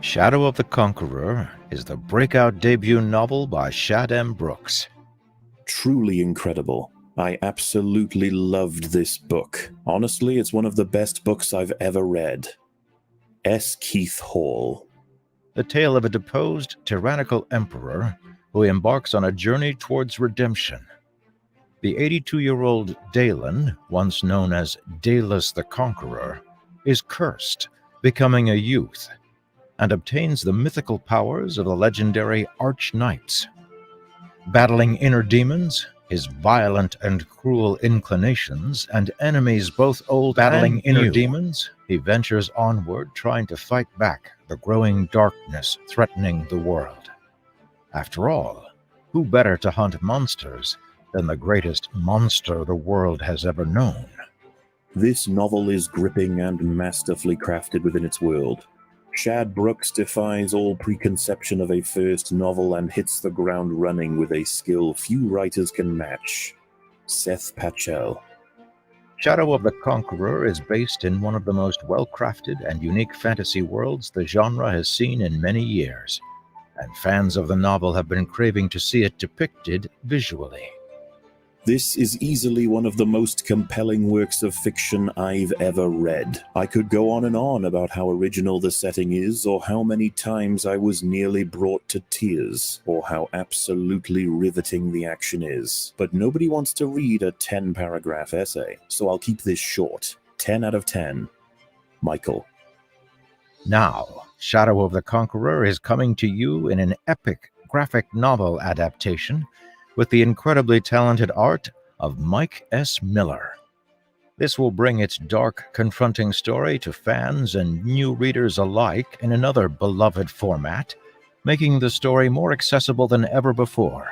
Shadow of the Conqueror is the breakout debut novel by Shad Brooks. Truly incredible. I absolutely loved this book. Honestly, it's one of the best books I've ever read. S. Keith Hall. The tale of a deposed, tyrannical emperor who embarks on a journey towards redemption. The 82-year-old Dalen, once known as Dalus the Conqueror, is cursed, becoming a youth, and obtains the mythical powers of the legendary Arch-Knights. Battling inner demons, his violent and cruel inclinations, and enemies both old and new, he ventures onward trying to fight back the growing darkness threatening the world. After all, who better to hunt monsters than the greatest monster the world has ever known? This novel is gripping and masterfully crafted within its world. Shad Brooks defies all preconception of a first novel and hits the ground running with a skill few writers can match. Seth Patchell. Shadow of the Conqueror is based in one of the most well-crafted and unique fantasy worlds the genre has seen in many years, and fans of the novel have been craving to see it depicted visually. This is easily one of the most compelling works of fiction I've ever read. I could go on and on about how original the setting is, or how many times I was nearly brought to tears, or how absolutely riveting the action is. But nobody wants to read a 10-paragraph essay, so I'll keep this short. 10 out of 10. Michael. Now, Shadow of the Conqueror is coming to you in an epic graphic novel adaptation with the incredibly talented art of Mike S. Miller. This will bring its dark, confronting story to fans and new readers alike in another beloved format, making the story more accessible than ever before,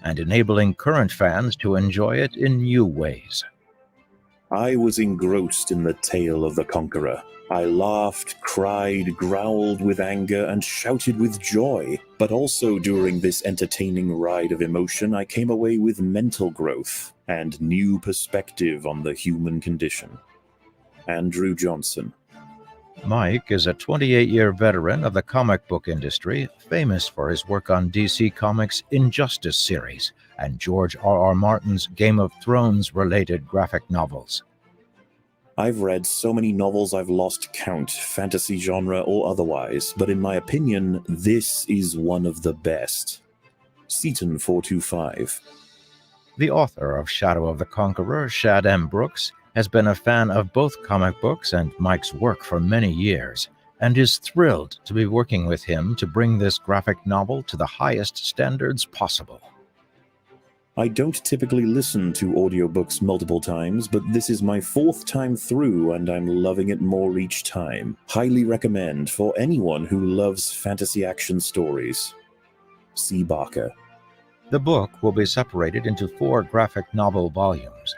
and enabling current fans to enjoy it in new ways. I was engrossed in the tale of the Conqueror. I laughed, cried, growled with anger, and shouted with joy. But also during this entertaining ride of emotion, I came away with mental growth and new perspective on the human condition. Andrew Johnson. Mike is a 28-year veteran of the comic book industry, famous for his work on DC Comics' Injustice series and George R.R. Martin's Game of Thrones-related graphic novels. I've read so many novels I've lost count, fantasy genre or otherwise, but in my opinion, this is one of the best. Seaton 425. The author of Shadow of the Conqueror, Shad Brooks, has been a fan of both comic books and Mike's work for many years, and is thrilled to be working with him to bring this graphic novel to the highest standards possible. I don't typically listen to audiobooks multiple times, but this is my 4th time through and I'm loving it more each time. Highly recommend for anyone who loves fantasy action stories. C. Barker. The book will be separated into 4 graphic novel volumes.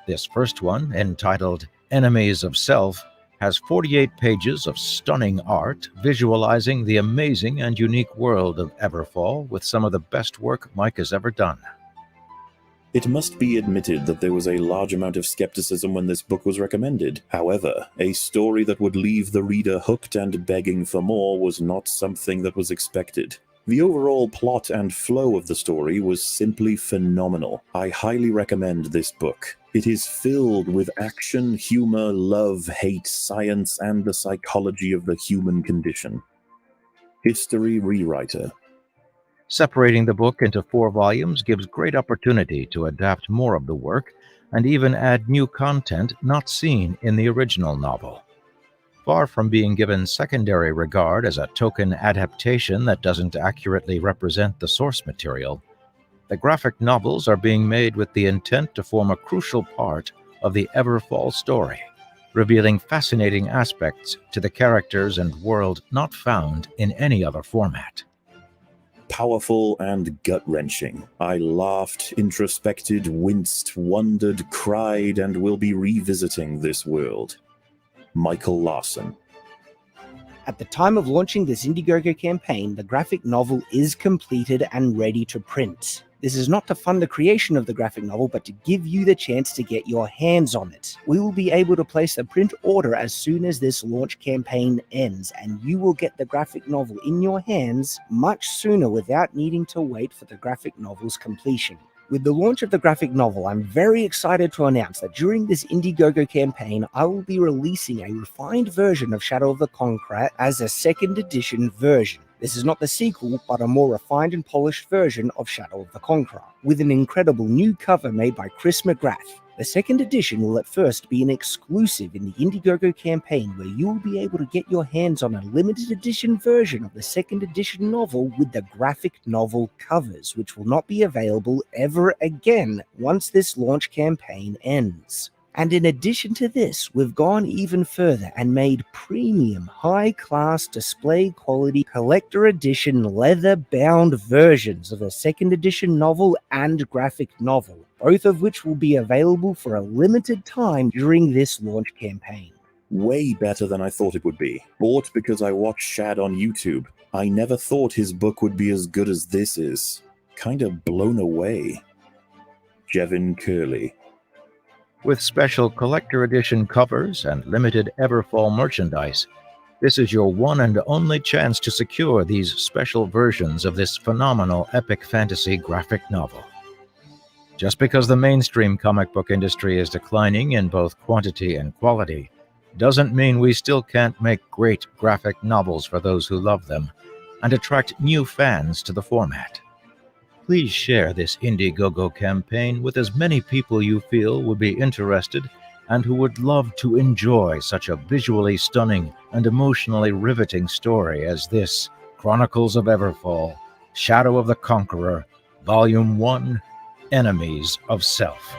This first one, entitled Enemies of Self, has 48 pages of stunning art visualizing the amazing and unique world of Everfall with some of the best work Mike has ever done. It must be admitted that there was a large amount of skepticism when this book was recommended. However, a story that would leave the reader hooked and begging for more was not something that was expected. The overall plot and flow of the story was simply phenomenal. I highly recommend this book. It is filled with action, humor, love, hate, science, and the psychology of the human condition. History Rewriter. Separating the book into 4 volumes gives great opportunity to adapt more of the work and even add new content not seen in the original novel. Far from being given secondary regard as a token adaptation that doesn't accurately represent the source material, the graphic novels are being made with the intent to form a crucial part of the Everfall story, revealing fascinating aspects to the characters and world not found in any other format. Powerful and gut-wrenching. I laughed, introspected, winced, wondered, cried, and will be revisiting this world. Michael Larson. At the time of launching this Indiegogo campaign, the graphic novel is completed and ready to print. This is not to fund the creation of the graphic novel, but to give you the chance to get your hands on it. We will be able to place the print order as soon as this launch campaign ends, and you will get the graphic novel in your hands much sooner without needing to wait for the graphic novel's completion. With the launch of the graphic novel, I'm very excited to announce that during this Indiegogo campaign, I will be releasing a refined version of Shadow of the Conqueror as a second edition version. This is not the sequel, but a more refined and polished version of Shadow of the Conqueror, with an incredible new cover made by Chris McGrath. The second edition will at first be an exclusive in the Indiegogo campaign, where you will be able to get your hands on a limited edition version of the second edition novel with the graphic novel covers, which will not be available ever again once this launch campaign ends. And in addition to this, we've gone even further and made premium, high-class, display-quality, collector edition, leather-bound versions of the second edition novel and graphic novel, both of which will be available for a limited time during this launch campaign. Way better than I thought it would be. Bought because I watched Shad on YouTube. I never thought his book would be as good as this is. Kinda blown away. Jevin Curley. With special collector edition covers and limited Everfall merchandise, this is your one and only chance to secure these special versions of this phenomenal epic fantasy graphic novel. Just because the mainstream comic book industry is declining in both quantity and quality, doesn't mean we still can't make great graphic novels for those who love them and attract new fans to the format. Please share this Indiegogo campaign with as many people you feel would be interested and who would love to enjoy such a visually stunning and emotionally riveting story as this Chronicles of Everfall, Shadow of the Conqueror, Volume 1, Enemies of Self.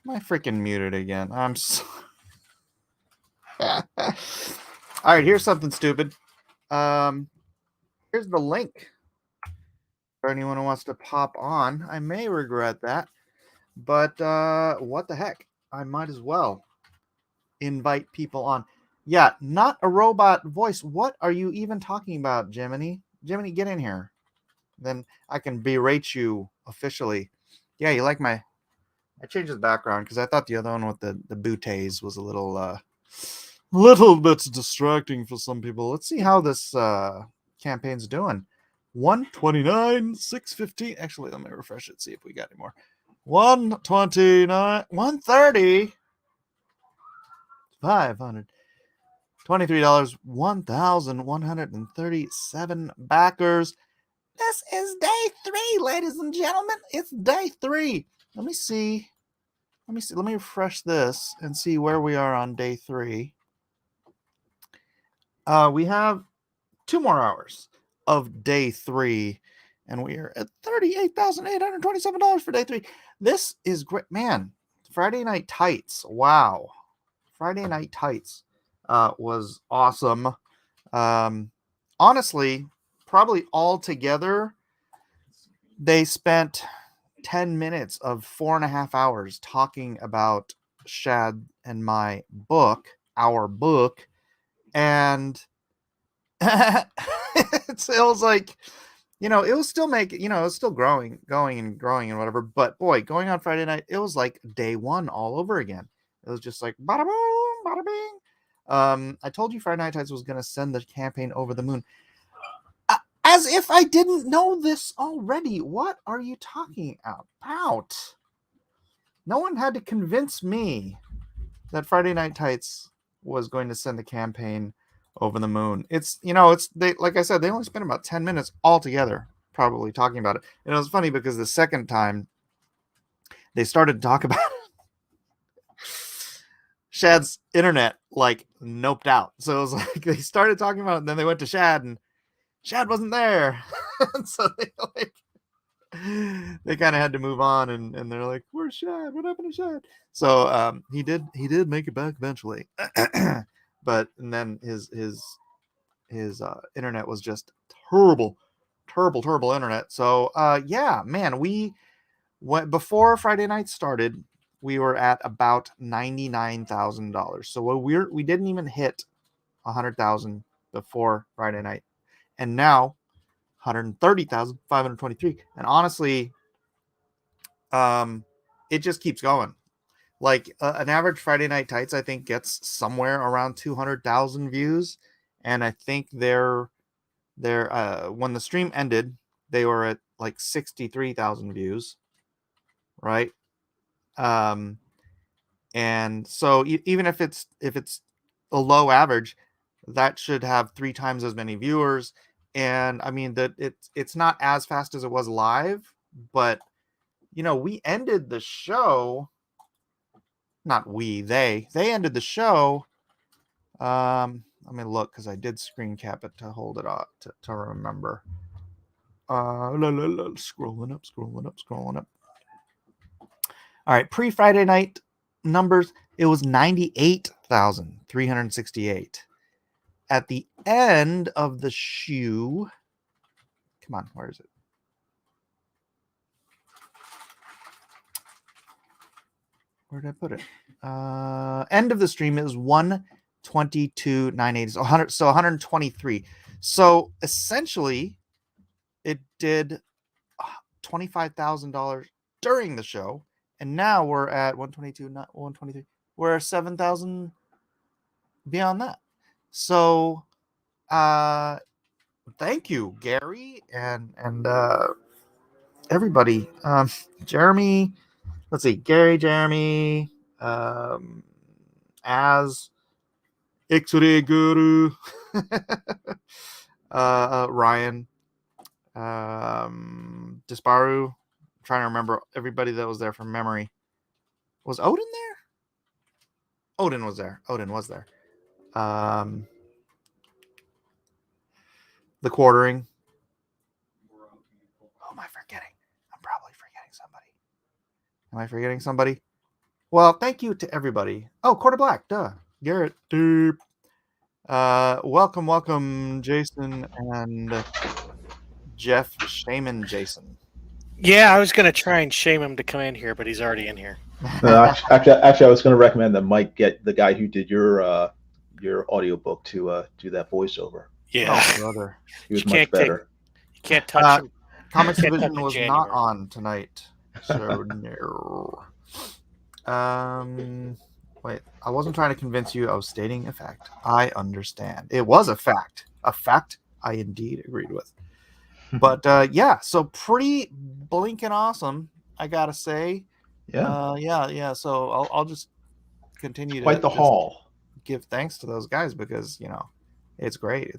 Am I freaking muted again? I'm so... All right, here's something stupid. Here's the link for anyone who wants to pop on. I may regret that, but what the heck? I might as well invite people on. Yeah, not a robot voice. What are you even talking about, Jiminy? Jiminy, get in here. Then I can berate you officially. Yeah, you like my... I changed the background because I thought the other one with the bouteilles was a little bit distracting for some people. Let's see how this campaign's doing. 129, 615. Actually, let me refresh it, see if we got any more. 129, 130, $500, $23, 1,137 backers. This is day 3, ladies and gentlemen. It's day 3. Let me see. Let me refresh this and see where we are on day 3. We have 2 more hours of day 3, and we are at $38,827 for day 3. This is great, man. Friday Night Tights. Wow. Friday Night Tights was awesome. Honestly, probably all together, they spent 10 minutes of 4.5 hours talking about Shad and my book, our book, and it was like, it was still making, it was still going and growing and whatever, but boy, going on Friday night, it was like day 1 all over again. It was just like bada boom, bada bing. I told you Friday Night Tights was going to send the campaign over the moon. As if I didn't know this already. What are you talking about? No one had to convince me that Friday Night Tights was going to send the campaign over the moon. It's they, like I said, they only spent about 10 minutes altogether probably talking about it. And it was funny because the second time they started to talk about it, Shad's internet like noped out. So it was like they started talking about it, and then they went to Shad, and Shad wasn't there. And so they kind of had to move on, and they're like, "Where's Shad? What happened to Shad?" So he did make it back eventually, but and then his internet was just terrible internet. So yeah, man, we went before Friday night started. We were at about $99,000. So we didn't even hit 100,000 before Friday night, and now 130,523. And honestly, it just keeps going. Like an average Friday Night Tights, I think gets somewhere around 200,000 views, and I think they're when the stream ended, they were at like 63,000 views, right? And so even if it's a low average, that should have 3 times as many viewers. And I mean that it's not as fast as it was live, but we ended the show. Not we, they ended the show. Let me look because I did screen cap it to hold it up to remember. Scrolling up. All right, pre-Friday night numbers, it was 98,368. At the end of the shoe, come on, where is it? Where did I put it? End of the stream, it was 122,980. So 123. So essentially, it did $25,000 during the show, and now we're at 122, not 123. We're 7,000 beyond that. So, thank you, Gary, and everybody. Jeremy. Let's see, Gary, Jeremy, as X-Ray Guru, Ryan, Disparu. I'm trying to remember everybody that was there from memory. Was Odin there? Odin was there. The quartering. Who am I forgetting? I'm probably forgetting somebody. Am I forgetting somebody? Well, thank you to everybody. Oh, Quarter Black, duh. Garrett, derp. Welcome, Jason and Jeff Shaman Jason. Yeah, I was going to try and shame him to come in here, but he's already in here. Actually, I was going to recommend that Mike get the guy who did your audiobook to do that voiceover. Yeah. Oh, brother. He was much better. You can't touch him. Comics Can't Division touch was January. not on tonight. So no. Wait, I wasn't trying to convince you. I was stating a fact. I understand. It was a fact. A fact I indeed agreed with. But yeah, so pretty blinking awesome, I gotta say. Yeah. Yeah. So I'll just continue Quite to the haul. give thanks to those guys because it's great.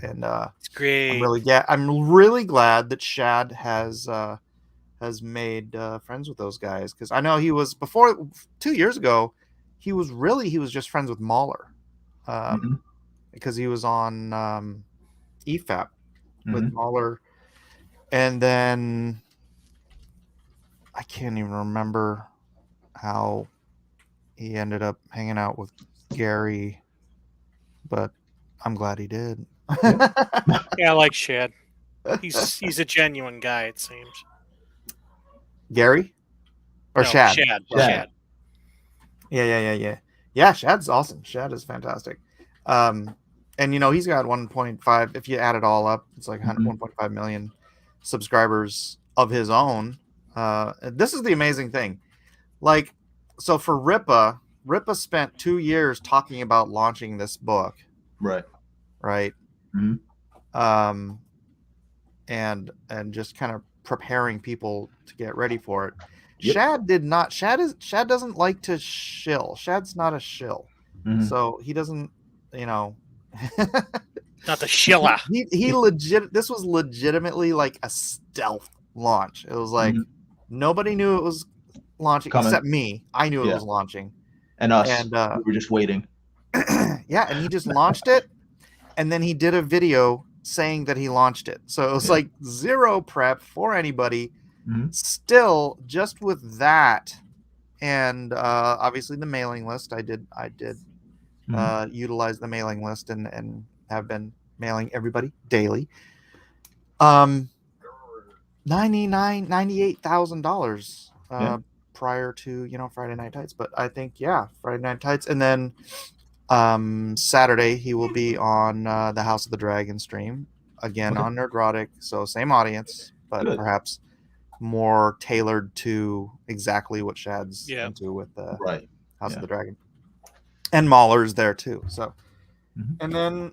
And It's great. I'm really glad that Shad has made friends with those guys, because I know he was before 2 years ago. He was just friends with Mahler, because he was on EFAP with Mahler, and then I can't even remember how he ended up hanging out with Gary, but I'm glad he did. Yeah, I like Shad. He's a genuine guy, it seems. Gary or No, Shad? Shad. Yeah, Shad's awesome. Shad is fantastic. And he's got 1.5, if you add it all up, it's like 1.5 million subscribers of his own. This is the amazing thing. Like, so for Ripa spent 2 years talking about launching this book. Right. And just kind of preparing people to get ready for it. Yep. Shad did not. Shad doesn't like to shill. Shad's not a shill. So he doesn't, not the shilla. This was legitimately like a stealth launch. It was like nobody knew it was launching except me. I knew it was launching. And us. And We were just waiting. yeah, and he just launched it, and then he did a video saying that he launched it. So it was Yeah. like zero prep for anybody. Mhm. Still, just with that, and obviously the mailing list, I did utilize the mailing list and have been mailing everybody daily. $98,000 Yeah. prior to Friday Night Tights, but I think Friday Night Tights, and then Saturday he will be on the House of the Dragon stream again Okay. on Nerdrotic, so same audience, but Good. perhaps more tailored to exactly what Shad's into with the Right. House Yeah. of the Dragon, and Mahler's there too. So, Mhm. and then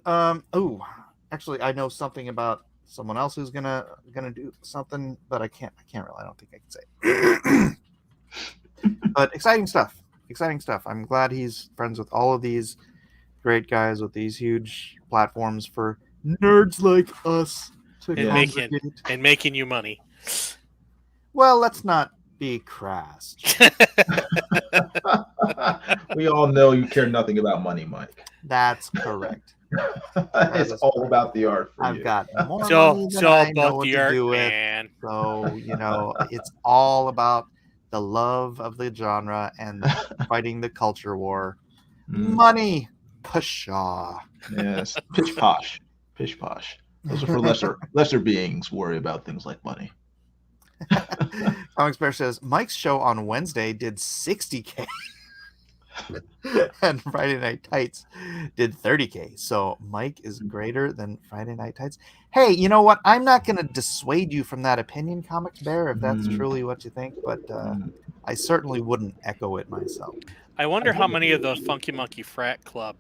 actually, I know something about someone else who's gonna do something, but I can't really. I don't think I can say. But exciting stuff. I'm glad he's friends with all of these great guys with these huge platforms for nerds like us to congregate. And making you money. Well, let's not be crass. We all know you care nothing about money, Mike. That's correct. It's all about the art for I've you. got more So money than it's all I know about what the to art, do with. man. So, it's all about the love of the genre and fighting the culture war. Money. Pshaw. Yes. Pish posh. Pish posh. Those are for lesser beings worry about things like money. Comics Bear says Mike's show on Wednesday did 60K. And Friday Night Tights did 30K. So Mike is greater than Friday Night Tights. Hey, you know what? I'm not going to dissuade you from that opinion, Comics Bear, if that's truly what you think, but I certainly wouldn't echo it myself. I wonder how many of those Funky Monkey Frat Club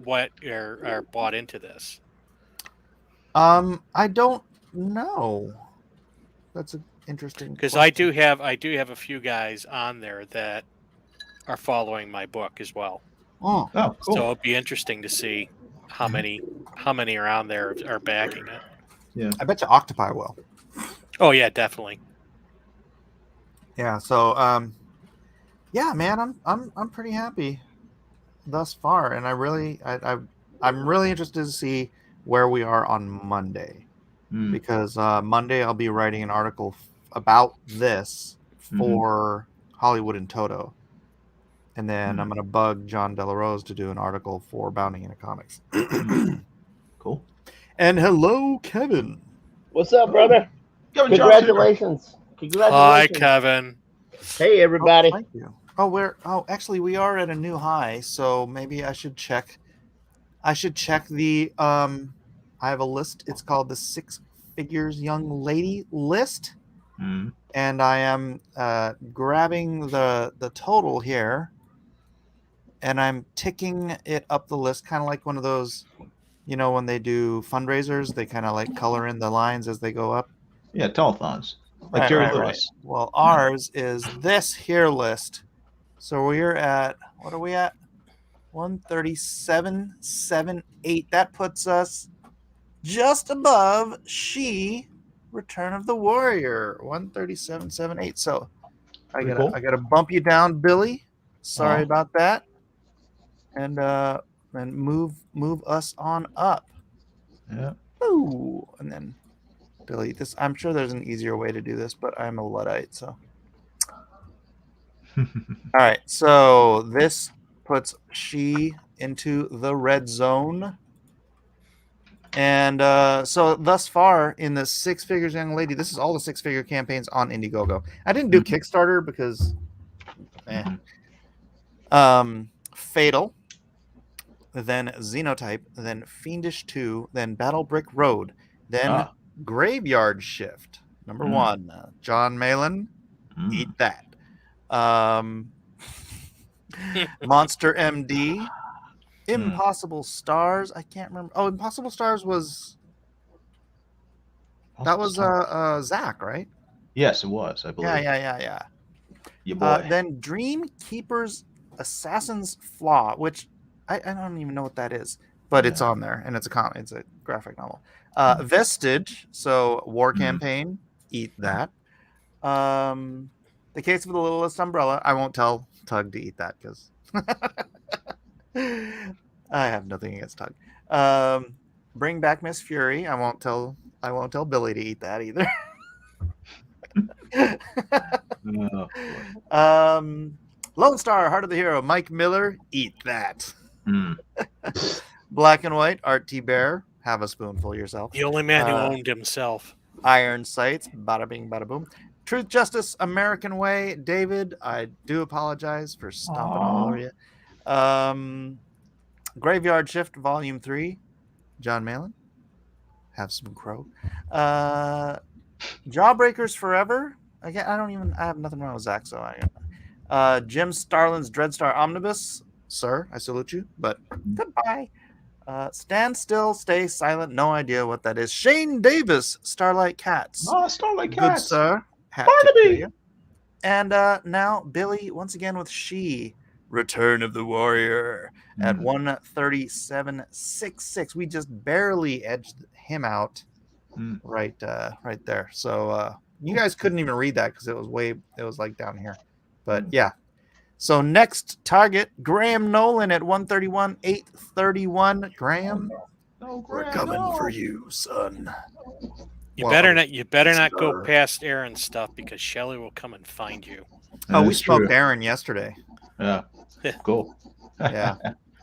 what are bought into this. I don't know. That's an interesting because question. I do have a few guys on there that are following my book as well. Oh, cool. So it'd be interesting to see how many are on there are backing it. Yeah, I bet you Octopi will. Oh yeah, definitely. Yeah. So yeah, man, I'm pretty happy thus far, and I'm really interested to see where we are on Monday, because Monday I'll be writing an article about this for Hollywood in Toto, and then I'm gonna bug John Delarose to do an article for Bounding into Comics. Cool. And hello, Kevin. What's up, brother? Congratulations. Hi, Kevin. Hey, everybody. Oh, thank you. Actually, we are at a new high, so maybe I should check. The I have a list. It's called the Six Figures Young Lady list, and I am grabbing the total here, and I'm ticking it up the list, kind of like one of those, when they do fundraisers, they kind of like color in the lines as they go up. Yeah, telethons. Like Jerry Lewis. Right. Well, ours is this here list. So we're at, what are we at? 137.78. That puts us just above Return of the Warrior. 137.78. So I gotta bump you down, Billy. Sorry about that. And move us on up. Yeah. Ooh, and then Billy, I'm sure there's an easier way to do this, but I'm a Luddite, so. All right, so this puts she into the red zone. And so thus far in the Six Figures Young Lady, this is all the six-figure campaigns on Indiegogo. I didn't do Kickstarter because Fatal, then Xenotype, then Fiendish 2, then Battle Brick Road, then Graveyard Shift, number 1. John Malin, eat that. Monster MD, Impossible Stars. I can't remember. Oh, Impossible Stars was Zach, right? Yes, it was. I believe. Yeah. Your boy. Then Dream Keeper's Assassin's Flaw, which I don't even know what that is, but it's on there, and it's a graphic novel. Vestige, so War Campaign, eat that. The Case of the Littlest Umbrella. I won't tell Tug to eat that because I have nothing against Tug. Bring Back Miss Fury. I won't tell Billy to eat that either. Oh, Lone Star, Heart of the Hero. Mike Miller. Eat that. mm. Black and White. Art T. Bear. Have a spoonful yourself. The only man who owned himself. Iron Sights. Bada bing, bada boom. Truth, Justice, American Way. David, I do apologize for stomping all over you. Graveyard Shift, Volume 3. John Malin. Have some crow. Jawbreakers Forever. Again, I have nothing wrong with Zach, so Jim Starlin's Dreadstar Omnibus. Sir, I salute you, but goodbye. Stand Still, Stay Silent. No idea what that is. Shane Davis, Starlight Cats. Oh, Starlight Good, Cats. sir. Hat Barnaby. tip to you. And now Billy, once again with She, Return of the Warrior at 137.66. We just barely edged him out right there. So you guys couldn't even read that because it was like down here. But yeah. So next target, Graham Nolan at 131.831. Graham, we're coming for you, son. You better not go past Aaron's stuff because Shelley will come and find you. Oh, we smoked Aaron yesterday. Yeah. Cool. Yeah.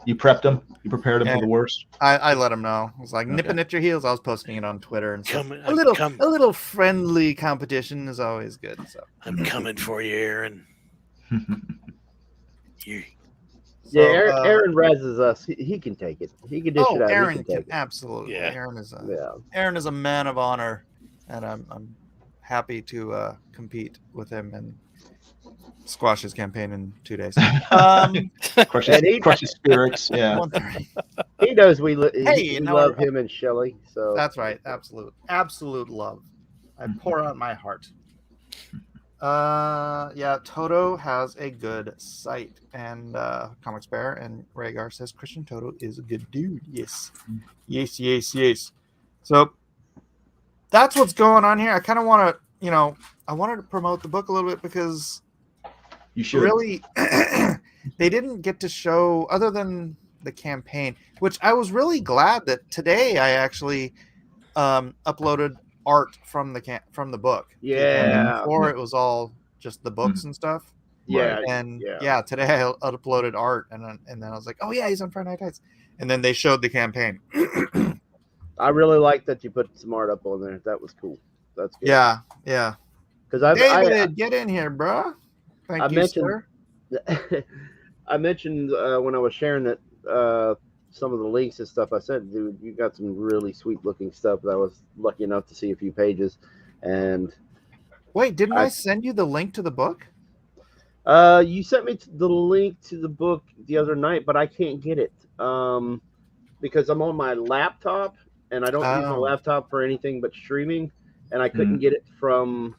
You prepped him? You prepared him for the worst? I let him know. I was like, nipping at your heels. I was posting it on Twitter and stuff. A little friendly competition is always good. So I'm coming for you, Aaron. Aaron razzes us. He can take it. He can dish it out. Aaron he can take it. absolutely. Yeah. Aaron is a man of honor, and I'm happy to compete with him and squash his campaign in 2 days. Crush his spirits. Yeah. He knows we love him and Shelley. So that's right. Absolute love. I pour out my heart. Toto has a good site, and Comics Bear and Rhaegar says Christian Toto is a good dude. Yes. So that's what's going on here. I kind of want to, I wanted to promote the book a little bit because you should really they didn't get to show other than the campaign, which I was really glad that today I actually uploaded art from the book. Yeah. Before it was all just the books and stuff. Yeah. And today I uploaded art and then I was like, oh yeah, he's on Friday Night Lights. And then they showed the campaign. I really like that you put some art up on there. That was cool. That's good. Yeah. Because David, get in here, bro. Thank you, sir. I mentioned when I was sharing that some of the links and stuff I sent, dude, you got some really sweet looking stuff that I was lucky enough to see a few pages. And wait, didn't I send you the link to the book? You sent me the link to the book the other night, but I can't get it because I'm on my laptop and I don't use my laptop for anything but streaming, and I couldn't get it from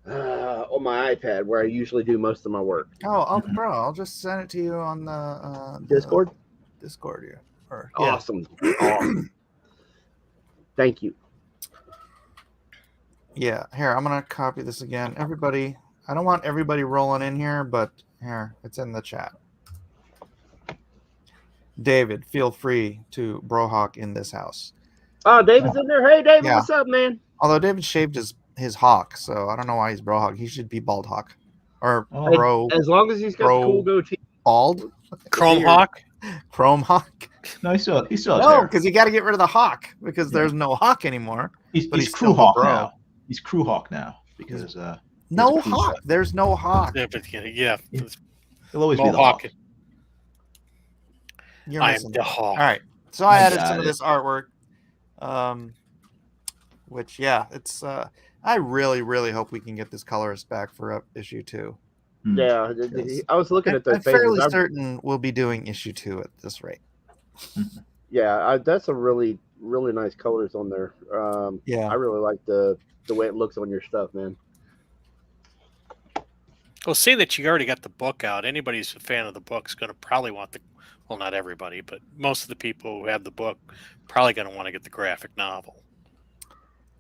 on my iPad where I usually do most of my work. Bro, I'll just send it to you on the Discord. Discord, yeah. Awesome. Thank you. Yeah, here, I'm gonna copy this again. Everybody, I don't want everybody rolling in here, but here, it's in the chat. David, feel free to brohawk in this house. Oh, David's in there. Hey, David, what's up, man? Although David shaved his hawk, so I don't know why he's brohawk. He should be bald hawk. Or bro. As long as he's got a cool goatee. Bald? Chrome hawk? Chrome hawk? No, he still has no, hair. because you got to get rid of the hawk because there's no hawk anymore. He's crew hawk now. He's crew hawk now because no hawk. There's no hawk. Yeah, but he'll always be the hawk. I am the hawk. All right, so I added some of this artwork, which it's. I really, really hope we can get this colorist back for issue 2. Yeah, I was looking at those pages. I'm fairly certain we'll be doing issue 2 at this rate. Yeah, that's a really, really nice colors on there. I really like the way it looks on your stuff, man. Well, seeing that you already got the book out, anybody who's a fan of the book is going to probably want well, not everybody, but most of the people who have the book probably going to want to get the graphic novel.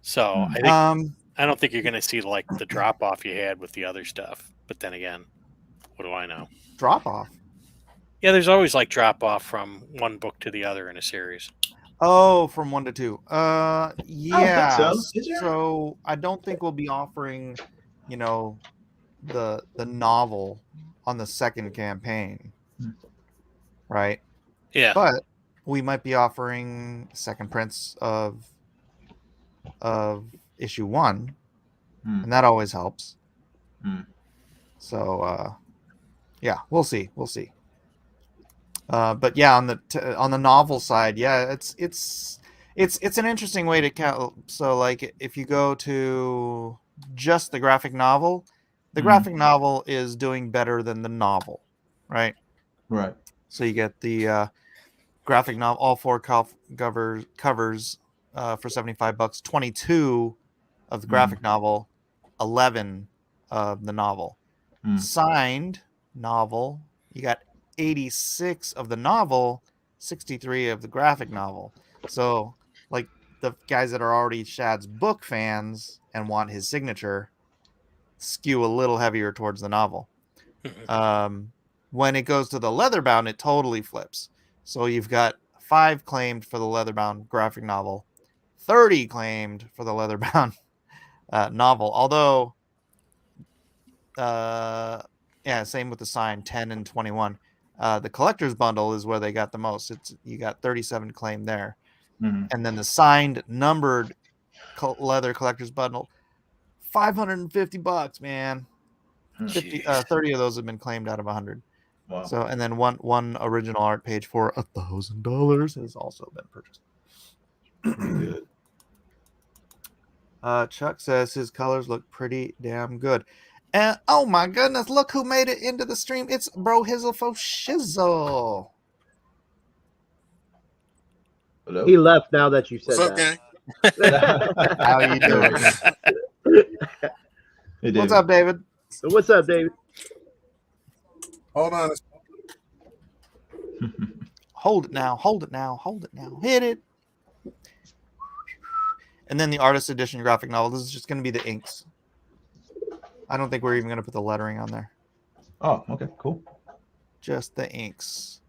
So I think I don't think you're going to see like the drop off you had with the other stuff. But then again, what do I know? Drop off. Yeah, there's always like drop off from one book to the other in a series. Oh, from 1 to 2. Yeah. so. Is there? So I don't think we'll be offering, the novel on the second campaign, right? Yeah. But we might be offering second prints of issue 1, and that always helps. So yeah, we'll see. But yeah, on the novel side, yeah, it's an interesting way to count. So like, if you go to just the graphic novel, the graphic novel is doing better than the novel, right? Right. So you get the graphic novel, all 4 covers for $75, 22 of the graphic novel, 11 of the novel. Signed novel, you got 86 of the novel, 63 of the graphic novel. So like, the guys that are already Shad's book fans and want his signature skew a little heavier towards the novel. When it goes to the leatherbound, it totally flips. So you've got 5 claimed for the leatherbound graphic novel, 30 claimed for the leatherbound novel. Although, yeah, same with the sign, 10 and 21. The collector's bundle is where they got the most. You got 37 claimed there. And then the signed numbered leather collector's bundle, $550, man. 30 of those have been claimed out of 100. Wow. So, and then one original art page for $1,000 has also been purchased. Good. Chuck says his colors look pretty damn good. And oh my goodness, look who made it into the stream. It's Bro Hizzle for Shizzle. Hello. He left now that you said What's up, that. gang? How you doing? Hey, What's up, David? What's up, David? Hold on. Hold it now. Hit it. And then the artist edition graphic novel. This is just going to be the inks. I don't think we're even going to put the lettering on there. Oh, okay, cool. Just the inks.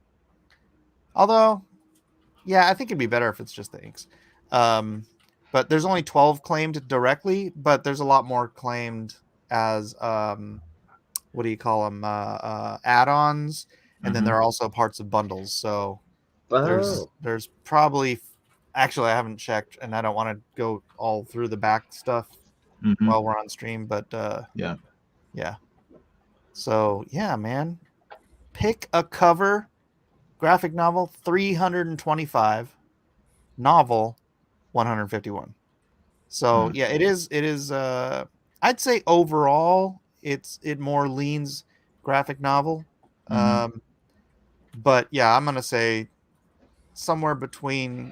Although, yeah, I think it'd be better if it's just the inks. But there's only 12 claimed directly, but there's a lot more claimed as what do you call them? Add-ons, and then there are also parts of bundles. So there's probably, actually, I haven't checked, and I don't want to go all through the back stuff while we're on stream, but yeah. So yeah, man, pick a cover. Graphic novel 325, novel 151. So yeah, it is I'd say overall it more leans graphic novel. But yeah, I'm gonna say somewhere between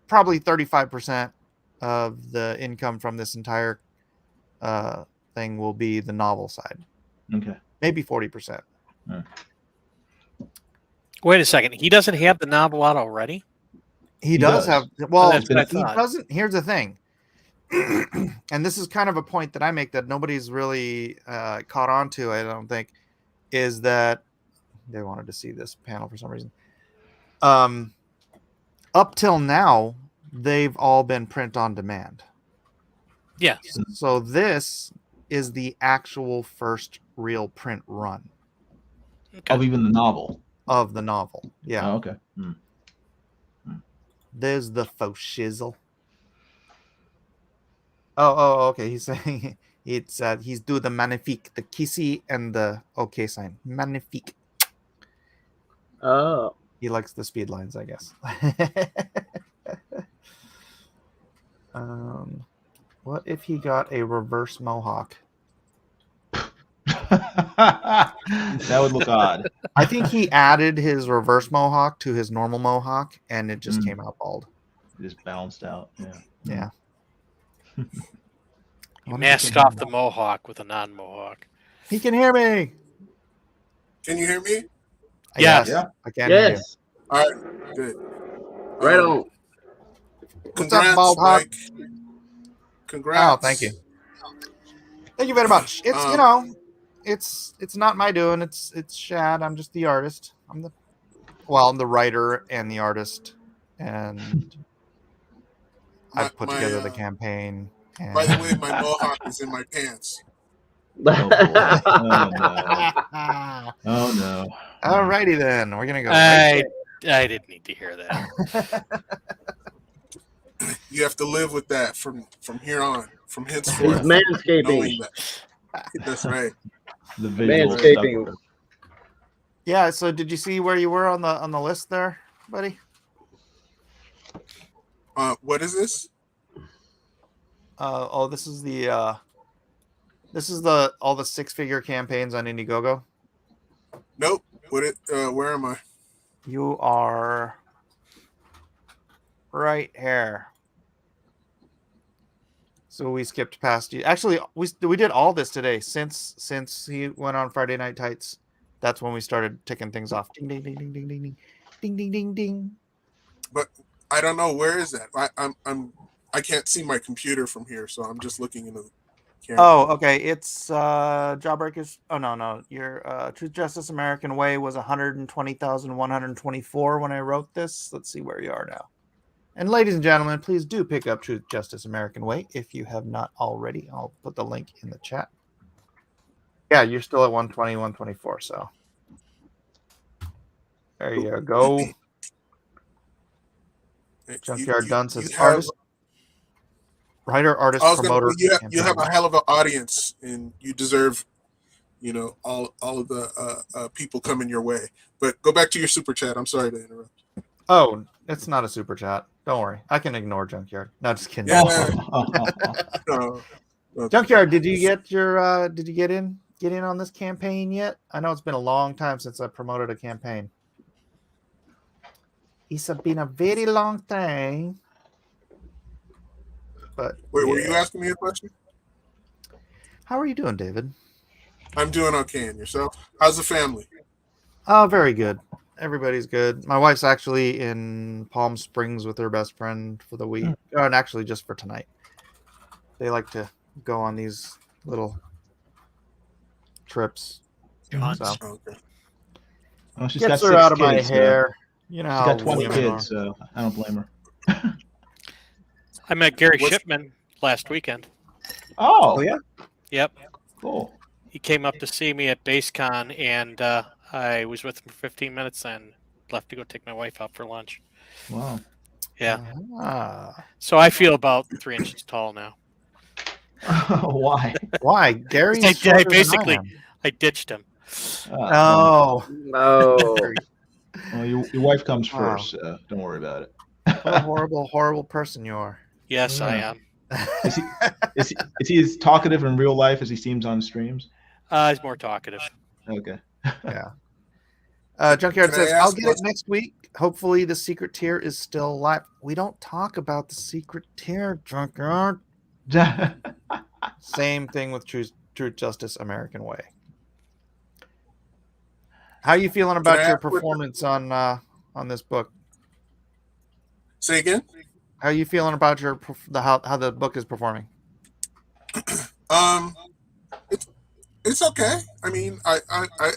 probably 35% of the income from this entire thing will be the novel side. Okay. Maybe 40%. Wait a second. He doesn't have the novel out already? He does have. Well, that's what I he thought. doesn't. Here's the thing, and this is kind of a point that I make that nobody's really caught on to. I don't think is that they wanted to see this panel for some reason. Up till now, they've all been print on demand. Yeah. So this is the actual first real print run Of even the novel. of the novel. Yeah. Oh, okay. There's the faux shizzle. Oh, okay. He's saying it's he's do the magnifique, the kissy and the okay sign. Magnifique. Oh. He likes the speed lines, I guess. What if he got a reverse mohawk? That would look odd. I think he added his reverse mohawk to his normal mohawk, and it just came out bald. Just balanced out. Yeah. You masked off the mohawk with a non-mohawk. He can hear me. Can you hear me? Yes. Yeah. I can hear you. Yes. All right, good. Right on. What's up, Congrats, Bald Hawk? Mike. Congrats. Oh, thank you. Thank you very much. It's you know, it's not my doing. It's Shad. I'm just the artist. I'm the writer and the artist, and I've put together the campaign. And... By the way, my mohawk is in my pants. Oh, boy. Oh, no. Oh, no. Alrighty then. We're gonna go. I didn't need to hear that. You have to live with that from here on, from He's henceforth. manscaping. Knowing that. That's right. The visual Manscaping. stuff. Yeah. So, did you see where you were on the list there, buddy? What is this? This is the all the 6-figure campaigns on Indiegogo. Nope. Where am I? You are right here. So we skipped past you. Actually, we did all this today since he went on Friday Night Tights. That's when we started ticking things off. Ding ding ding ding ding ding ding ding ding ding ding. But I don't know, where is that? I can't see my computer from here, so I'm just looking into the camera. Oh, okay. It's Jawbreakers. Oh no. Your Truth, Justice, American Way was 120,124 when I wrote this. Let's see where you are now. And ladies and gentlemen, please do pick up Truth, Justice, American Way if you have not already. I'll put the link in the chat. Yeah, you're still at 120, 124. So there you go. Junkyard Dunn says artist, writer, artist, promoter. You have a hell of an audience, and you deserve, all of the people coming your way. But go back to your super chat. I'm sorry to interrupt. Oh, it's not a super chat. Don't worry, I can ignore Junkyard. No, just kidding. Yeah. Junkyard, did you get your? Did you get in on this campaign yet? I know it's been a long time since I promoted a campaign. It's been a very long time. But wait, were you asking me a question? How are you doing, David? I'm doing okay. And yourself? How's the family? Oh, very good. Everybody's good. My wife's actually in Palm Springs with her best friend for the week, and actually just for tonight. They like to go on these little trips. So. Okay. Well, she's Gets got her 6 out of my kids, hair. You know she's how got 20 women kids, are. so I don't blame her. I met Gary Shipman last weekend. Oh, yeah? Yep. Cool. He came up to see me at BaseCon, and I was with him for 15 minutes and left to go take my wife out for lunch. Wow. Yeah. Ah. So I feel about 3 inches tall now. Why? Why? Gary's I basically ditched him. Oh. No. Well, your wife comes first, so don't worry about it. What a horrible, horrible person you are. Yes, I am. Is he as talkative in real life as he seems on streams? He's more talkative. Okay. Yeah. Junkyard Can I says, ask I'll get it next week. Hopefully the secret tier is still live. We don't talk about the secret tier, Junkyard. Same thing with Truth, Justice, American Way. How are you feeling about your performance on this book? Say again? How are you feeling about how the book is performing? It's okay. I mean,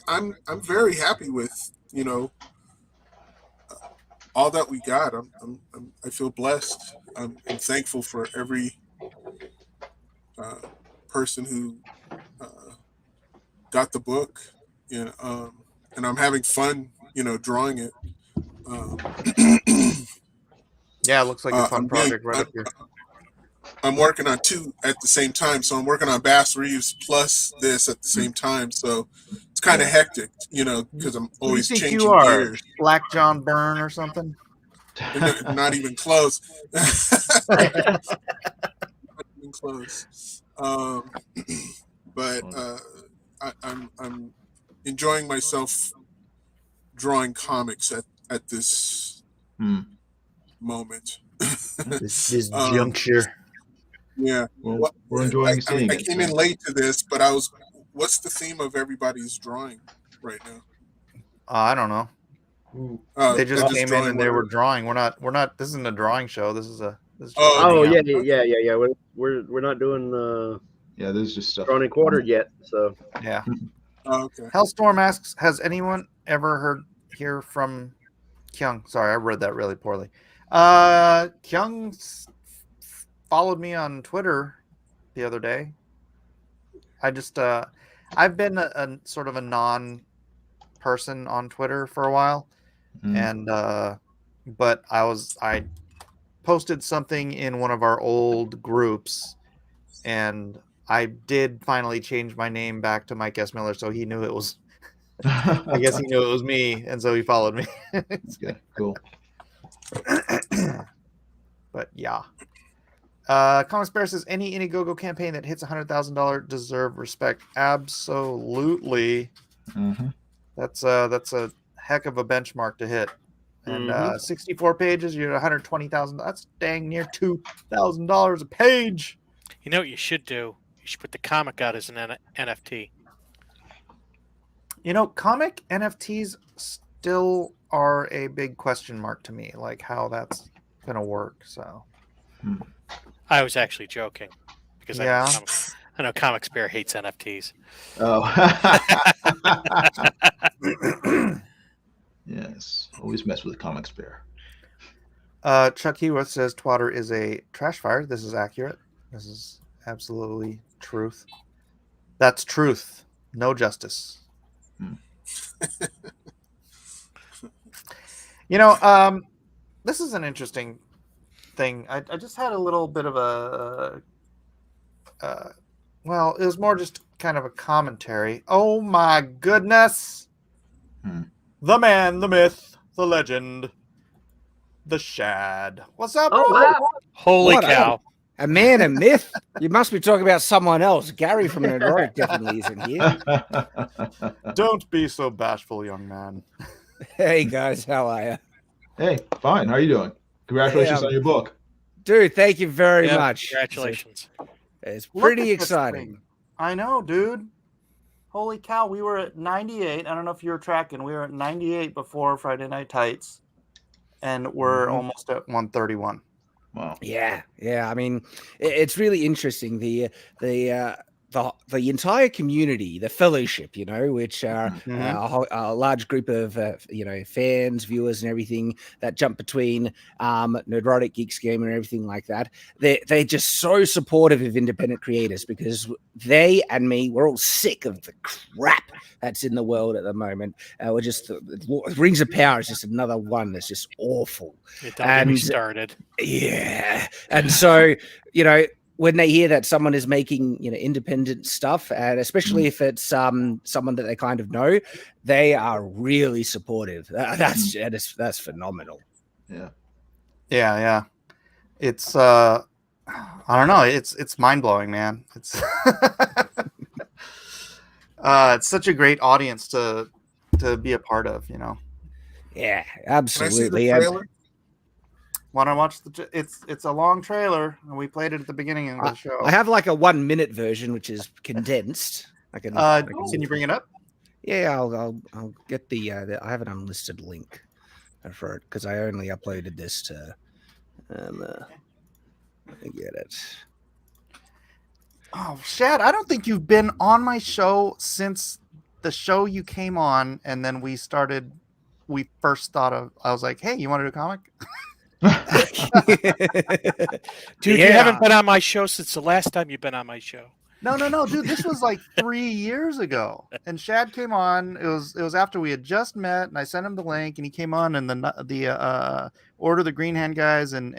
I'm very happy with all that we got. I feel blessed. I'm thankful for every person who got the book, and I'm having fun, drawing it. Yeah, it looks like a fun project right up here. I'm working on 2 at the same time, so I'm working on Bass Reeves plus this at the same time. So it's kind of hectic, because I'm always changing gears. Black John Byrne or something? Not even close. Not even close. But I'm enjoying myself drawing comics at this moment. This juncture. Yeah. Well, we're enjoying seeing I came in late to this, but what's the theme of everybody's drawing right now? I don't know. They just came in and they were drawing. We're not. This isn't a drawing show. This is a Oh yeah. We're not doing Yeah, there's just stuff. drawn and quartered yet. So Yeah. Oh, okay. Hellstorm asks, has anyone ever hear from Kyung? Sorry, I read that really poorly. Kyung followed me on Twitter the other day. I just I've been a sort of a non-person on Twitter for a while, and but I posted something in one of our old groups, and I did finally change my name back to Mike S. Miller, so he knew it was. I guess he knew it was me, and so he followed me. Okay, cool. But yeah. Comics Bear says, any Indiegogo campaign that hits $100,000 deserve respect. Absolutely. Mm-hmm. That's a heck of a benchmark to hit. And 64 pages, you're at $120,000. That's dang near $2,000 a page. You know what you should do? You should put the comic out as an NFT. You know, comic NFTs still are a big question mark to me, like how that's gonna work. So I was actually joking because yeah. I know Comics Bear hates NFTs. Oh. Yes, always mess with Comics Bear. Chuck Heworth says Twatter is a trash fire. This is accurate. This is absolutely truth. That's truth. No justice. You know, this is an interesting thing. I just had a little bit of a well, it was more just kind of a commentary. Oh my goodness. The man, the myth, the legend, the Shad. What's up? Oh, wow. Holy What cow. A man, a myth? You must be talking about someone else. Gary from Nerdroid definitely isn't here. Don't be so bashful, young man. Hey, guys. How are you? Hey, fine. How are you doing? Congratulations on your book. Dude, thank you very much. Congratulations. It's pretty exciting. I know, dude. Holy cow. We were at 98. I don't know if you were tracking. We were at 98 before Friday Night Tights. And we're almost at 131. Wow. Yeah. I mean, it's really interesting. The entire community, the fellowship, you know, which are a large group of fans, viewers, and everything that jump between Nerdrotic, Geeks Game, and everything like that. They're just so supportive of independent creators because they and me, we're all sick of the crap that's in the world at the moment. We're just Rings of Power is just another one that's just awful. Don't get me started. Yeah, and so when they hear that someone is making independent stuff, and especially if it's someone that they kind of know, they are really supportive. That's phenomenal. Yeah. It's I don't know. It's mind blowing, man. It's it's such a great audience to be a part of. Yeah, absolutely. Can I see the trailer? Want to watch it's a long trailer, and we played it at the beginning of the show. I have like a 1-minute version, which is condensed. Can you bring it up? Yeah, I'll get the I have an unlisted link for it because I only uploaded this to. Let me get it. Oh, Shad, I don't think you've been on my show since the show you came on, and then we first thought of. I was like, hey, you want to do a comic? Dude, you haven't been on my show since the last time you've been on my show. No, dude, this was like 3 years ago, and Shad came on. It was after we had just met, and I sent him the link, and he came on, and the Order of the Green Hand guys and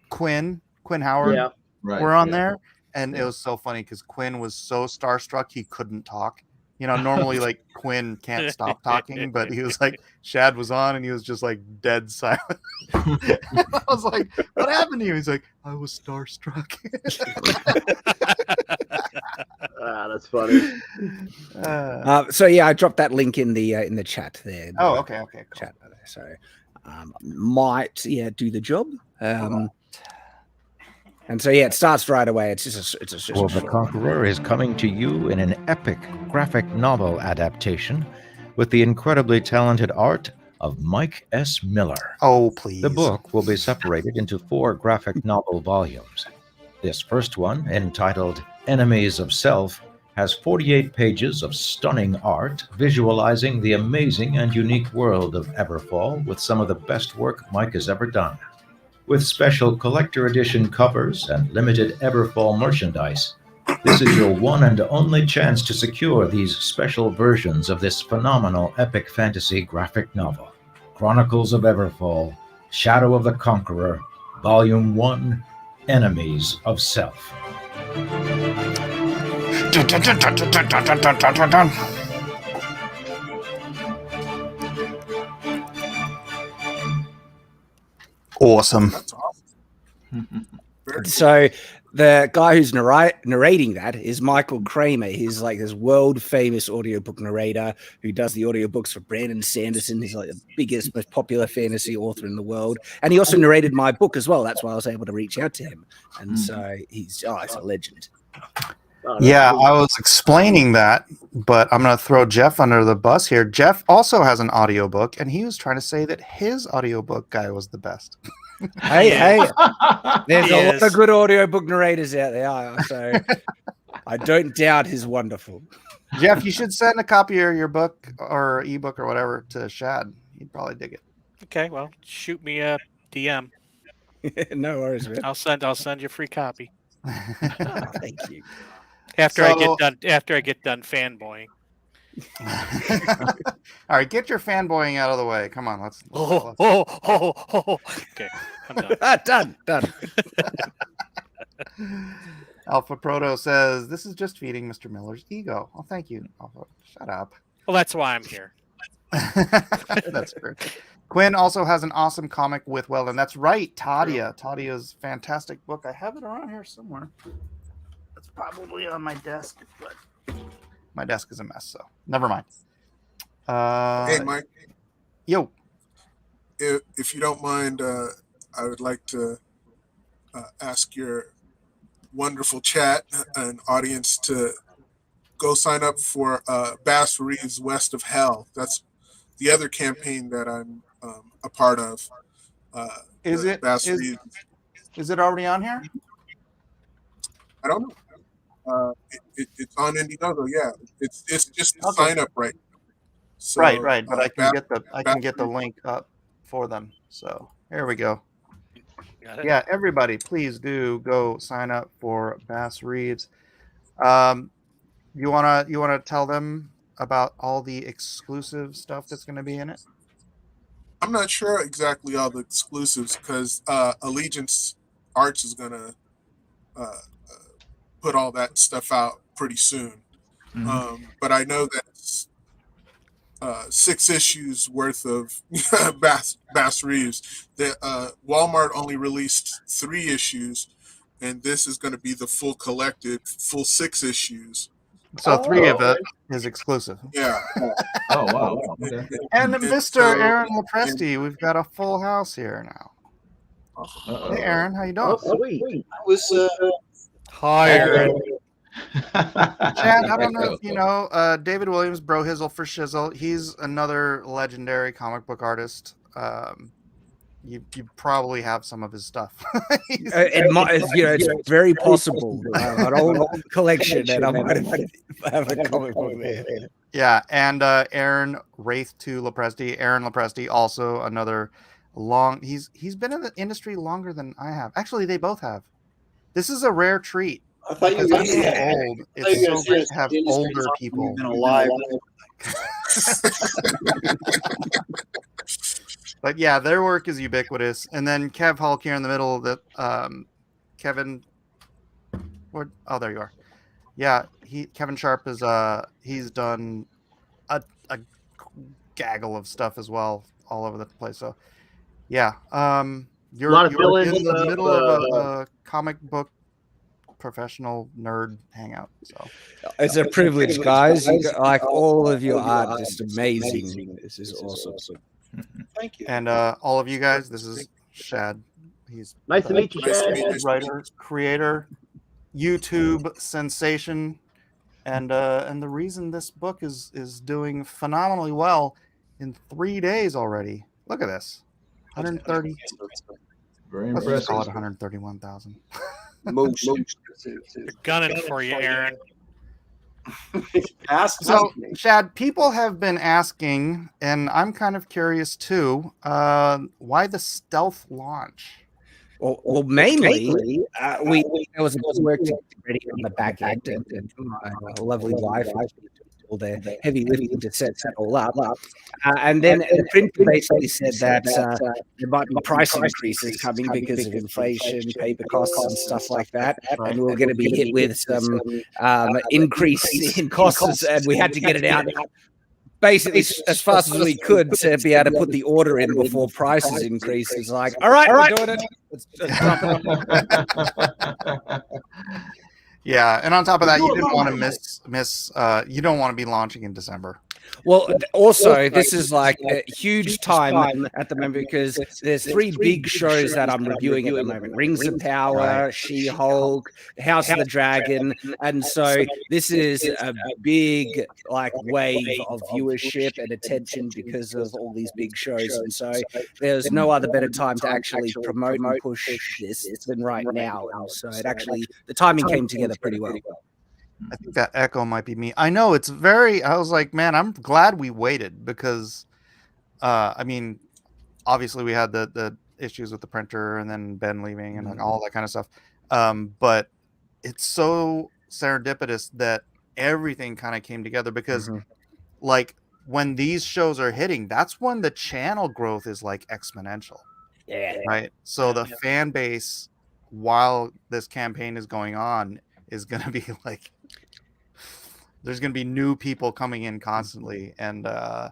Quinn Howard were on there, and it was so funny because Quinn was so starstruck he couldn't talk. Normally like Quinn can't stop talking, but he was like, Shad was on and he was just like dead silent. I was like, what happened to you? He's like, I was starstruck. That's funny. So yeah, I dropped that link in the chat there. Oh, okay, cool. Chat. So might do the job. And so yeah, it starts right away. It's just Well, The Conqueror is coming to you in an epic graphic novel adaptation with the incredibly talented art, of Mike S. Miller. Oh, please. The book will be separated into 4 graphic novel volumes. This first one, entitled Enemies of Self, has 48 pages of stunning art visualizing the amazing and unique world of Everfall with some of the best work Mike has ever done. With special collector edition covers and limited Everfall merchandise, this is your one and only chance to secure these special versions of this phenomenal epic fantasy graphic novel. Chronicles of Everfall, Shadow of the Conqueror, Volume 1, Enemies of Self. Dun, dun, dun, dun, dun, dun, dun, dun, dun, dun, dun. Awesome. That's awesome. Very So the guy who's narrating that is Michael Kramer. He's like this world famous audiobook narrator who does the audiobooks for Brandon Sanderson. He's like the biggest, most popular fantasy author in the world. And he also narrated my book as well. That's why I was able to reach out to him. And so he's a legend. Yeah, I was explaining that, but I'm going to throw Jeff under the bus here. Jeff also has an audiobook, and he was trying to say that his audiobook guy was the best. Hey, there's a lot Yes. of good audiobook narrators out there. So I don't doubt he's wonderful. Jeff, you should send a copy of your book or ebook or whatever to Shad. He'd probably dig it. Okay, well, shoot me a DM. No worries, man. I'll send you a free copy Thank you. after I get done fanboying. All right, get your fanboying out of the way. Come on, let's Okay, I'm done. Done. Alpha Proto says this is just feeding Mr. Miller's ego. Oh, thank you, Alpha. Shut up. Well, that's why I'm here. That's true. Quinn also has an awesome comic with and that's right, Tadia. Tadia's fantastic book. I have it around here somewhere. It's probably on my desk, but my desk is a mess, so never mind. Hey, Mike, Yo. if you don't mind, I would like to ask your wonderful chat and audience to go sign up for Bass Reeves West of Hell. That's the other campaign that I'm a part of. Is it Bass Reeves? Is it already on here? I don't know. It's on Indiegogo. Yeah, it's just a Okay. sign up right. So, Right. But I can Bass get the link up for them. So here we go. Got it? Yeah, everybody, please do go sign up for Bass Reeves. You wanna tell them about all the exclusive stuff that's going to be in it? I'm not sure exactly all the exclusives because Allegiance Arts is gonna put all that stuff out pretty soon. But I know that's 6 issues worth of Bass Reeves. Walmart only released 3 issues, and this is going to be the full collected, full 6 issues. So 3 of it is exclusive. Yeah. Oh wow. Okay. And And Mr. so- Aaron Lepresti, we've got a full house here now. Uh-oh. Hey, Aaron, how you doing? Oh, sweet. I was Higher. Chad, I don't know if you know David Williams, Bro Hizzle for Shizzle. He's another legendary comic book artist. You probably have some of his stuff. It's very possible. An old collection, and I might have a comic book there. Yeah, and Aaron Wraith to Lepresti. Aaron Lepresti, also another he's been in the industry longer than I have. Actually, they both have. This is a rare treat. I thought you Because were I'm so old. It's so great to have older people. been alive. But yeah, their work is ubiquitous. And then Kev Hulk here in the middle. That Kevin. What? Oh, there you are. Yeah, Kevin Sharp is he's done a gaggle of stuff as well, all over the place. So yeah, you're lot of in fill-in the stuff, middle of a comic book professional nerd hangout. So It's a privilege, guys. Like all of your art, just amazing. This is awesome. Thank you. and all of you guys, this is Shad. He's Nice to meet you, Nice to Chad. meet you. writer, creator, YouTube sensation, and the reason this book is doing phenomenally well in 3 days already. Look at this. 130. Very Let's just call it impressive. 131,000. Most. They're gunning for you, Aaron. So, Shad, people have been asking, and I'm kind of curious too, why the stealth launch? Well, mainly, we there was a lot of work to get ready on the back end, and my lovely wife did all the heavy lifting to set that all up. And then the printer basically said that there might be price increases coming because of inflation, paper costs, and stuff like that. And we were going to be hit with some increase in costs, and we had to get it out basically as fast as we could to be able to put the order in before prices increase. It's like, all right, we're doing it. Let's drop it. Yeah, and on top of that, you didn't want to miss. You don't want to be launching in December. Well, also, this is like a huge time at the moment because there's 3 big shows that I'm reviewing at the moment: Rings of Power, She-Hulk, House of the Dragon, and so this is a big like wave of viewership and attention because of all these big shows, and so there's no other better time to actually promote and push this than right now. And so the timing came together pretty well. I think that echo might be me. I know I was like, man, I'm glad we waited because, I mean, obviously we had the issues with the printer and then Ben leaving and all that kind of stuff. But it's so serendipitous that everything kind of came together because like when these shows are hitting, that's when the channel growth is like exponential. Yeah. Right. So the fan base, while this campaign is going on, is going to be like, there's going to be new people coming in constantly. And on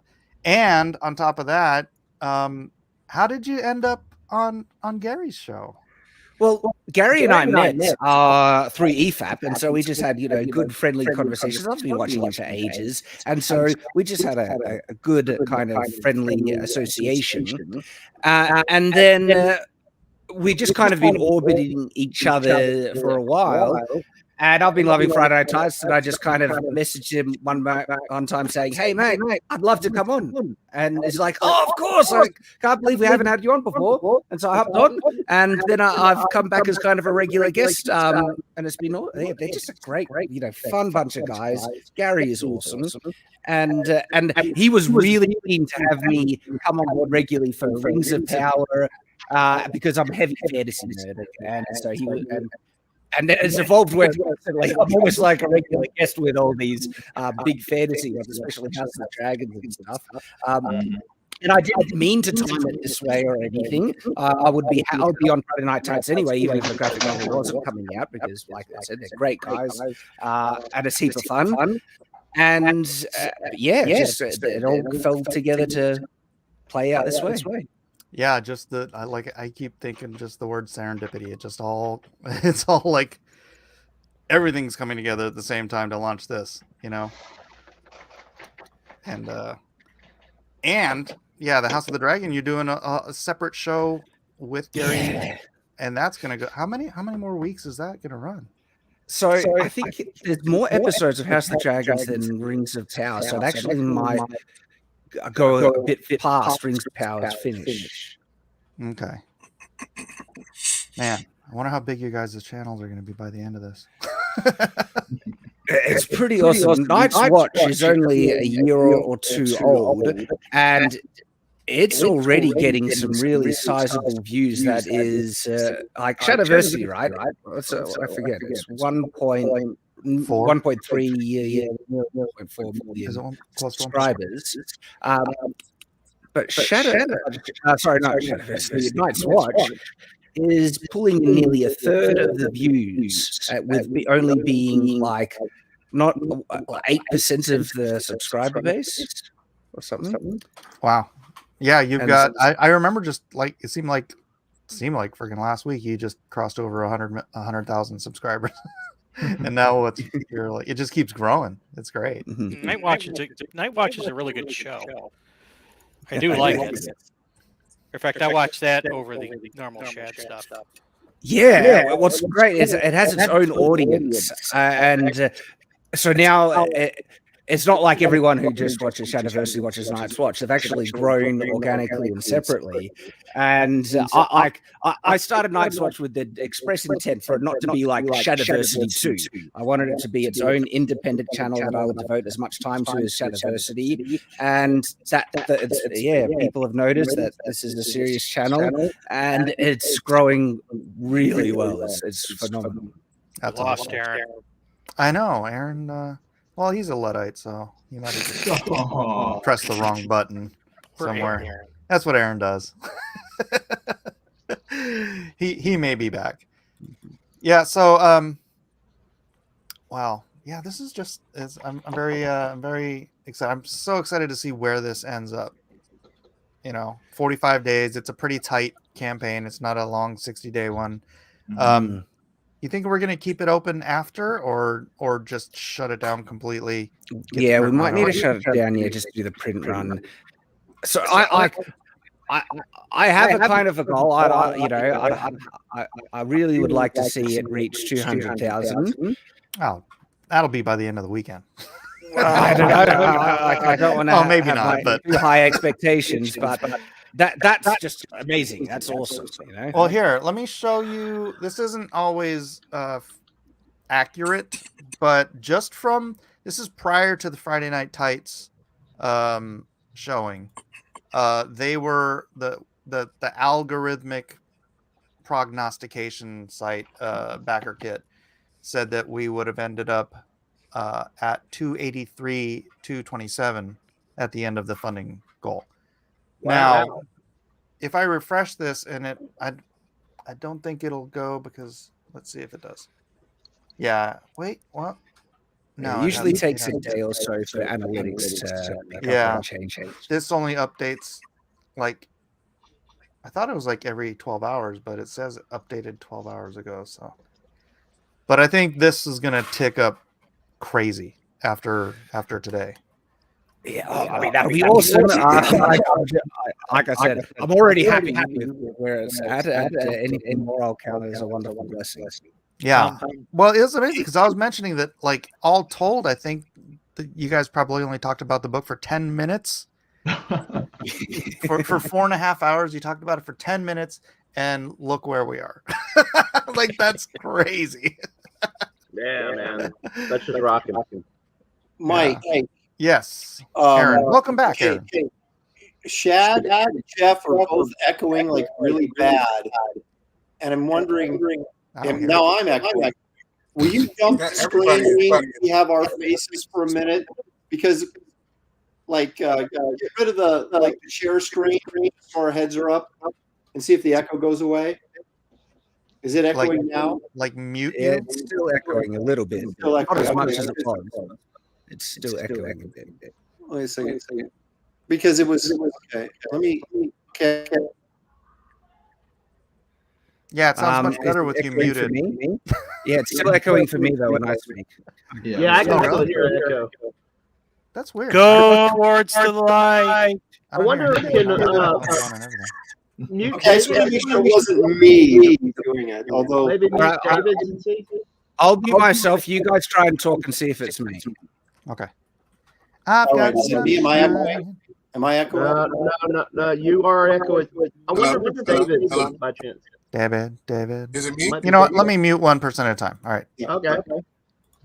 top of that, how did you end up on Gary's show? Well, Gary and I met through EFAP, and so we just had, good friendly conversations. I've been watching him for ages, and so we just had a good kind of friendly association. And then we just kind of been orbiting each other for a while. And I've been loving Friday Night Tights, and I just kind of messaged him one time saying, "Hey, mate, I'd love to come on." And he's like, "Oh, of course! I can't believe we haven't had you on before." And so I hopped on, and then I've come back as kind of a regular guest. And it's been they're just a great, fun bunch of guys. Gary is awesome, and he was really keen to have me come on board regularly for Rings of Power because I'm a heavy fantasy nerd, and so he was. And it's evolved where I'm almost like a regular guest with all these big fantasy ones, especially House of the Dragons and stuff. And I didn't mean to time it this way or anything. I would be on Friday Night Tights anyway, even if the graphic novel wasn't coming out, because, like I said, they're great guys, and it's heaps of fun. And it all fell together to play out this way. Yeah, just I keep thinking just the word serendipity. It's all like everything's coming together at the same time to launch this, And the House of the Dragon, you're doing a separate show with Gary, and that's gonna go. How many more weeks is that gonna run? So I think there's more episodes of House of the Dragons than Rings of Power. So it actually might go a bit past Rings of Power's finish. Okay. Man, I wonder how big you guys' channels are going to be by the end of this. It's pretty awesome. Night's Watch is only a year or two old, and it's already getting some really sizable views. That is like Shadowversity, right? I forget. It's 1.3 million subscribers. But Night's Watch is pulling in nearly a third of the views, with only being like not 8% of the subscriber base or something. Wow. Yeah, you've got. I remember just like it seemed like freaking last week you just crossed over 100,000 subscribers. And now it just keeps growing. It's great. Night Watch is a really good show. I do like it. In fact, I watch that over the normal Shad stuff. Yeah, what's great is it has its own audience, and so now it's not like everyone who just watches Shadiversity watches Night's Watch. They've actually grown organically and separately. And I started Night's Watch with the express intent for it not to be like Shadiversity 2. I wanted it to be its own independent channel that I would devote as much time to as Shadiversity. And people have noticed that this is a serious channel, and it's growing really well. It's phenomenal. That's lost Aaron. I know, Aaron. Well, he's a Luddite, so he might have just pressed the wrong button somewhere. That's what Aaron does. he may be back. Yeah. So wow. Yeah. This is just. I'm very excited. I'm so excited to see where this ends up. 45 days. It's a pretty tight campaign. It's not a long 60-day one. You think we're going to keep it open after, or just shut it down completely? Yeah, we might need to shut it down. Yeah, just do the print run. So I have a kind of a goal. I really would like to see it reach 200,000. Oh, that'll be by the end of the weekend. I don't want to. Oh, maybe not, but too high expectations. But that's just amazing. That's awesome. Well, here, let me show you. This isn't always accurate, but just from this is prior to the Friday Night Tights showing. They were the algorithmic prognostication site backer kit said that we would have ended up at 283,227 at the end of the funding goal. Wow. Now, if I refresh this and I don't think it'll go because let's see if it does. Yeah. Wait. What? No. It usually takes a day or so for analytics to change. This only updates like I thought it was like every 12 hours, but it says it updated 12 hours ago. So, but I think this is gonna tick up crazy after today. Yeah, I mean that'll be awesome. Like I said, I'm already happy with where it's at. Anything more I'll count as a wonderful blessing. Yeah, well, it's amazing because I was mentioning that, like, all told, I think that you guys probably only talked about the book for 10 minutes. for 4.5 hours, you talked about it for 10 minutes, and look where we are. Like, that's crazy. Yeah, man, that's just rocking. Mike. Yeah. Yes, Aaron. Welcome back, Aaron. Shad and Jeff are both echoing like really bad, and I'm wondering. And now I'm echoing. Will you jump the screen and we have our faces for a minute? Because, like, get rid of the share screen so our heads are up, and see if the echo goes away. Is it echoing now? Like mute? Yeah, it's still echoing a little bit. Still Not as much as it was. It's still echoing a bit. Wait a second. Because it was okay. Let me. Okay. Yeah, it sounds much better with you muted. Yeah, it's still echoing for me though when I speak. Yeah, I can still hear an echo. That's weird. Go towards the light. I wonder if you can mute. Okay, so maybe it wasn't me doing it. Although maybe mute David and see. I'll mute myself. You guys try and talk and see if it's me. Okay. All right, is it me? Am I echoing? Am I echoing? No. You are echoing. I wonder if it's David by chance. David. Is it me? You know what? Let me mute one person at a time. All right. Okay.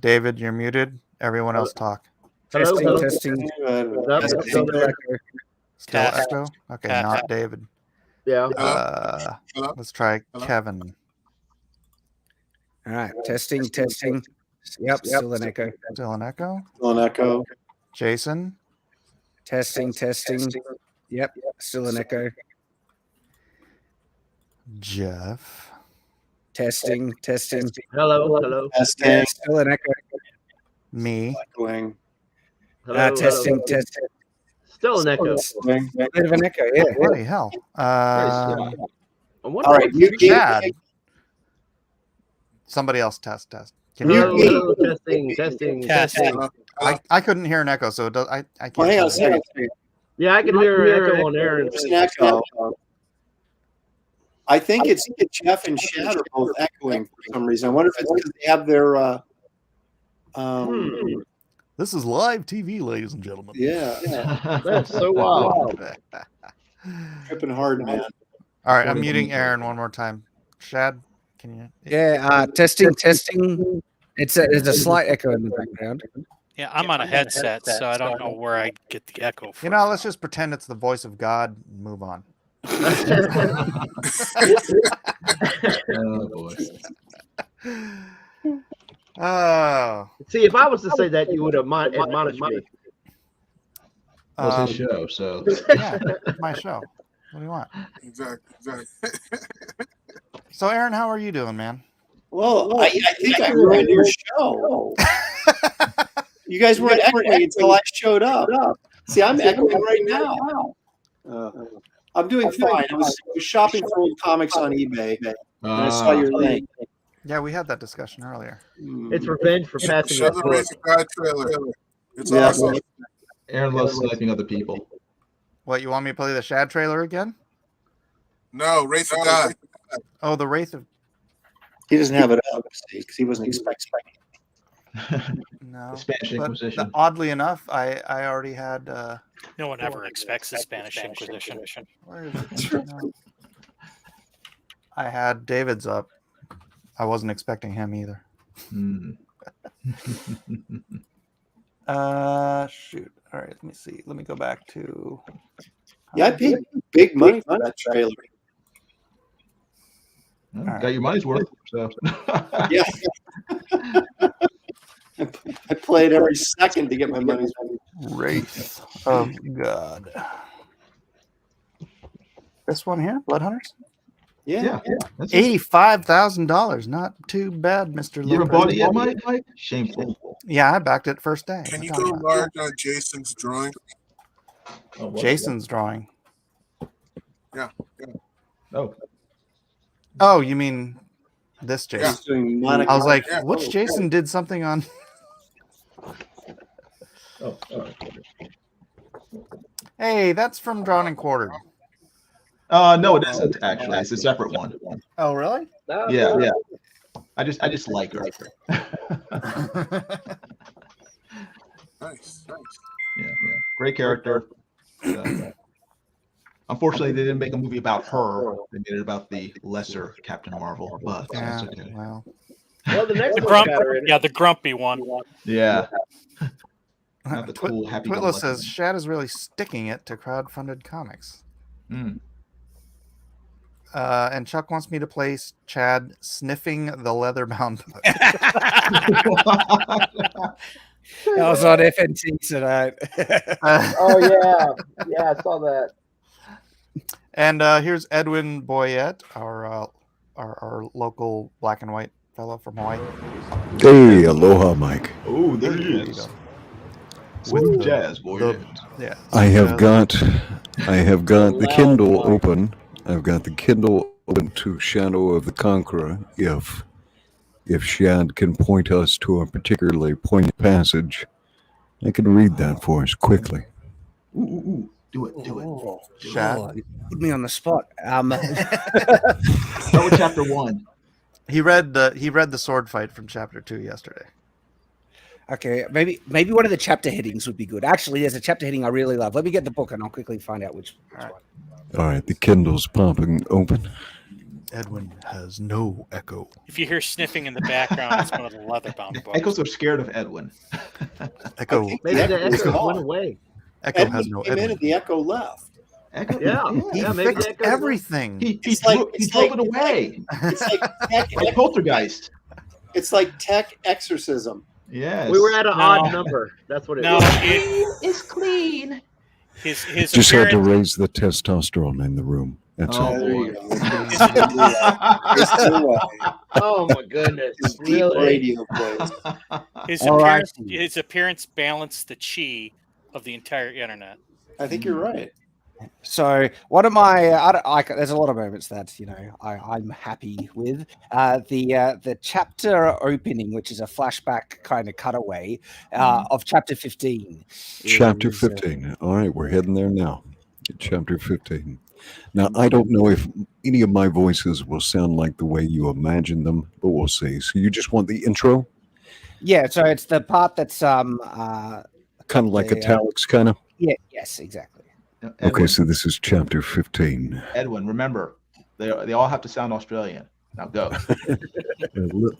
David, you're muted. Everyone else talk. Testing. Still echo? Okay, not David. Yeah. Let's try Kevin. All right. Testing. Yep. Still an echo. Still an echo. Still an echo. Jason. Testing. Yep. Still an echo. Jeff. Testing. Hello. Testing. Still an echo. Me. Echoing. Testing. Still an echo. Echoing. Bit of an echo. Yeah. Holy hell. All right. Shad. Somebody else test. Can you? Testing. I couldn't hear an echo, so it does. I can't. Hang on a second. Yeah, I can hear an echo on Aaron. There's an echo. I think it's Jeff and Shad are both echoing for some reason. I wonder if it's because they have their This is live TV, ladies and gentlemen. Yeah. That's so wild. Tripping hard, man. All right, I'm muting Aaron one more time. Shad, can you? Yeah, testing. It's a slight echo in the background. Yeah, I'm on a headset, so I don't know where I get the echo from. You know, let's just pretend it's the voice of God. Move on. Oh boy. Oh. See, if I was to say that, you would admonish me. Well, it's his show, so Yeah, it's my show. What do you want? Exactly. So, Aaron, how are you doing, man? Well, I think I ruined your show. You guys weren't echoing until I showed up. See, I'm echoing right now. I'm doing fine. I was shopping for old comics on eBay, and I saw your link. Yeah, we had that discussion earlier. It's revenge for passing Show that the book. Race of God trailer. It's Yeah. awesome. Aaron loves sniping other people. What, you want me to play the Shad trailer again? No, Race of God. Oh, the Wraith of... He doesn't have it up, because he wasn't expecting. No. The Spanish But Inquisition. oddly enough, I already had... No one ever expects the Spanish Inquisition. Where is it? No. I had David's up. I wasn't expecting him either. Shoot. All right, let me see. Let me go back to... Yeah, I paid big money for that trailer. Well, got your money's worth. So. Yeah. I played every second to get my money's worth. Wraith of God. This one here, Blood Hunters? Yeah. That's it. $85,000. Not too bad, Mr. You ever Lopez. bought it yet, Mike? Shameful. Yeah, I backed it first day. Can you What are go you talking large on Jason's drawing? Oh, about? Jason's drawing. Yeah. Oh, Oh, you mean this Jason? He's doing I was like, Yeah. which Jason did something on... oh. Hey, that's from Drawn and Quartered. No, it isn't actually. It's a separate one. Oh, really? Yeah. I just like her. Nice. Yeah. Great character. Unfortunately, they didn't make a movie about her. They made it about the lesser Captain Marvel. But that's Yeah, okay. well... Well, the next The one's got her in it. yeah, the grumpy one. Yeah. Not the cool, happy. Twitla says Shad is really sticking it to crowdfunded comics. Mm. And Chuck wants me to play Chad sniffing the leather-bound book. That was on FNT tonight. Oh yeah, I saw that. And here's Edwin Boyette, our local black and white fellow from Hawaii. Hey, aloha, Mike. Oh, there he you is. go. With jazz, boy. Yeah. I have got the Loud Kindle mic. open. I've got the Kindle open to Shadow of the Conqueror. If Shad can point us to a particularly poignant passage, I can read that for us quickly. Ooh. Do it. Shad. Oh, you put me on the spot. Start with chapter 1. He read the sword fight from chapter 2 yesterday. Okay, maybe one of the chapter headings would be good. Actually, there's a chapter heading I really love. Let me get the book and I'll quickly find out which one. All right, the Kindle's popping open. Edwin has no echo. If you hear sniffing in the background, it's one of the leather-bound books. Echoes are scared of Edwin. Echo. Maybe the Echo was echo gone. went away. Echo Edwin has no came in Edwin. and the echo left. Echo, Yeah. He maybe fixed the echo- everything. He It's drove like- it away. It's like tech, Like Poltergeist. it's like tech exorcism. Yes. We were at an No. odd number. That's what it No, was. It's clean. his Just had to appearance, raise the testosterone in the room. That's all. Oh, There boy. you go. It's too, Oh my goodness! it's deep Really? radio voice. his All right. appearance balanced the chi of the entire internet. I think you're right. So one of my, there's a lot of moments that I'm happy with. The chapter opening, which is a flashback kind of cutaway of chapter 15. Chapter is, 15. All right, we're heading there now. Chapter 15. Now, I don't know if any of my voices will sound like the way you imagine them, but we'll see. So you just want the intro? Yeah, so it's the part that's kind of like italics, kind of. Yeah. Yes, exactly. Edwin, Okay, so this is chapter 15. Edwin, remember, they all have to sound Australian. Now go.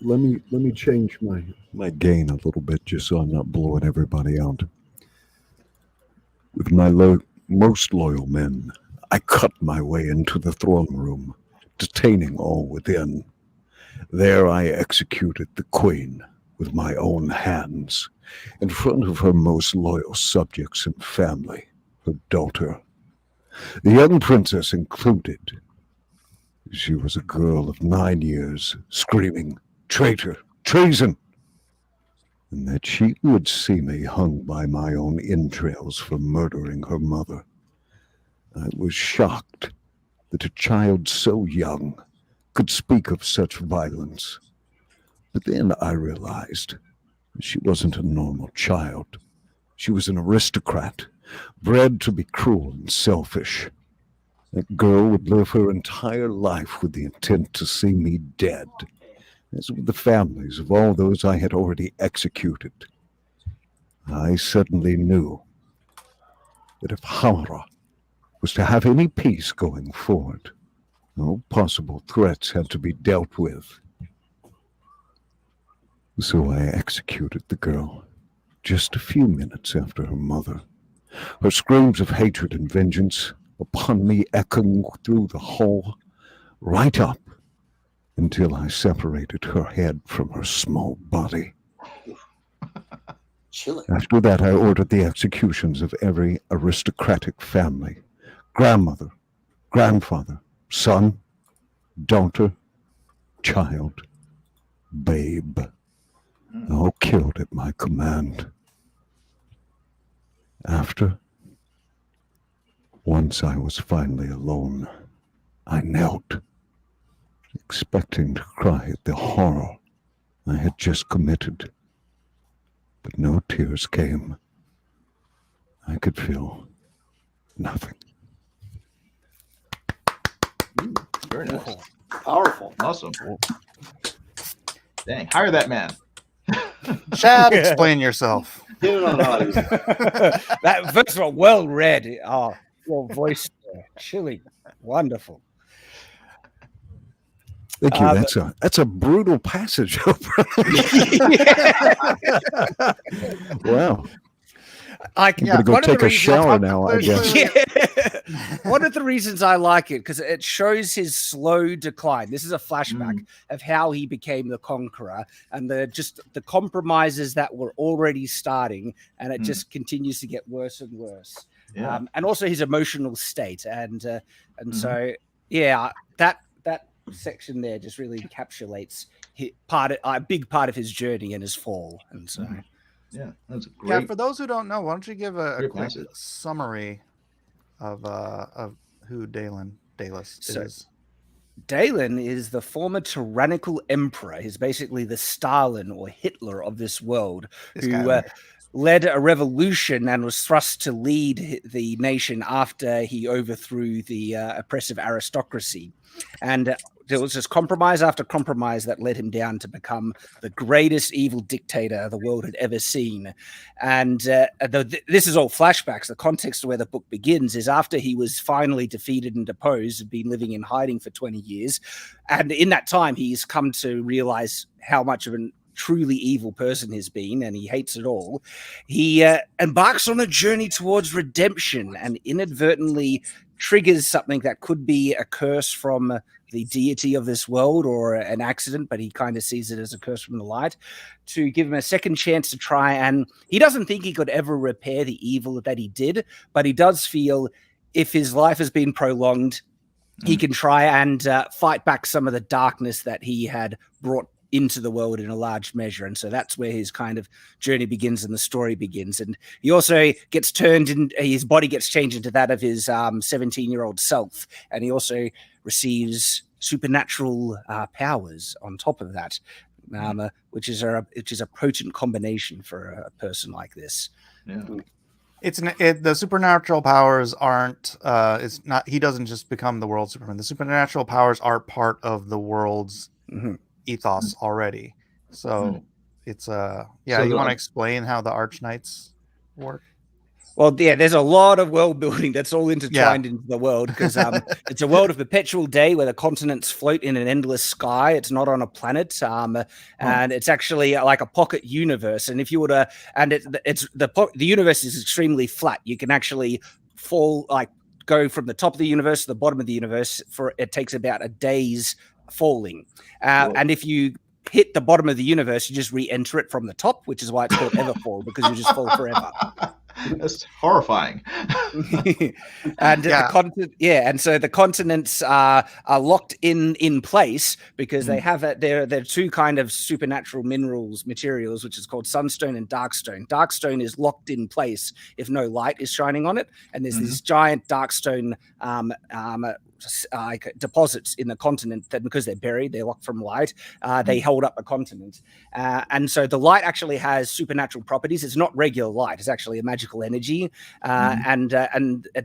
Let me change my gain a little bit just so I'm not blowing everybody out. With my most loyal men, I cut my way into the throne room, detaining all within. There I executed the queen with my own hands, in front of her most loyal subjects and family, her daughter. The young princess included. She was a girl of 9 years, screaming, "Traitor! Treason!" and that she would see me hung by my own entrails for murdering her mother. I was shocked that a child so young could speak of such violence. But then I realized she wasn't a normal child. She was an aristocrat, bred to be cruel and selfish. That girl would live her entire life with the intent to see me dead, as with the families of all those I had already executed. I suddenly knew that if Hamara was to have any peace going forward, all possible threats had to be dealt with. So I executed the girl just a few minutes after her mother, her screams of hatred and vengeance upon me echoing through the hall, right up until I separated her head from her small body. Chilling. After that, I ordered the executions of every aristocratic family, grandmother, grandfather, son, daughter, child, babe, all killed at my command. After, once I was finally alone, I knelt, expecting to cry at the horror I had just committed. But no tears came. I could feel nothing. Very nice. Powerful. Awesome. Dang, hire that man. Shad, explain yourself. Get it on audio. That first of all, well read. Oh, your voice, chilling, wonderful. Thank you. That's a brutal passage. Wow. I'm gonna go take a shower now, I guess. One of the reasons I like it, because it shows his slow decline. This is a flashback of how he became the Conqueror and the compromises that were already starting, and it just continues to get worse and worse. Yeah. And also his emotional state, and so yeah, that section there just really encapsulates a big part of his journey and his fall, and so. Yeah, that's great. Yeah, for those who don't know, why don't you give a quick passage. summary of who Daedalus is? Dalen is the former tyrannical emperor. He's basically the Stalin or Hitler of this world, who led a revolution and was thrust to lead the nation after he overthrew the oppressive aristocracy. And there was just compromise after compromise that led him down to become the greatest evil dictator the world had ever seen. And this is all flashbacks. The context of where the book begins is after he was finally defeated and deposed, had been living in hiding for 20 years. And in that time, he's come to realize how much of a truly evil person he's been, and he hates it all. He embarks on a journey towards redemption and inadvertently triggers something that could be a curse from the deity of this world or an accident, but he kind of sees it as a curse from the light, to give him a second chance to try. And he doesn't think he could ever repair the evil that he did, but he does feel if his life has been prolonged, he can try and fight back some of the darkness that he had brought into the world in a large measure. And so that's where his kind of journey begins and the story begins. And he also gets turned in, his body gets changed into that of his 17-year-old self. And he also receives supernatural powers on top of that, which is a potent combination for a person like this. Yeah. The supernatural powers aren't it's not, he doesn't just become the world Superman. The supernatural powers are part of the world's ethos already. So yeah. So You want to explain how the Arch Knights work? Well, yeah, there's a lot of world building that's all intertwined into the world because it's a world of perpetual day where the continents float in an endless sky. It's not on a planet, and it's actually like a pocket universe. And if you were to, and the universe is extremely flat. You can actually go from the top of the universe to the bottom of the universe it takes about a day's falling. And if you hit the bottom of the universe, you just re-enter it from the top, which is why it's called Everfall, because you just fall forever. That's horrifying. And and so the continents are locked in place because they have they're two kind of supernatural materials, which is called sunstone and darkstone. Darkstone is locked in place if no light is shining on it, and there's this giant darkstone deposits in the continent that, because they're buried, they're locked from light, they hold up the continent. And so the light actually has supernatural properties. It's not regular light, it's actually a magical energy. And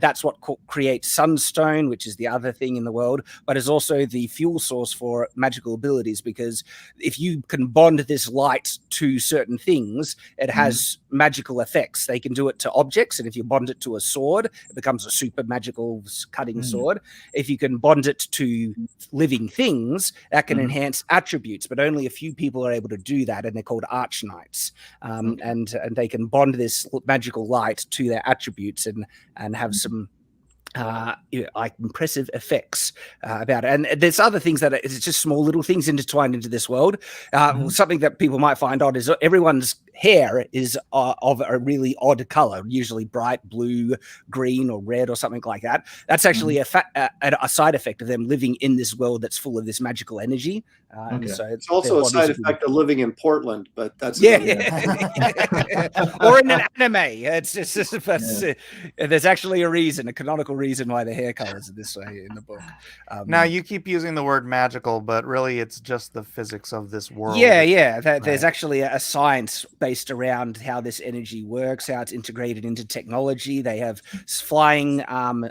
that's what creates sunstone, which is the other thing in the world, but is also the fuel source for magical abilities, because if you can bond this light to certain things, it has magical effects. They can do it to objects, and if you bond it to a sword, it becomes a super magical cutting sword. If you can bond it to living things, that can enhance attributes, but only a few people are able to do that, and they're called Arch Knights. And they can bond this magical light to their attributes and have some like impressive effects about it. And there's other things that it's just small little things intertwined into this world. Something that people might find odd is everyone's hair is of a really odd color, usually bright blue, green, or red, or something like that. That's actually a side effect of them living in this world that's full of this magical energy. So it's also a side effect of living in Portland, but that's or in an anime. It's just there's actually a canonical reason why the hair colors are this way in the book. Now you keep using the word magical, but really it's just the physics of this world. There's actually a science based around how this energy works, how it's integrated into technology. They have flying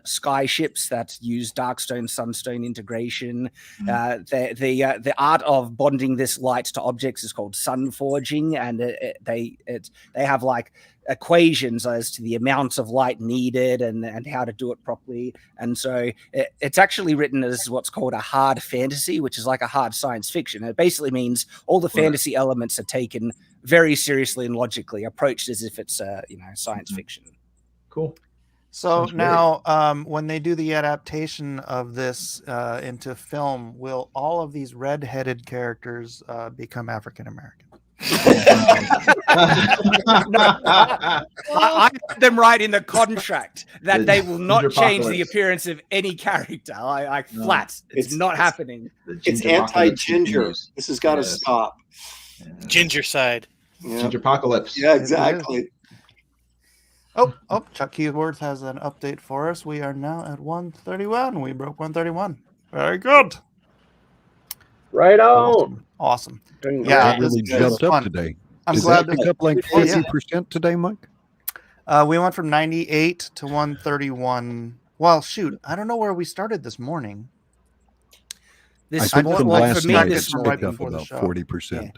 sky ships that use darkstone sunstone integration. The art of bonding this light to objects is called sun forging, and they have like equations as to the amounts of light needed and how to do it properly. And so it's actually written as what's called a hard fantasy, which is like a hard science fiction. It basically means all the fantasy elements are taken very seriously and logically, approached as if it's science fiction. Cool. So now, when they do the adaptation of this into film, will all of these red-headed characters become African American? I put them right in the contract that they will not change the appearance of any character. Flat. It's not happening. It's anti-ginger. This has got to stop. Ginger side. Ginger apocalypse. Yeah, exactly. Oh, Chuck Keywords has an update for us. We are now at 131. We broke 131. Very good. Right on. Awesome. Yeah, really jumped up today. I'm Did glad that pick up like 50% today, Mike? We went from 98 to 131. Well, shoot, I don't know where we started this morning. I think from last night it's picked up about 40%.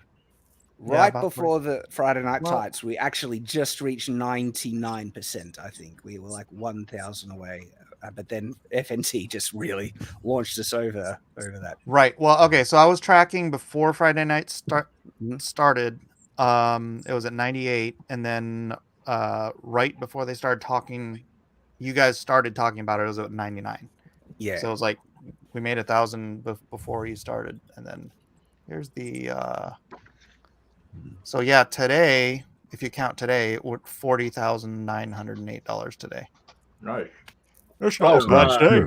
Right before the Friday Night Tights, we actually just reached 99%. I think we were like 1,000 away, but then FNT just really launched us over that. Right. Well, okay. So I was tracking before Friday Night started. It was at 98, and then right before they started talking, you guys started talking about it. It was at 99. Yeah. So it was like we made 1,000 before you started, and then here's the. So yeah, today, if you count today, it was $40,908 today. Right. That's not That's day.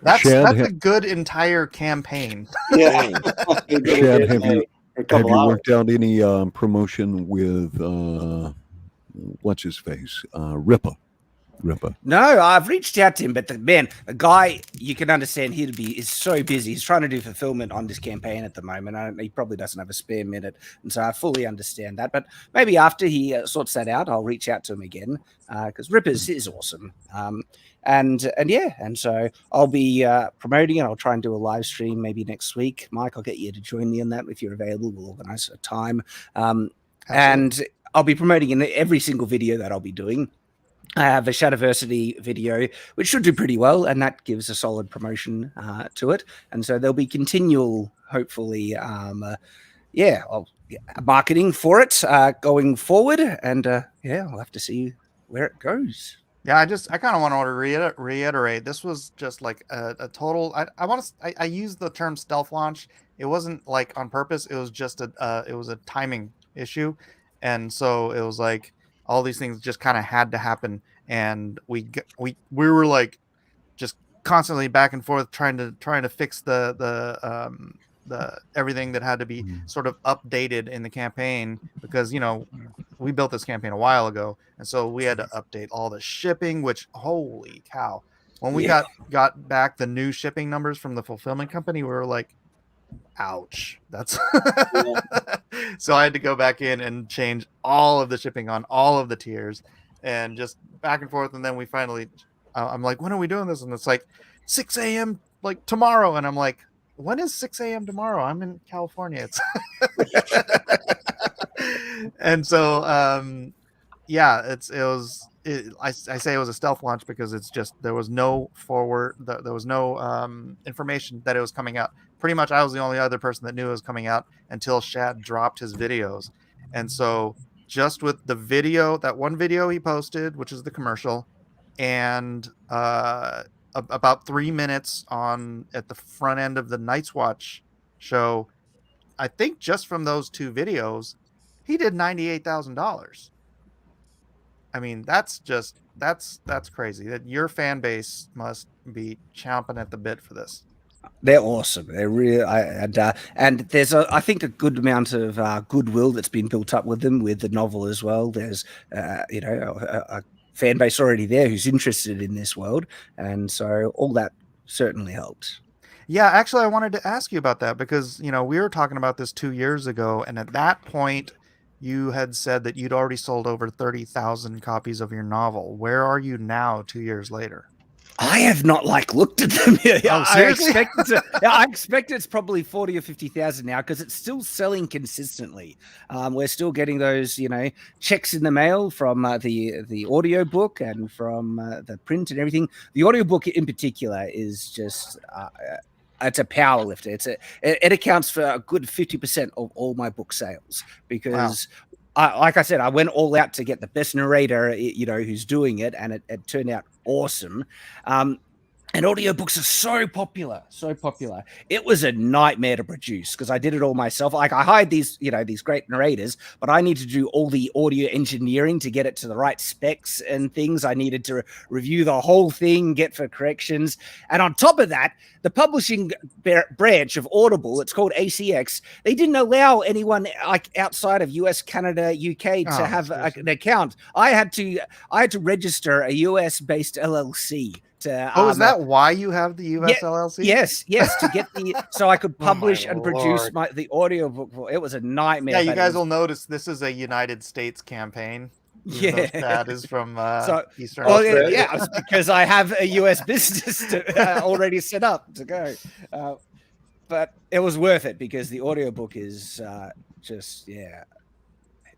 That's a good entire campaign. Yeah. Shad, have you worked out any promotion with what's his face, Rippa? Ripper? No, I've reached out to him, but the guy, you can understand is so busy. He's trying to do fulfillment on this campaign at the moment. He probably doesn't have a spare minute, and so I fully understand that. But maybe after he sorts that out, I'll reach out to him again because Rippers is awesome. And so I'll be promoting it. I'll try and do a live stream maybe next week. Mike, I'll get you to join me on that if you're available. We'll organize a time, and I'll be promoting in every single video that I'll be doing. I have a Shadiversity video, which should do pretty well, and that gives a solid promotion to it. And so there'll be continual, hopefully, marketing for it going forward. And we'll have to see where it goes. Yeah, I kind of want to reiterate. This was just like a total. I used the term stealth launch. It wasn't like on purpose. It was just it was a timing issue, and so it was like all these things just kind of had to happen, and we were like just constantly back and forth trying to fix the everything that had to be sort of updated in the campaign, because we built this campaign a while ago, and so we had to update all the shipping, which holy cow, when we got back the new shipping numbers from the fulfillment company, we were like, ouch, that's so I had to go back in and change all of the shipping on all of the tiers and just back and forth. And then we finally I'm like, when are we doing this? And it's like 6 a.m. like tomorrow, and I'm like, when is 6 a.m. tomorrow? I'm in California. It's and so I say it was a stealth launch because it's just there was no information that it was coming out. Pretty much I was the only other person that knew it was coming out until Shad dropped his videos. And so just with the video, that one video he posted, which is the commercial, and about 3 minutes at the front end of the Night's Watch show, I think just from those two videos, he did $98,000. I mean, that's crazy. That your fan base must be chomping at the bit for this. They're awesome. They're really, and there's I think a good amount of goodwill that's been built up with them with the novel as well. There's a fan base already there who's interested in this world, and so all that certainly helped. Yeah, actually, I wanted to ask you about that because we were talking about this 2 years ago, and at that point, you had said that you'd already sold over 30,000 copies of your novel. Where are you now, 2 years later? I have not looked at them. Oh, seriously? I expect it's probably 40 or 50,000 now because it's still selling consistently. We're still getting those, checks in the mail from the audiobook and from the print and everything. The audiobook in particular is just it's a power lifter. It accounts for a good 50% of all my book sales because like I said, I went all out to get the best narrator, who's doing it, and it turned out awesome. And audiobooks are so popular. It was a nightmare to produce because I did it all myself. Like I hired these great narrators, but I need to do all the audio engineering to get it to the right specs and things. I needed to review the whole thing, get for corrections. And on top of that, the publishing branch of Audible, it's called ACX, they didn't allow anyone like outside of US, Canada, UK to have an account. I had to register a US-based LLC. Is that why you have the US LLC? Yes, to get so I could publish and produce the audiobook. It was a nightmare. Yeah, you guys will notice this is a United States campaign. That is from Eastern Australia. Yeah, because I have a US business already set up to go. But it was worth it because the audiobook is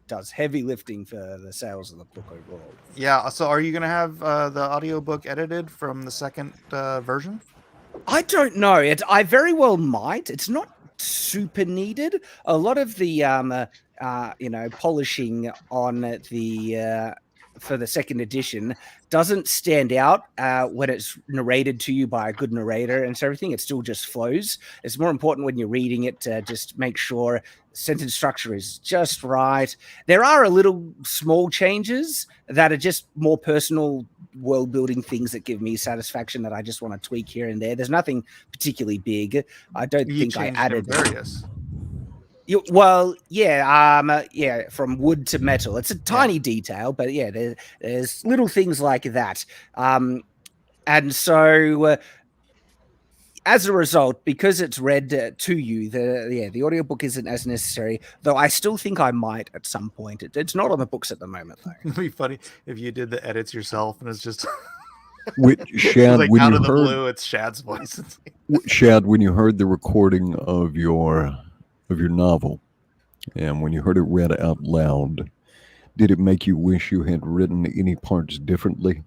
does heavy lifting for the sales of the book overall. Yeah, so are you going to have the audiobook edited from the second version? I don't know. I very well might. It's not super needed. A lot of the polishing on the for the second edition doesn't stand out when it's narrated to you by a good narrator and so everything. It still just flows. It's more important when you're reading it to just make sure sentence structure is just right. There are a little small changes that are just more personal world building things that give me satisfaction that I just want to tweak here and there. There's nothing particularly big. I don't think I added various. Yeah, from wood to metal. It's a tiny detail, but yeah, there's little things like that. And so as a result, because it's read to you, the audiobook isn't as necessary, though I still think I might at some point. It's not on the books at the moment, though. It'd be funny if you did the edits yourself and it's just Shad, like when out you of the heard, blue, it's Shad's voice. Shad, when you heard the recording of your novel, and when you heard it read out loud, did it make you wish you had written any parts differently?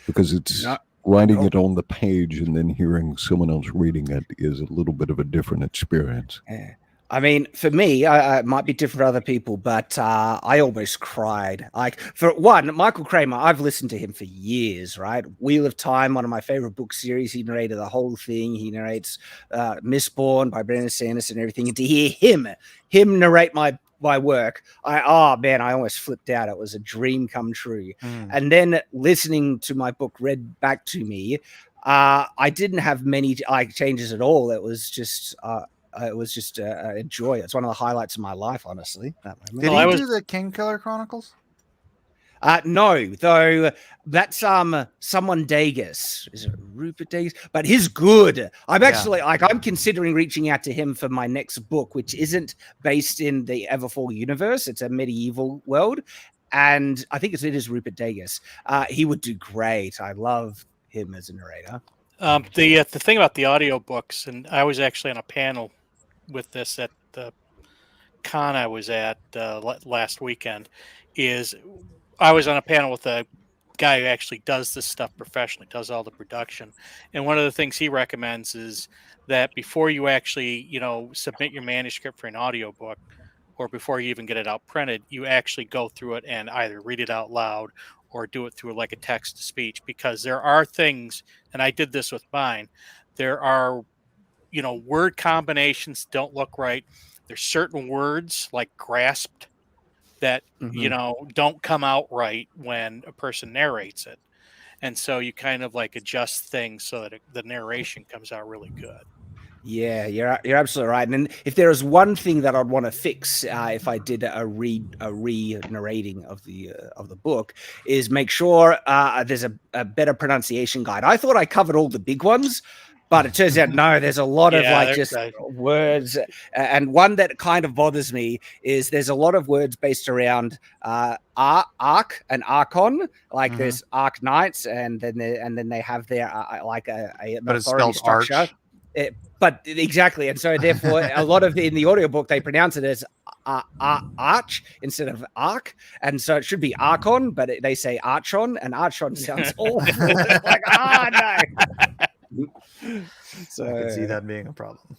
Because it's writing it on the page and then hearing someone else reading it is a little bit of a different experience. Yeah. I mean, for me, it might be different for other people, but I almost cried. Like, for one, Michael Kramer, I've listened to him for years, right? Wheel of Time, one of my favorite book series. He narrated the whole thing. He narrates Mistborn by Brandon Sanderson and everything. And to hear him narrate my work, I almost flipped out. It was a dream come true. And then listening to my book read back to me, I didn't have many changes at all. It was just a joy. It's one of the highlights of my life, honestly. That moment. Did he do the King Killer Chronicles? No, though that's someone Dagus. Is it Rupert Dagus? But he's good. I'm actually I'm considering reaching out to him for my next book, which isn't based in the Everfall universe. It's a medieval world, and I think it is Rupert Dagus. He would do great. I love him as a narrator. The thing about the audiobooks, and I was actually on a panel with this at the con I was at last weekend, is I was on a panel with a guy who actually does this stuff professionally, does all the production. And one of the things he recommends is that before you actually, submit your manuscript for an audiobook, or before you even get it out printed, you actually go through it and either read it out loud or do it through like a text to speech, because there are things, and I did this with mine, there are, word combinations don't look right. There's certain words like grasped that, don't come out right when a person narrates it. And so you kind of like adjust things so that the narration comes out really good. Yeah, you're absolutely right. And if there is one thing that I'd want to fix if I did a re-narrating of the book, is make sure there's a better pronunciation guide. I thought I covered all the big ones, but it turns out no. There's a lot of words, and one that kind of bothers me is there's a lot of words based around arc and archon. Like there's arc knights, and then they have their an authority structure. But exactly, and so therefore a lot of in the audiobook they pronounce it as arch instead of arc, and so it should be archon, but they say archon, and archon sounds awful. It's like, no. So I can see that being a problem.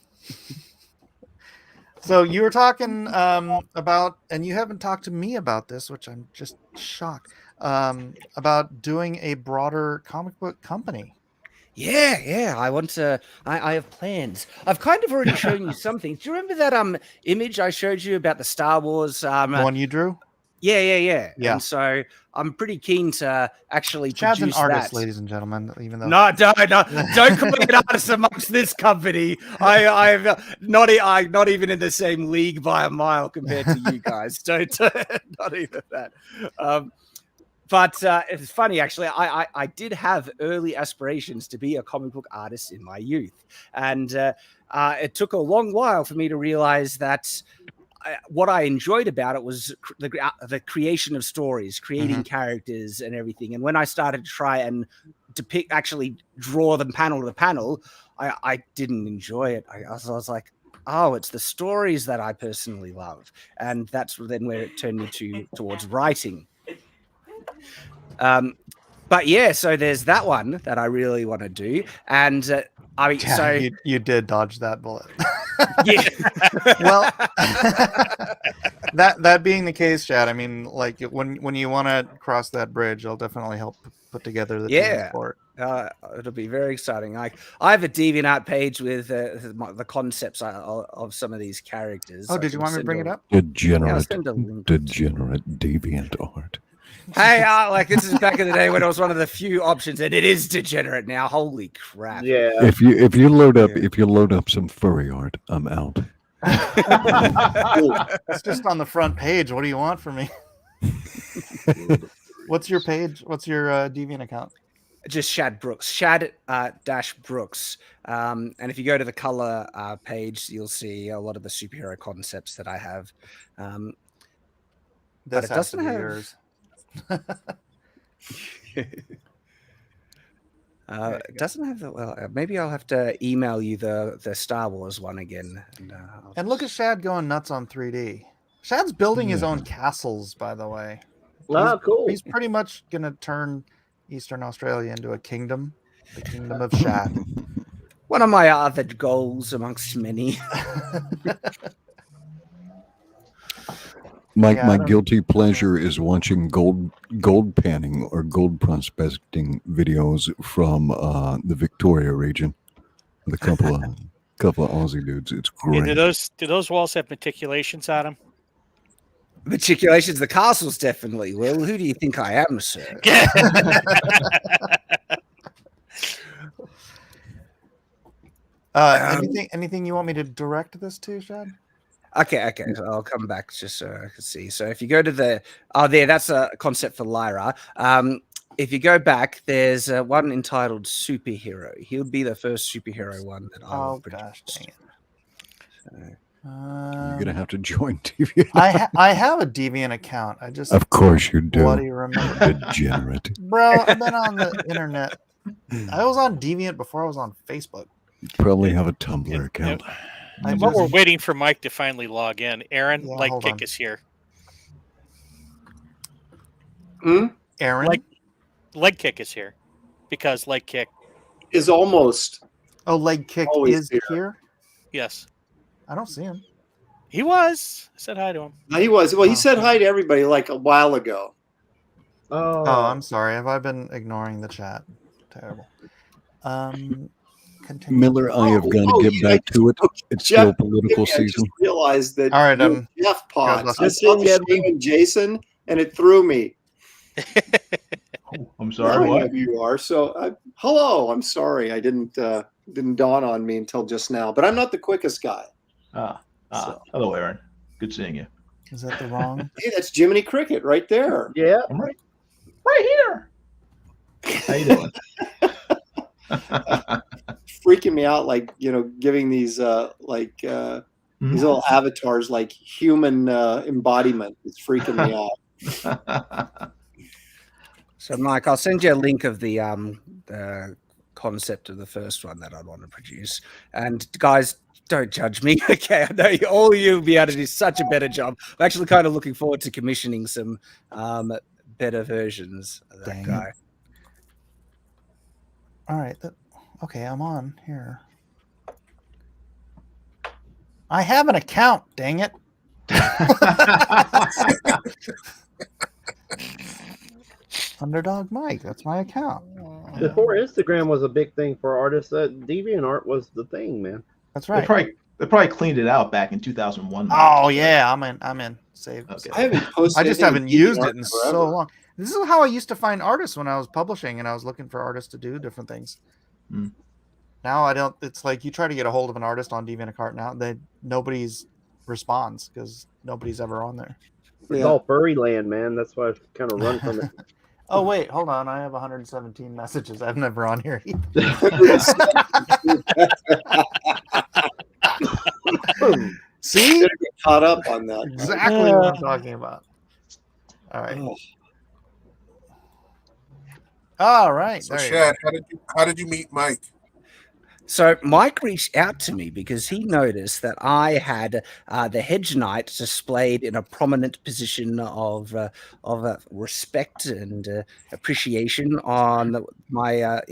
So you were talking about, and you haven't talked to me about this, which I'm just shocked, about doing a broader comic book company. Yeah. I want to. I have plans. I've kind of already shown you something. Do you remember that image I showed you about the Star Wars? The one you drew? Yeah. And so I'm pretty keen to actually Chad's produce an artist, that. ladies and gentlemen. Even though don't call me an artist amongst this company. I'm not even in the same league by a mile compared to you guys. Don't not even that. But it's funny, actually. I did have early aspirations to be a comic book artist in my youth. And it took a long while for me to realize that what I enjoyed about it was the creation of stories, creating characters and everything. And when I started to try and actually draw them panel to panel, I didn't enjoy it. I was like, oh, it's the stories that I personally love. And that's then where it turned me towards writing. But yeah, so there's that one that I really want to do, and so you did dodge that bullet. Yeah. Well, that being the case, Chad, I mean, like when you want to cross that bridge, I'll definitely help put together the team for it. It'll be very exciting. Like I have a DeviantArt page with the concepts of some of these characters. Oh, did you want me to bring it up? Degenerate DeviantArt. Hey, like this is back in the day when it was one of the few options, and it is degenerate now. Holy crap! Yeah. If you load up some furry art, I'm out. It's just on the front page. What do you want from me? What's your page? What's your Deviant account? Just Shad Brooks, Shad dash Brooks. And if you go to the color page, you'll see a lot of the superhero concepts that I have. But it doesn't have yours. It doesn't have the maybe I'll have to email you the Star Wars one again. And look at Shad going nuts on 3D. Shad's building his own castles, by the way. Cool. He's pretty much gonna turn Eastern Australia into a kingdom, the kingdom of Shad. One of my other goals amongst many. My guilty pleasure is watching gold panning or gold prospecting videos from the Victoria region with a couple of Aussie dudes. It's great. Do those walls have matriculations on them? Matriculations, the castles definitely will. Who do you think I am, sir? Anything you want me to direct this to, Shad? Okay. So I'll come back just so I can see. So if you go to that's a concept for Lyra. If you go back, there's one entitled Superhero. He'll be the first superhero one that I'll produce. Gosh, dang it. You're gonna have to join Deviant. I have a Deviant account. I just of course you do. Bloody remember, degenerate. Bro, I've been on the internet. I was on Deviant before I was on Facebook. You probably have a Tumblr account. While we're waiting for Mike to finally log in, Aaron, Leg Kick is here. Aaron? Leg Kick is here. Because Leg Kick is almost. Oh, Leg Kick is here? Yes. I don't see him. He was. I said hi to him. No, he was. Well, he said hi to everybody like a while ago. Oh, I'm sorry. Have I been ignoring the chat? Terrible. Continue. Miller, I have got to get back to it. It's still political season. I just realized that all right, Jeff Potts. I saw and Jason, and it threw me. I'm sorry. What you are? So, hello. I'm sorry. I didn't dawn on me until just now. But I'm not the quickest guy. Hello, Aaron. Good seeing you. Is that the wrong? Hey, that's Jiminy Cricket right there. Yeah, I'm right here. How you doing? Freaking me out, like giving these these little avatars like human embodiment. It's freaking me out. So, Mike, I'll send you a link of the concept of the first one that I want to produce. And guys, don't judge me. Okay, I know all you'll be able to do such a better job. I'm actually kind of looking forward to commissioning some better versions of that guy. All right. Okay, I'm on here. I have an account, dang it. Underdog Mike, that's my account. Before Instagram was a big thing for artists, DeviantArt was the thing, man. That's right. They probably cleaned it out back in 2001. Oh yeah, I'm in. Save. Okay. I haven't posted. I just haven't used it in forever. so long. This is how I used to find artists when I was publishing and I was looking for artists to do different things. Now I don't. It's like you try to get a hold of an artist on DeviantArt now, nobody's responds because nobody's ever on there. It's all furry land, man. That's why I've kind of run from it. Oh wait, hold on. I have 117 messages. I'm never on here. See, get caught up on that. Exactly what I'm talking about. All right. All right. So, Shad, how did you meet Mike? So Mike reached out to me because he noticed that I had the Hedge Knight displayed in a prominent position of respect and appreciation on my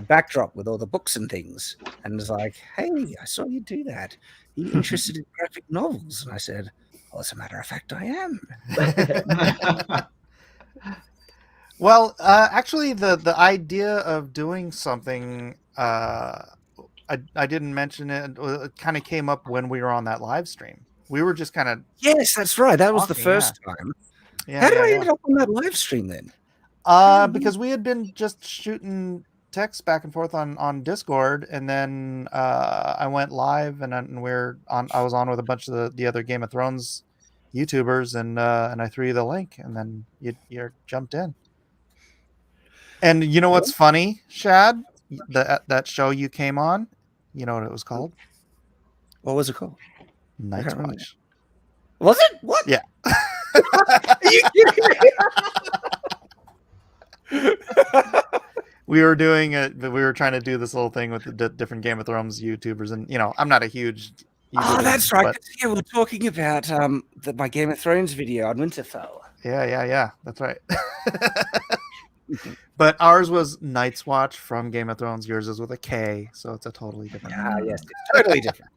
backdrop with all the books and things, and was like, "Hey, I saw you do that. Are you interested in graphic novels?" And I said, "Well, as a matter of fact, I am." Well, actually, the idea of doing something, I didn't mention it. It kind of came up when we were on that live stream. We were just kind of yes, that's right. That was the first time. Yeah, How did I end up on that live stream then? Because we had been just shooting text back and forth on Discord, and then I went live, and I was on with a bunch of the other Game of Thrones YouTubers, and I threw you the link, and then you jumped in. And you know what's funny, Shad? That show you came on, you know what it was called? What was it called? Night's Watch. Was it? What? Yeah. Are you kidding? We were doing it, but we were trying to do this little thing with the different Game of Thrones YouTubers, and I'm not a huge YouTuber. Oh, that's right. Yeah, we were talking about my Game of Thrones video on Winterfell. Yeah. That's right. But ours was Night's Watch from Game of Thrones. Yours is with a K, so it's a totally different. Yes, it's totally different.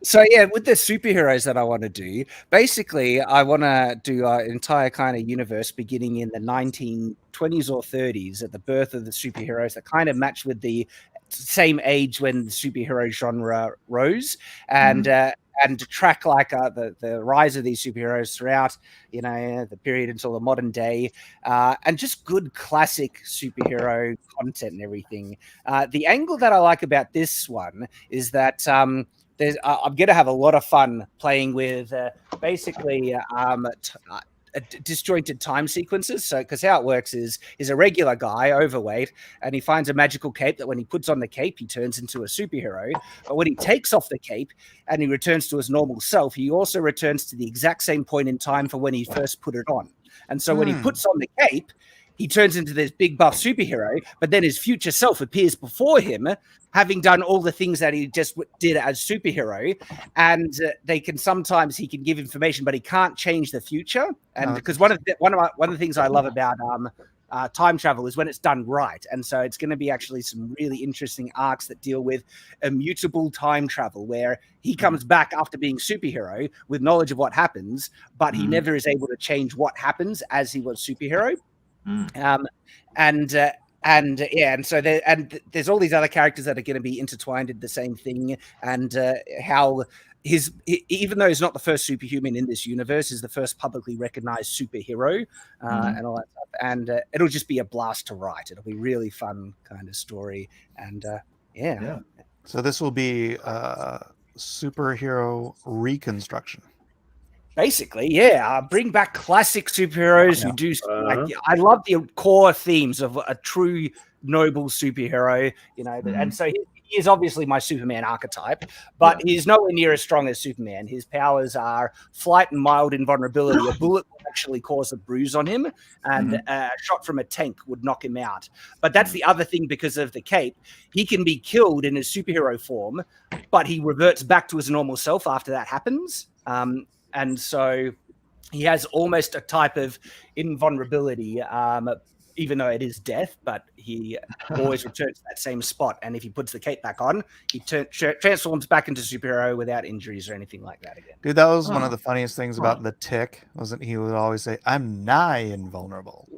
So yeah, with the superheroes that I want to do, basically, I want to do an entire kind of universe beginning in the 1920s or 30s at the birth of the superheroes that kind of match with the same age when the superhero genre rose, and to track like the rise of these superheroes throughout, the period until the modern day, and just good classic superhero content and everything. The angle that I like about this one is that I'm going to have a lot of fun playing with basically disjointed time sequences. So, because how it works is a regular guy, overweight, and he finds a magical cape that when he puts on the cape, he turns into a superhero. But when he takes off the cape and he returns to his normal self, he also returns to the exact same point in time for when he first put it on. And so when he puts on the cape, he turns into this big buff superhero, but then his future self appears before him, having done all the things that he just did as superhero. And he can give information, but he can't change the future. And because one of the things I love about time travel is when it's done right. And so it's going to be actually some really interesting arcs that deal with immutable time travel, where he comes back after being superhero with knowledge of what happens, but he never is able to change what happens as he was superhero. And so there's all these other characters that are going to be intertwined in the same thing, and how even though he's not the first superhuman in this universe, is the first publicly recognized superhero, and all that stuff. And it'll just be a blast to write. It'll be really fun kind of story, and yeah. So this will be superhero reconstruction. Basically, yeah. Bring back classic superheroes who do. I love the core themes of a true noble superhero, and so he is obviously my Superman archetype, but he's nowhere near as strong as Superman. His powers are flight and mild invulnerability. A bullet would actually cause a bruise on him, and a shot from a tank would knock him out. But that's the other thing, because of the cape, he can be killed in his superhero form, but he reverts back to his normal self after that happens. And so he has almost a type of invulnerability, even though it is death, but he always returns to that same spot. And if he puts the cape back on, he transforms back into superhero without injuries or anything like that again. Dude, that was one of the funniest things about the Tick, wasn't he would always say, "I'm nigh invulnerable."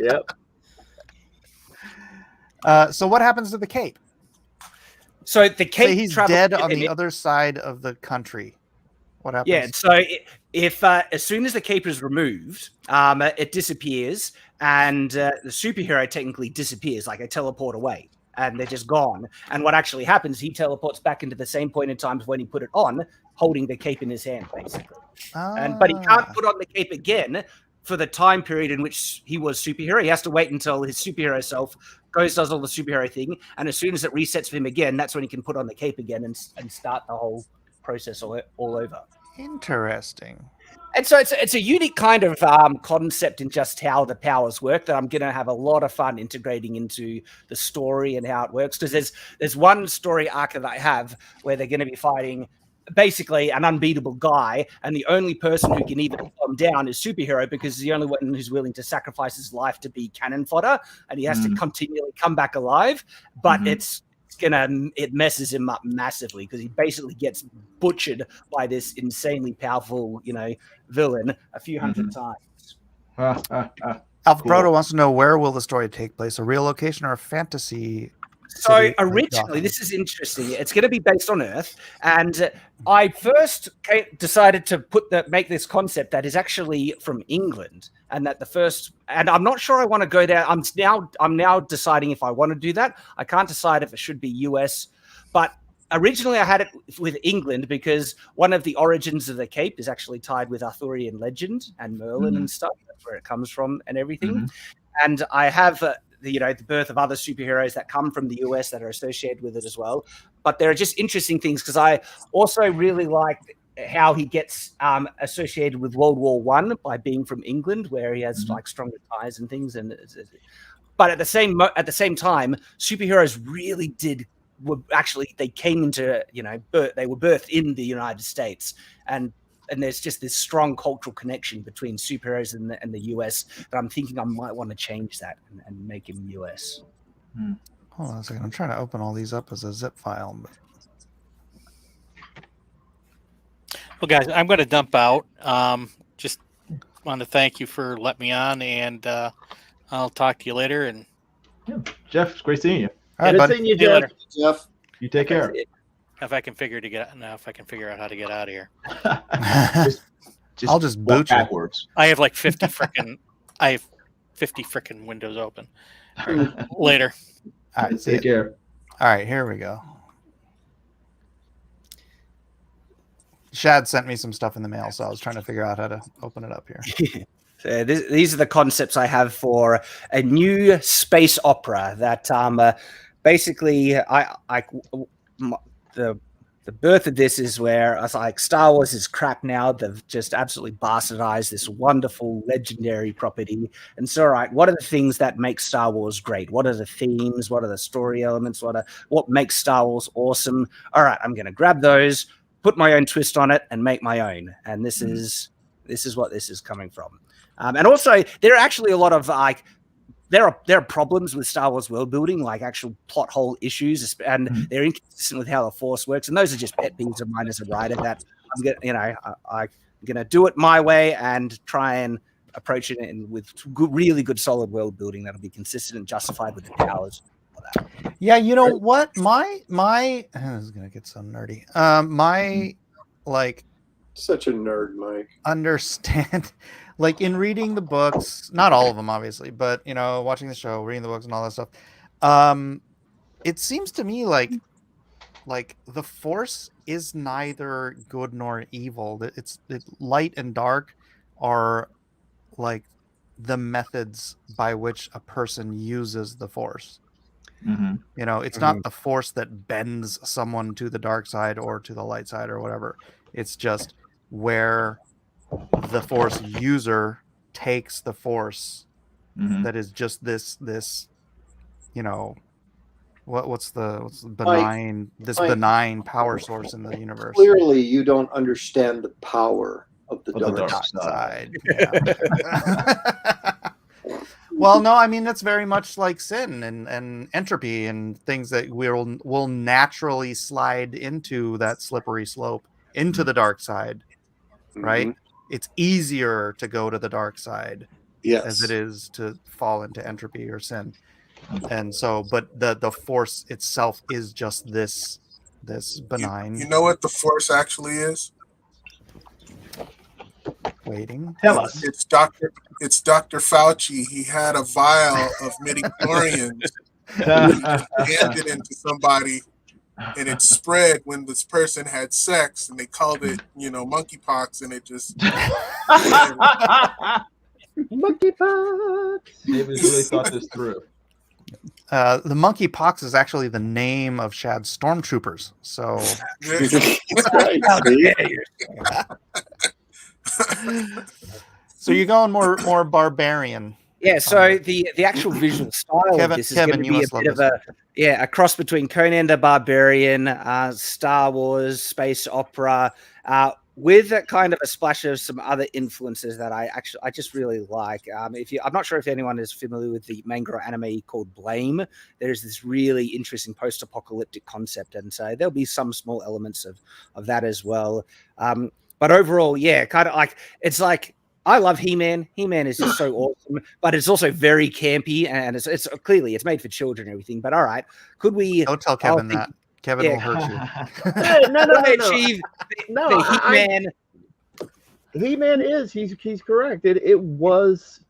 Yep. So what happens to the cape? So the cape, say he's dead on the other side of the country. What happens? Yeah, so if as soon as the cape is removed, it disappears, and the superhero technically disappears, like they teleport away, and they're just gone. And what actually happens, he teleports back into the same point in time when he put it on, holding the cape in his hand, basically. But he can't put on the cape again for the time period in which he was superhero. He has to wait until his superhero self does all the superhero thing, and as soon as it resets for him again, that's when he can put on the cape again and start the whole process all over. Interesting. And so it's a unique kind of concept in just how the powers work that I'm going to have a lot of fun integrating into the story and how it works. Because there's one story arc that I have where they're going to be fighting basically an unbeatable guy, and the only person who can even calm him down is superhero, because he's the only one who's willing to sacrifice his life to be cannon fodder, and he has to continually come back alive. But it messes him up massively, because he basically gets butchered by this insanely powerful, villain a few hundred times. Alpha Proto wants to know, where will the story take place? A real location or a fantasy So originally, this is interesting. It's going to be based on Earth, and I first decided to make this concept that is actually from England, and that and I'm not sure I want to go there. I'm now deciding if I want to do that. I can't decide if it should be US, but originally I had it with England because one of the origins of the cape is actually tied with Arthurian legend and Merlin and stuff. That's where it comes from and everything. And I have the birth of other superheroes that come from the US that are associated with it as well. But there are just interesting things because I also really like how he gets associated with World War One by being from England, where he has like stronger ties and things. But at the same time, superheroes really they came into they were birthed in the United States, and there's just this strong cultural connection between superheroes and the US that I'm thinking I might want to change that and make him US. Hold on a second. I'm trying to open all these up as a zip file. Well, guys, I'm going to dump out. Just want to thank you for letting me on, and I'll talk to you later. And Jeff, it's great seeing you. All right, Good seeing you, Jeff. You take care. If I can figure out how to get out of here, I'll just boot you backwards. I have like 50 frickin' windows open. Later. All right, take care. All right, here we go. Shad sent me some stuff in the mail, so I was trying to figure out how to open it up here. So these are the concepts I have for a new space opera that basically the birth of this is where I was like, Star Wars is crap now. They've just absolutely bastardized this wonderful, legendary property. And so, all right, what are the things that make Star Wars great? What are the themes? What are the story elements? What makes Star Wars awesome? All right, I'm going to grab those, put my own twist on it, and make my own. And this is what this is coming from. And also, there are actually a lot of there are problems with Star Wars world building, like actual plot hole issues, and they're inconsistent with how the Force works. And those are just pet peeves of mine as a writer that I'm gonna do it my way and try and approach it with really good, solid world building that'll be consistent and justified with the powers. Yeah, you know what? My this is gonna get so nerdy. Such a nerd, Mike. Understand. Like in reading the books, not all of them, obviously, but watching the show, reading the books, and all that stuff. It seems to me like the Force is neither good nor evil. Light and dark are like the methods by which a person uses the Force. It's not the Force that bends someone to the dark side or to the light side or whatever. It's just where the Force user takes the Force that is just this what's the benign benign power source in the universe. Clearly you don't understand the power of the dark side. Well, no, I mean that's very much like sin and entropy and things that will naturally slide into that slippery slope into the dark side, right? It's easier to go to the dark side as it is to fall into entropy or sin. And so, but the Force itself is just this benign. You know what the Force actually is? Waiting. Tell us. It's Dr. Fauci. He had a vial of midichlorians handed into somebody, and it spread when this person had sex, and they called it, monkeypox, and it just monkeypox. David really thought this through. The monkeypox is actually the name of Shad's stormtroopers. So, so you're going more barbarian. Yeah, so the actual visual style of this is going to be a bit of a cross between Conan the Barbarian, Star Wars, space opera, with a kind of a splash of some other influences that I just really like. I'm not sure if anyone is familiar with the manga or anime called Blame. There's this really interesting post-apocalyptic concept, and so there'll be some small elements of that as well. But overall, yeah, kind of like it's like I love He-Man. He-Man is just so awesome, but it's also very campy, and it's clearly it's made for children and everything. But all right, could we? Don't tell Kevin that. Kevin will hurt you. No. Achieve the He-Man. He-Man he's correct. It was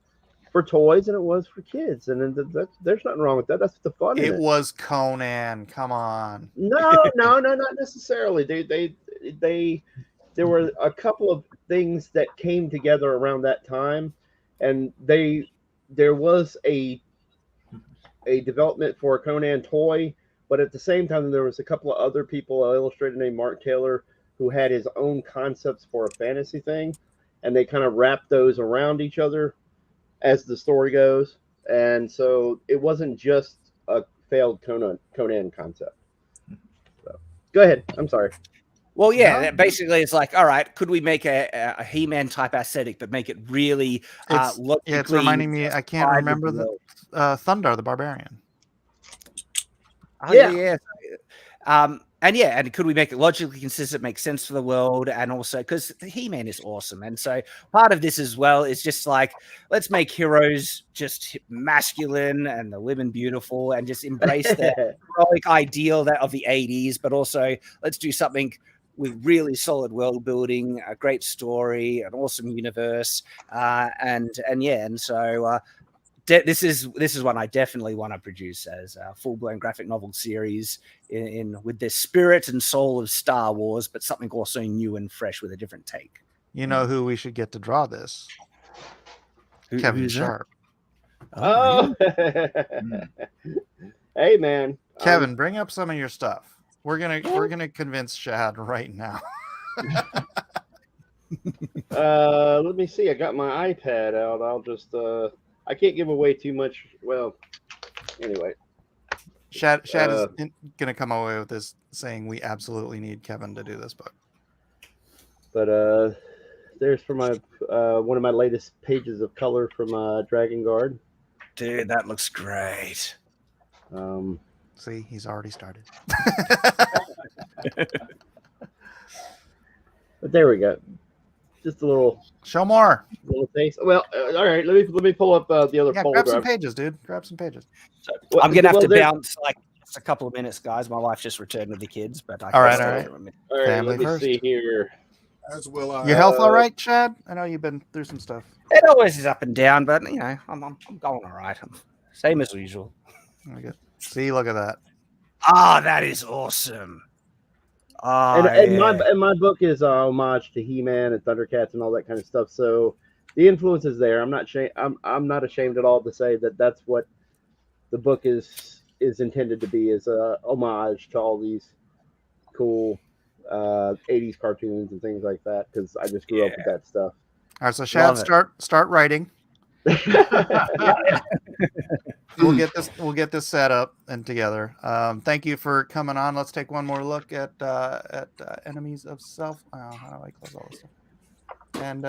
for toys and it was for kids, and there's nothing wrong with that. That's the fun in it. It was Conan. Come on. No, not necessarily. There were a couple of things that came together around that time, and there was a development for a Conan toy, but at the same time there was a couple of other people, an illustrator named Mark Taylor, who had his own concepts for a fantasy thing, and they kind of wrapped those around each other as the story goes. And so it wasn't just a failed Conan concept. So, go ahead. I'm sorry. Well, yeah, basically it's like, all right, could we make a He-Man type aesthetic, but make it really logically... Yeah, it's reminding me, I can't remember the Thundar the Barbarian. Oh, yeah. And could we make it logically consistent, make sense for the world, and also because He-Man is awesome, and so part of this as well is just like, let's make heroes just masculine and the women beautiful, and just embrace the heroic ideal of the 80s, but also let's do something with really solid world building, a great story, an awesome universe, this is one I definitely want to produce as a full-blown graphic novel series in with the spirit and soul of Star Wars, but something also new and fresh with a different take. You know who we should get to draw this? Kevin Sharp. Oh, hey man, Kevin, bring up some of your stuff. We're gonna convince Shad right now. Let me see. I got my iPad out. I'll just I can't give away too much. Well, anyway. Shad is going to come away with this saying we absolutely need Kevin to do this book. But there's for my one of my latest pages of color from Dragon Guard. Dude, that looks great. See, he's already started. But there we go. Just a little. Show more. Little taste. Well, all right. Let me pull up the other folder. Grab some pages, dude. Grab some pages. So, I'm gonna have to bounce like just a couple of minutes, guys. My wife just returned with the kids, but I all right. Family let me first. See here. As will I. Your health all right, Shad? I know you've been through some stuff. It always is up and down, but you know, I'm going all right. Same as usual. Very good. See, look at that. Ah, that is awesome. And my book is homage to He-Man and Thundercats and all that kind of stuff. So the influence is there. I'm not ashamed at all to say that that's what the book is intended to be, is a homage to all these cool 80s cartoons and things like that, because I just grew up with that stuff. All right, so Shad, start writing. We'll get this set up and together. Thank you for coming on. Let's take one more look at Enemies of Self. How do I close all this stuff? And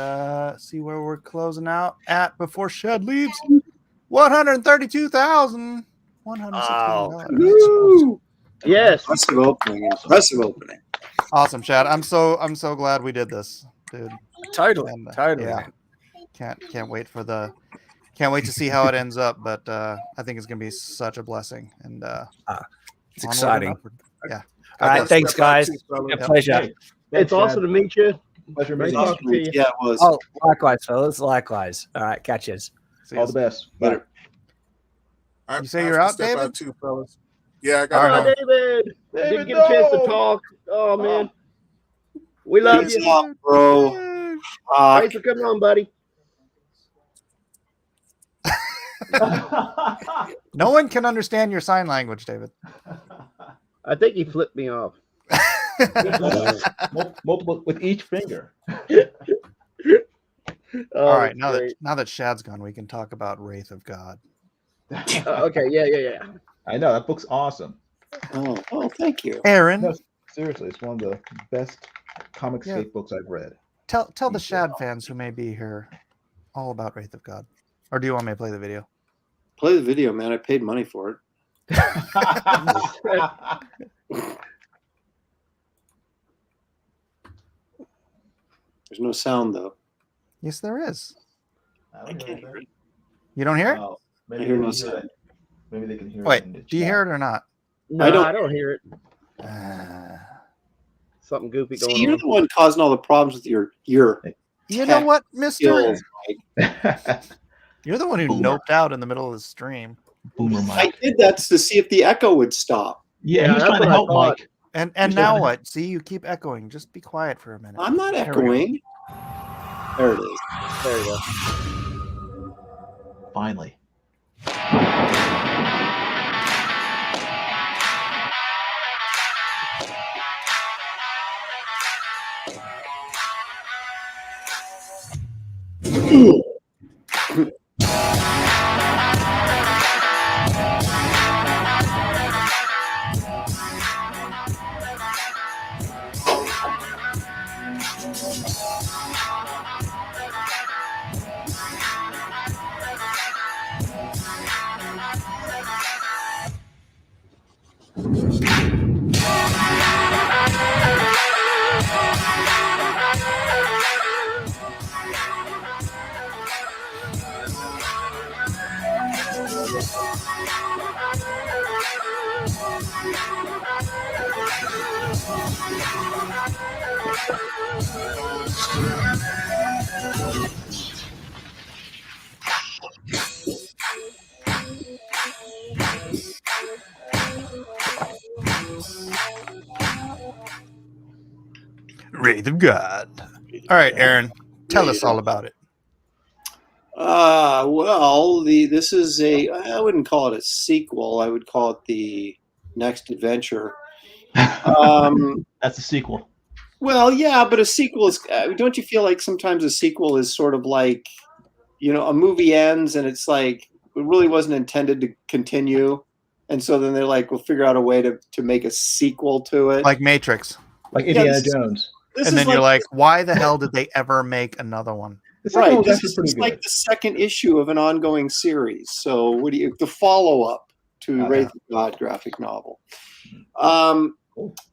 see where we're closing out at before Shad leaves. $132,160. Yes. Impressive opening. Awesome, Shad. I'm so glad we did this, dude. Totally. Yeah. Can't wait to see how it ends up, but I think it's going to be such a blessing, and it's exciting. Yeah. All right, thanks, guys. A pleasure. Hey, it's awesome to meet you. Pleasure meeting you. Yeah, it was. Oh, likewise, fellas. Likewise. All right, catch you. All the best. Bye. You say you're out, David? Out too, fellas. Yeah, I got it. David. Didn't get a chance to talk. Oh man, we love you, out, bro. Thanks for coming on, buddy. No one can understand your sign language, David. I think he flipped me off. Multiple with each finger. All right, now that Shad's gone, we can talk about Wraith of God. Okay, yeah. I know, that book's awesome. Oh, thank you, Aaron. No, seriously, it's one of the best comic-scape books I've read. Tell the Shad fans who may be here all about Wraith of God. Or do you want me to play the video? Play the video, man. I paid money for it. There's no sound, though. Yes, there is. I can't hear it. You don't hear it? Oh, I maybe hear they no can hear sound. it. Maybe they can hear it. Wait, in the do you chat. hear it or not? No, I don't hear it. Something goopy going You're on. the one causing all the problems with your You know what, Mister? skills, Mike. You're the one who Boomer. noped out in the middle of the stream. Boomer I Mike. did that to see if the echo would stop. Yeah, he was that's trying to what I help thought. Mike. And now what? See, you keep echoing. Just be quiet for a minute. I'm not There we go. echoing. There it is. There you go. Finally. Wraith of God. All right, Aaron, tell us all about it. Well, this is I wouldn't call it a sequel. I would call it the next adventure. That's a sequel. Well, yeah, but a sequel is. Don't you feel like sometimes a sequel is sort of like, a movie ends and it's like it really wasn't intended to continue, and so then they're like, we'll figure out a way to make a sequel to it, Like Matrix. Like Indiana Jones. And then you're like, why the hell did they ever make another one? Right, this is like the second issue of an ongoing series. So the follow-up to Wraith of God graphic novel.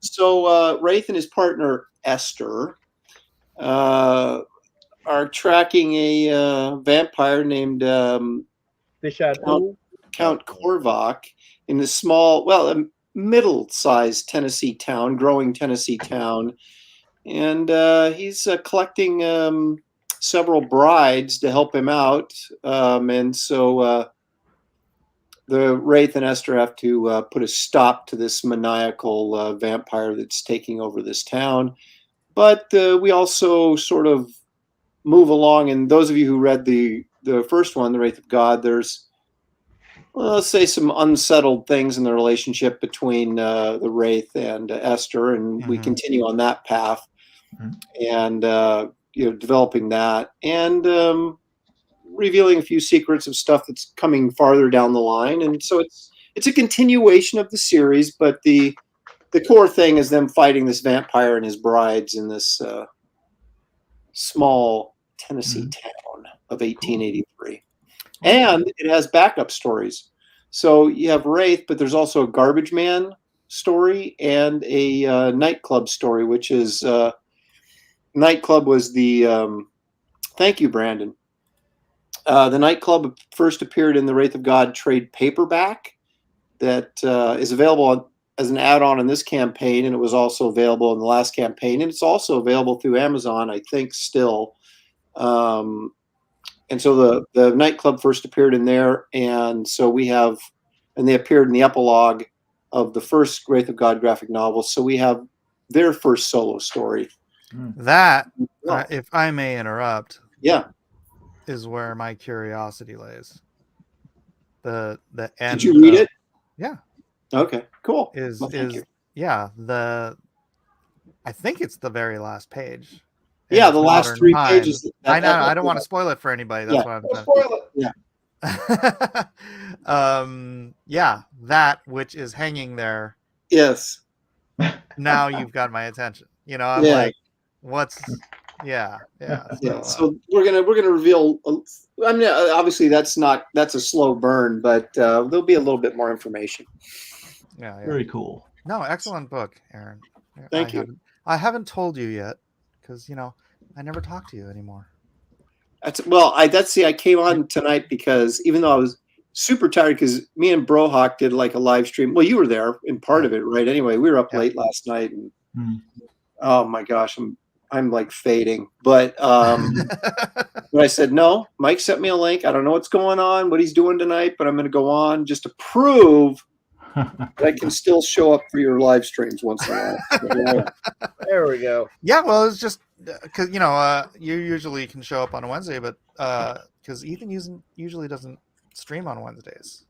So Wraith and his partner Esther are tracking a vampire named Count Korvac in the a middle-sized Tennessee town, growing Tennessee town. And he's collecting several brides to help him out. And so the Wraith and Esther have to put a stop to this maniacal vampire that's taking over this town. But we also sort of move along. And those of you who read the first one, The Wraith of God, there's, let's say, some unsettled things in the relationship between the Wraith and Esther. And we continue on that path. And developing that and revealing a few secrets of stuff that's coming farther down the line. And so it's a continuation of the series, but the core thing is them fighting this vampire and his brides in this small Tennessee town of 1883. And it has backup stories. So you have Wraith, but there's also a Garbage Man story and a nightclub story, which is Nightclub was the thank you, Brandon. The Nightclub first appeared in the Wraith of God trade paperback that is available as an add-on in this campaign, and it was also available in the last campaign, and it's also available through Amazon, I think, still. And so the Nightclub first appeared in there, and so they appeared in the epilogue of the first Wraith of God graphic novel. So we have their first solo story. That, if I may interrupt, is where my curiosity lays. The end. Did you read it? Yeah. Okay. Cool. I think it's the very last page. Yeah, the last 3 pages. I know. I don't want to spoil it for anybody. That's why I'm trying to spoil it. Yeah. Yeah, that which is hanging there. Yes. Now you've got my attention. I'm like, what's yeah. So we're gonna reveal. I mean, obviously that's a slow burn, but there'll be a little bit more information. Yeah. Very cool. No, excellent book, Aaron. Thank you. I haven't told you yet because I never talk to you anymore. I came on tonight because even though I was super tired, because me and Brohawk did like a live stream. Well, you were there in part of it, right? Anyway, we were up late last night, and oh my gosh, I'm like fading. But but I said no. Mike sent me a link. I don't know what's going on, what he's doing tonight, but I'm going to go on just to prove that I can still show up for your live streams once in a while. There we go. Yeah, well, it's just because you usually can show up on a Wednesday, but because Ethan usually doesn't stream on Wednesdays.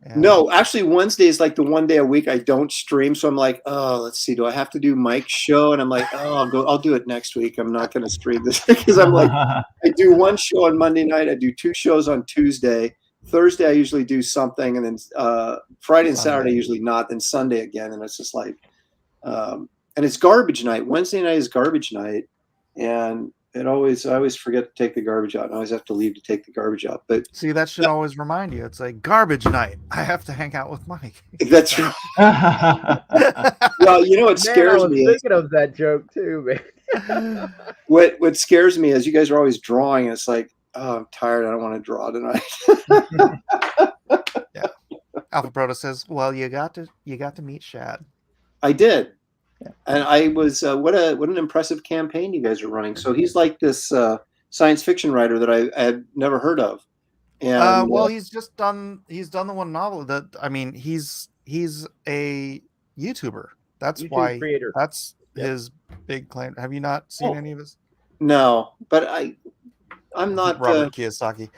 And No, actually, Wednesday is like the one day a week I don't stream. So I'm like, oh, let's see, do I have to do Mike's show? And I'm like, oh, I'll do it next week. I'm not going to stream this because I'm like, I do one show on Monday night. I do 2 shows on Tuesday. Thursday, I usually do something. And then Friday and Saturday, usually not. Then Sunday again. And it's just like, and it's garbage night. Wednesday night is garbage night. And I always forget to take the garbage out. And I always have to leave to take the garbage out. But see, that should always remind you. It's like garbage night. I have to hang out with Mike. That's right. Well, what scares me. I was thinking of that joke too, man. What scares me is you guys are always drawing. And it's like, oh, I'm tired. I don't want to draw tonight. Yeah. Alpha Proto says, "Well, you got to meet Shad." I did. Yeah. And I was what an impressive campaign you guys are running. So he's like this science fiction writer that I had never heard of. And well, he's done the one novel that he's a YouTuber. That's YouTube why creator. That's his big claim. Have you not seen any of his? No, but I'm not Robert Kiyosaki.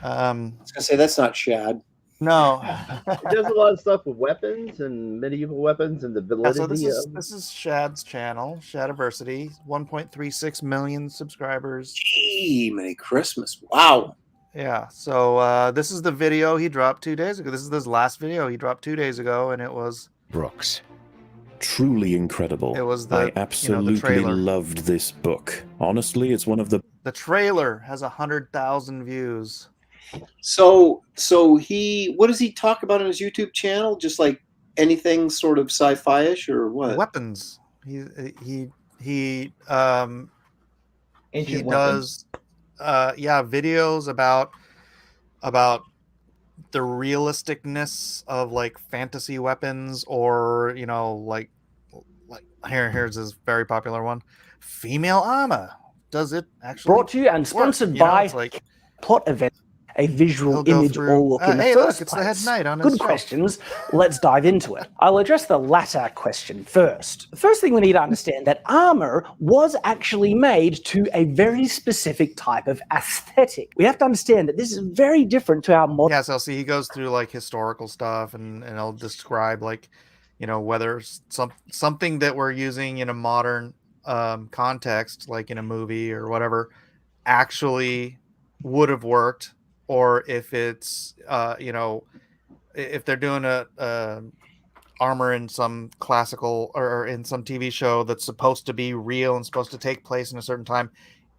I was gonna say that's not Shad. No. He does a lot of stuff with weapons and medieval weapons and the validity. So this is Shad's channel, Shadiversity, 1.36 million subscribers. Gee, Merry Christmas! Wow. Yeah. So this is the video he dropped 2 days ago. This is his last video he dropped 2 days ago, and it was Brooks. Truly incredible. It was I absolutely loved this book. Honestly, it's one of the trailer has 100,000 views. So what does he talk about on his YouTube channel? Just like anything sort of sci-fi-ish or what? Weapons. He does videos about the realisticness of like fantasy weapons, or like here's his very popular one, female armor. Does it actually brought to you and sponsored by Plot Event, a visual image all look in the first it's place. the head knight on his Good questions. Let's dive into it. I'll address the latter question first. The first thing we need to understand that armor was actually made to a very specific type of aesthetic. We have to understand that this is very different to our modern. Yes, I'll see. He goes through like historical stuff, and I'll describe like, whether something that we're using in a modern context, like in a movie or whatever, actually would have worked, or if it's if they're doing a armor in some classical or in some TV show that's supposed to be real and supposed to take place in a certain time,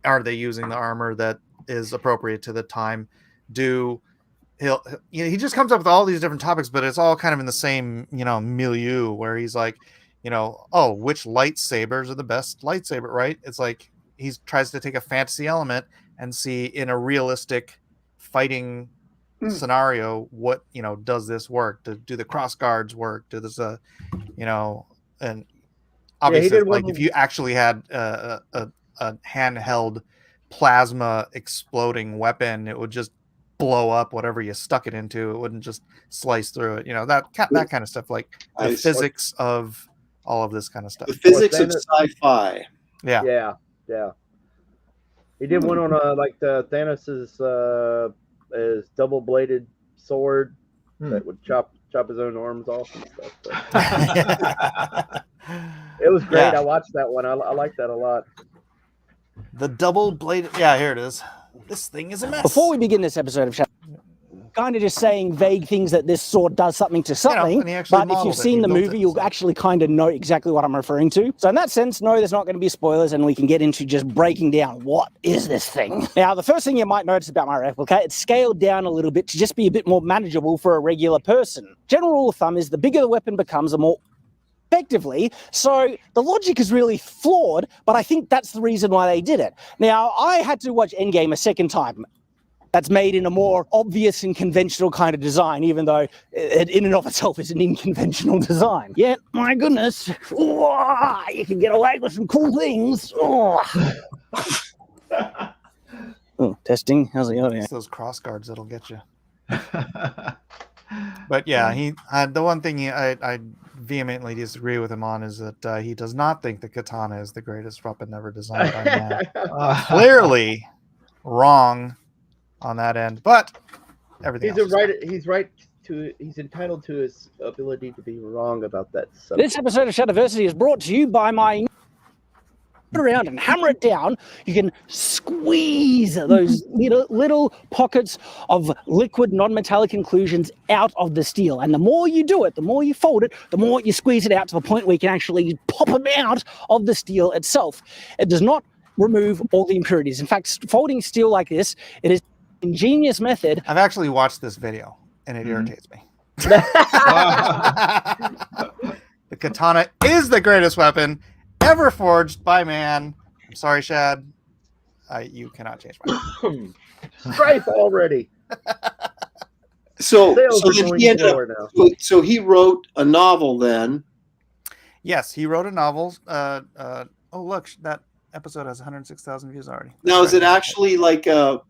are they using the armor that is appropriate to the time? He just comes up with all these different topics, but it's all kind of in the same milieu where he's like, which lightsabers are the best lightsaber, right? It's like he tries to take a fantasy element and see in a realistic fighting scenario what does this work? Do the cross guards work? Do this and obviously if you actually had a handheld plasma exploding weapon, it would just blow up whatever you stuck it into. It wouldn't just slice through it. That kind of stuff, like the physics of all of this kind of stuff. The physics of sci-fi. Yeah. He did one on like the Thanos's his double-bladed sword that would chop his own arms off and stuff. But it was great. I watched that one. I like that a lot. The double-bladed. Yeah, here it is. This thing is a mess. Before we begin this episode of Shad, kind of just saying vague things that this sword does something to something, but if you've seen the movie, you'll actually kind of know exactly what I'm referring to. So in that sense, no, there's not going to be spoilers, and we can get into just breaking down what is this thing. Now, the first thing you might notice about my replica, it's scaled down a little bit to just be a bit more manageable for a regular person. General rule of thumb is the bigger the weapon becomes, the more effectively. So the logic is really flawed, but I think that's the reason why they did it. Now, I had to watch Endgame a second time. That's made in a more obvious and conventional kind of design, even though it in and of itself is an unconventional design. Yet, my goodness, you can get away with some cool things. Testing. How's it going? It's those cross guards that'll get you. But yeah, the one thing I vehemently disagree with him on is that he does not think the katana is the greatest weapon ever designed by man. Clearly wrong on that end, but everything else. He's entitled to his ability to be wrong about that subject. This episode of Shadiversity is brought to you by my around and hammer it down. You can squeeze those little pockets of liquid non-metallic inclusions out of the steel, and the more you do it, the more you fold it, the more you squeeze it out to the point where you can actually pop them out of the steel itself. It does not remove all the impurities. In fact, folding steel like this, it is an ingenious method. I've actually watched this video and it irritates me. The katana is the greatest weapon ever forged by man. I'm sorry, Shad. You cannot change my mind. Strife already. So he wrote a novel then. Yes, he wrote a novel. Oh, look, that episode has 106,000 views already. Now, is it actually like a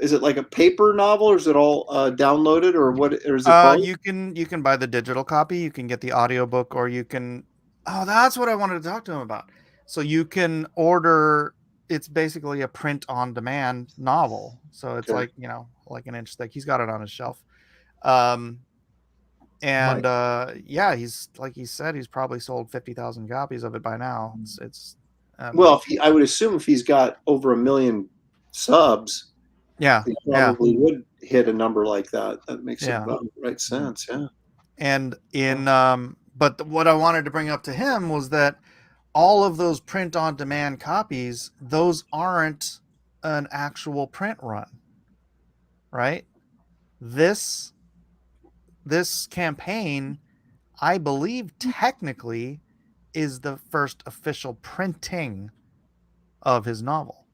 paper novel, or is it all downloaded, or what? Or is it both? You can buy the digital copy. You can get the audiobook, or you can. Oh, that's what I wanted to talk to him about. So you can order. It's basically a print-on-demand novel. So it's like an inch thick. He's got it on his shelf. Yeah, he's like he said, he's probably sold 50,000 copies of it by now. Well, I would assume if he's got over 1 million subs, he probably would hit a number like that. That makes about right sense. Yeah. And but what I wanted to bring up to him was that all of those print-on-demand copies, those aren't an actual print run, right? This campaign, I believe, technically is the first official printing of his novel.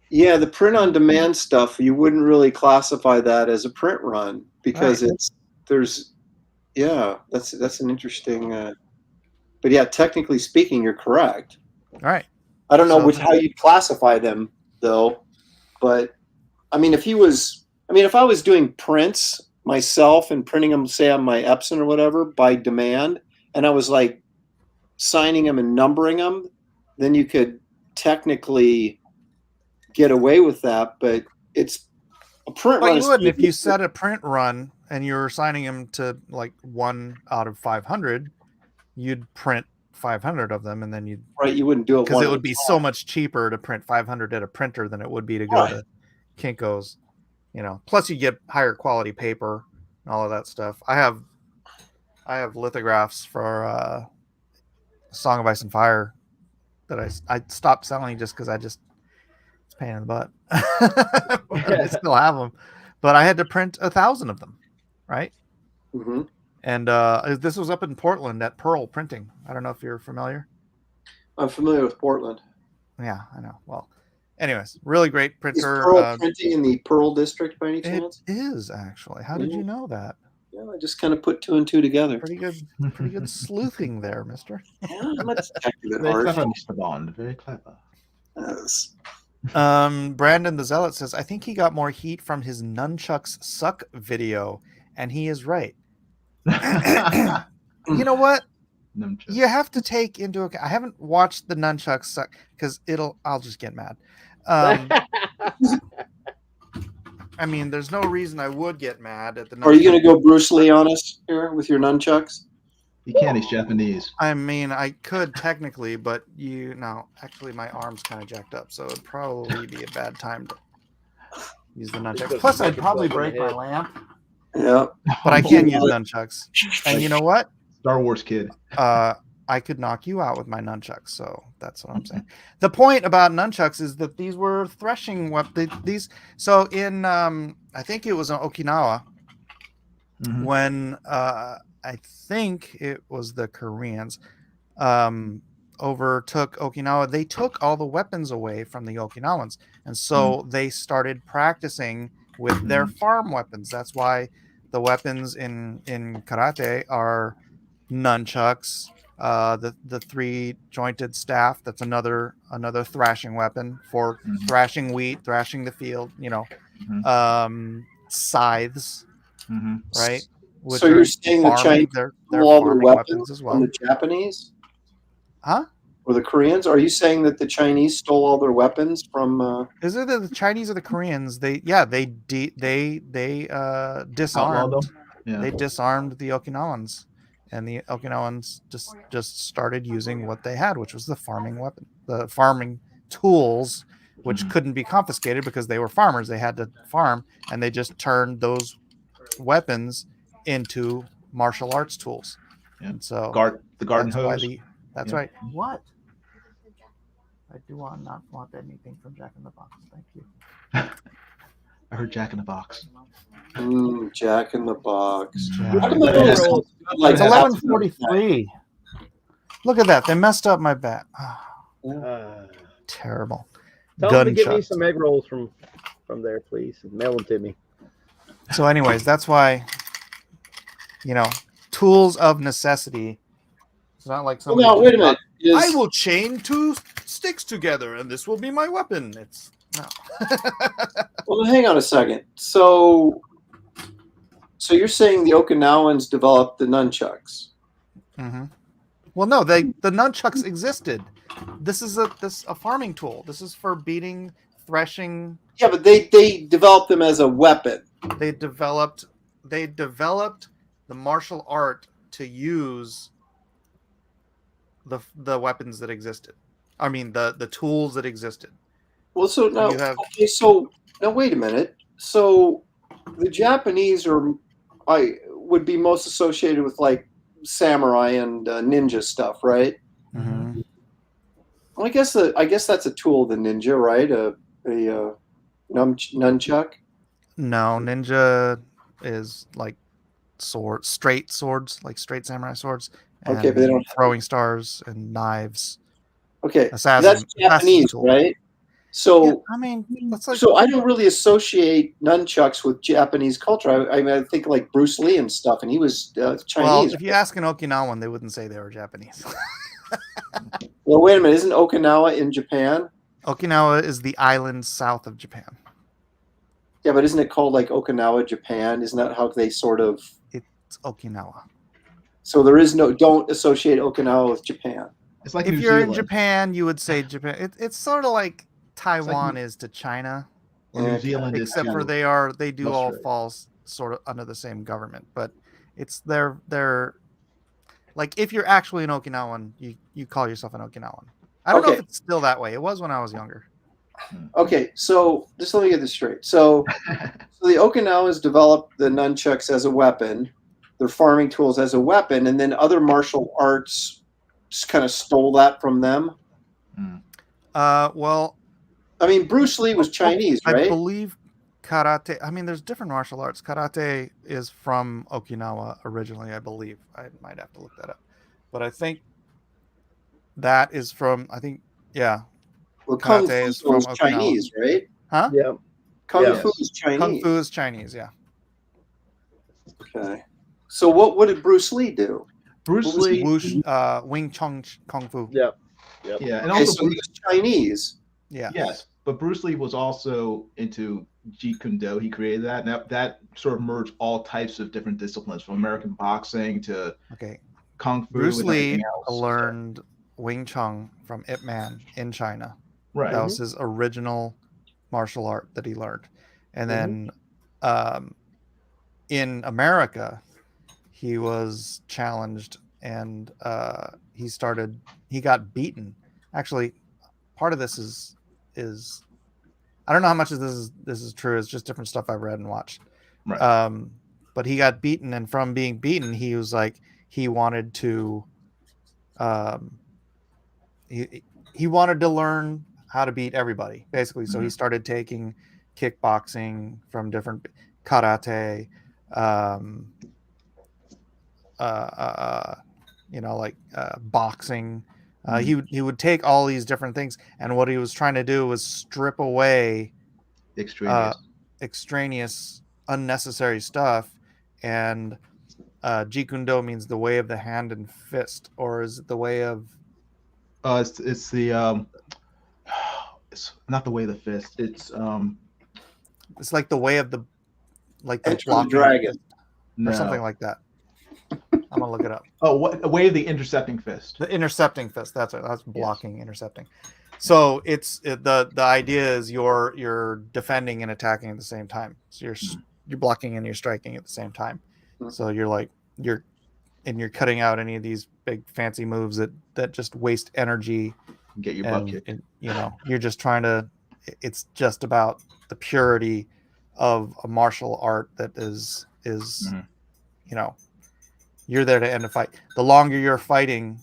Yeah, the print-on-demand stuff, you wouldn't really classify that as a print run because that's an interesting. But yeah, technically speaking, you're correct. All right. I don't know how you'd classify them though, but I mean, if I was doing prints myself and printing them, say on my Epson or whatever by demand, and I was like signing them and numbering them, then you could technically get away with that. But it's a print run. You wouldn't if you set a print run and you were signing them to like 1 out of 500. You'd print 500 of them, and then you wouldn't do it because it would be so much cheaper to print 500 at a printer than it would be to go to Kinko's. Plus you get higher quality paper and all of that stuff. I have lithographs for Song of Ice and Fire that I stopped selling just because it's a pain in the butt. I still have them, but I had to print 1,000 of them, right? Mm-hmm. And this was up in Portland at Pearl Printing. I don't know if you're familiar. I'm familiar with Portland. Yeah, I know. Well, anyways, really great printer. Is Pearl Printing in the Pearl District by any chance? It is, actually. How did you know that? Yeah, I just kind of put 2 and 2 together. Pretty good sleuthing there, mister. Yeah, I'm a detective at Very heart. clever, Mr. Bond. Very clever. Yes. Brandon the Zealot says, I think he got more heat from his nunchucks suck video, and he is right. You know what? You have to take into account. I haven't watched the nunchucks suck because I'll just get mad. I mean, there's no reason I would get mad at the nunchucks. Are you going to go Bruce Lee on us here with your nunchucks? He can't. He's Japanese. I mean, I could technically, but actually my arm's kind of jacked up, so it'd probably be a bad time to use the nunchucks. Plus, I'd probably break my lamp. Yeah. But I can use nunchucks. And you know what? Star Wars kid. I could knock you out with my nunchucks, so that's what I'm saying. The point about nunchucks is that these were threshing weapons. So in I think it was in Okinawa when I think it was the Koreans, overtook Okinawa. They took all the weapons away from the Okinawans, and so they started practicing with their farm weapons. That's why the weapons in karate are nunchucks, the three jointed staff. That's another thrashing weapon for thrashing wheat, thrashing the field. Scythes, right? Which So you're saying the Chinese they're stole all their farming weapons as from well. the Japanese? Huh? Or the Koreans? Are you saying that the Chinese stole all their weapons from? Is it the Chinese or the Koreans? They disarmed. them? Yeah. They disarmed the Okinawans, and the Okinawans just started using what they had, which was the farming weapon, the farming tools, which couldn't be confiscated because they were farmers. They had to farm, and they just turned those weapons into martial arts tools. Yeah. And so the garden that's why hose. that's Yeah. right. What? I do not want anything from Jack in the Box. Thank you. I heard Jack in the Box. Jack in the Box. Yeah. How come the book is like It's 11:43. Look at that. They messed up my bet. Terrible. Tell them to give me Gunshot. some egg rolls from there, please, and mail them to me. So, anyways, that's why, tools of necessity. It's not like Well, somebody. now wait a minute. I will chain two sticks together, and this will be my weapon. It's no. Well, hang on a second. So you're saying the Okinawans developed the nunchucks? Mm-hmm. Well, no, the nunchucks existed. This is a farming tool. This is for beating, threshing. Yeah, but they developed them as a weapon. They developed the martial art to use the weapons that existed. I mean, the tools that existed. Well, so now, so now wait a minute. So the Japanese would be most associated with like samurai and ninja stuff, right? Mm-hmm. Well, I guess that's a tool of the ninja, right? A nunchuck. No, ninja is like straight swords, like straight samurai swords. And Okay, but they don't throwing stars and knives. Okay, assassin, that's Japanese, right? So yeah, I mean, that's like. So I don't really associate nunchucks with Japanese culture. I mean, I think like Bruce Lee and stuff, and he was Chinese. Well, if you ask an Okinawan, they wouldn't say they were Japanese. Well, wait a minute. Isn't Okinawa in Japan? Okinawa is the island south of Japan. Yeah, but isn't it called like Okinawa, Japan? Isn't that how they sort of? It's Okinawa. So don't associate Okinawa with Japan. It's like if New you're Zealand. in Japan, you would say Japan. It's sort of like Taiwan is to China. New Zealand is except for they do all fall sort of under the same government, but it's they're like if you're actually an Okinawan, you call yourself an Okinawan. I don't know if it's still that way. It was when I was younger. Okay, so just let me get this straight. So the Okinawans developed the nunchucks as a weapon, their farming tools as a weapon, and then other martial arts just kind of stole that from them. Well, I mean, Bruce Lee was Chinese, right? I believe karate. I mean, there's different martial arts. Karate is from Okinawa originally, I believe. I might have to look that up, but I think that is from. Yeah. Well, Kung Fu is Chinese, right? Huh? Yeah. Kung Fu is Chinese. Kung Fu is Chinese, yeah. Okay. So what did Bruce Lee do? Bruce Lee, Wing Chun Kung Fu. Yeah. Yeah, and okay, also so he was Chinese. Yeah. Yes, but Bruce Lee was also into Jeet Kune Do. He created that, and that sort of merged all types of different disciplines, from American boxing to Kung Fu. Bruce Lee learned Wing Chun from Ip Man in China. Right. That was his original martial art that he learned. And then in America, he was challenged and he got beaten. Actually, part of this is I don't know how much of this is true. It's just different stuff I've read and watched. Right. But he got beaten, and from being beaten, he was like he wanted to he wanted to learn how to beat everybody, basically. So he started taking kickboxing from different karate, boxing. He would take all these different things, and what he was trying to do was strip away extraneous, unnecessary stuff. And Jeet Kune Do means the way of the hand and fist, or is it the way of? It's the it's not the way of the fist. It's like the way of the Enter the dragon, or something like that. I'm gonna look it up. Oh, what way of the intercepting fist? The intercepting fist. That's it. That's blocking, yes. Intercepting. So the idea is you're defending and attacking at the same time. So you're blocking and you're striking at the same time. So you're cutting out any of these big fancy moves that just waste energy. Get your butt kicked. And, you're just trying to. It's just about the purity of a martial art that is you're there to end a fight. The longer you're fighting,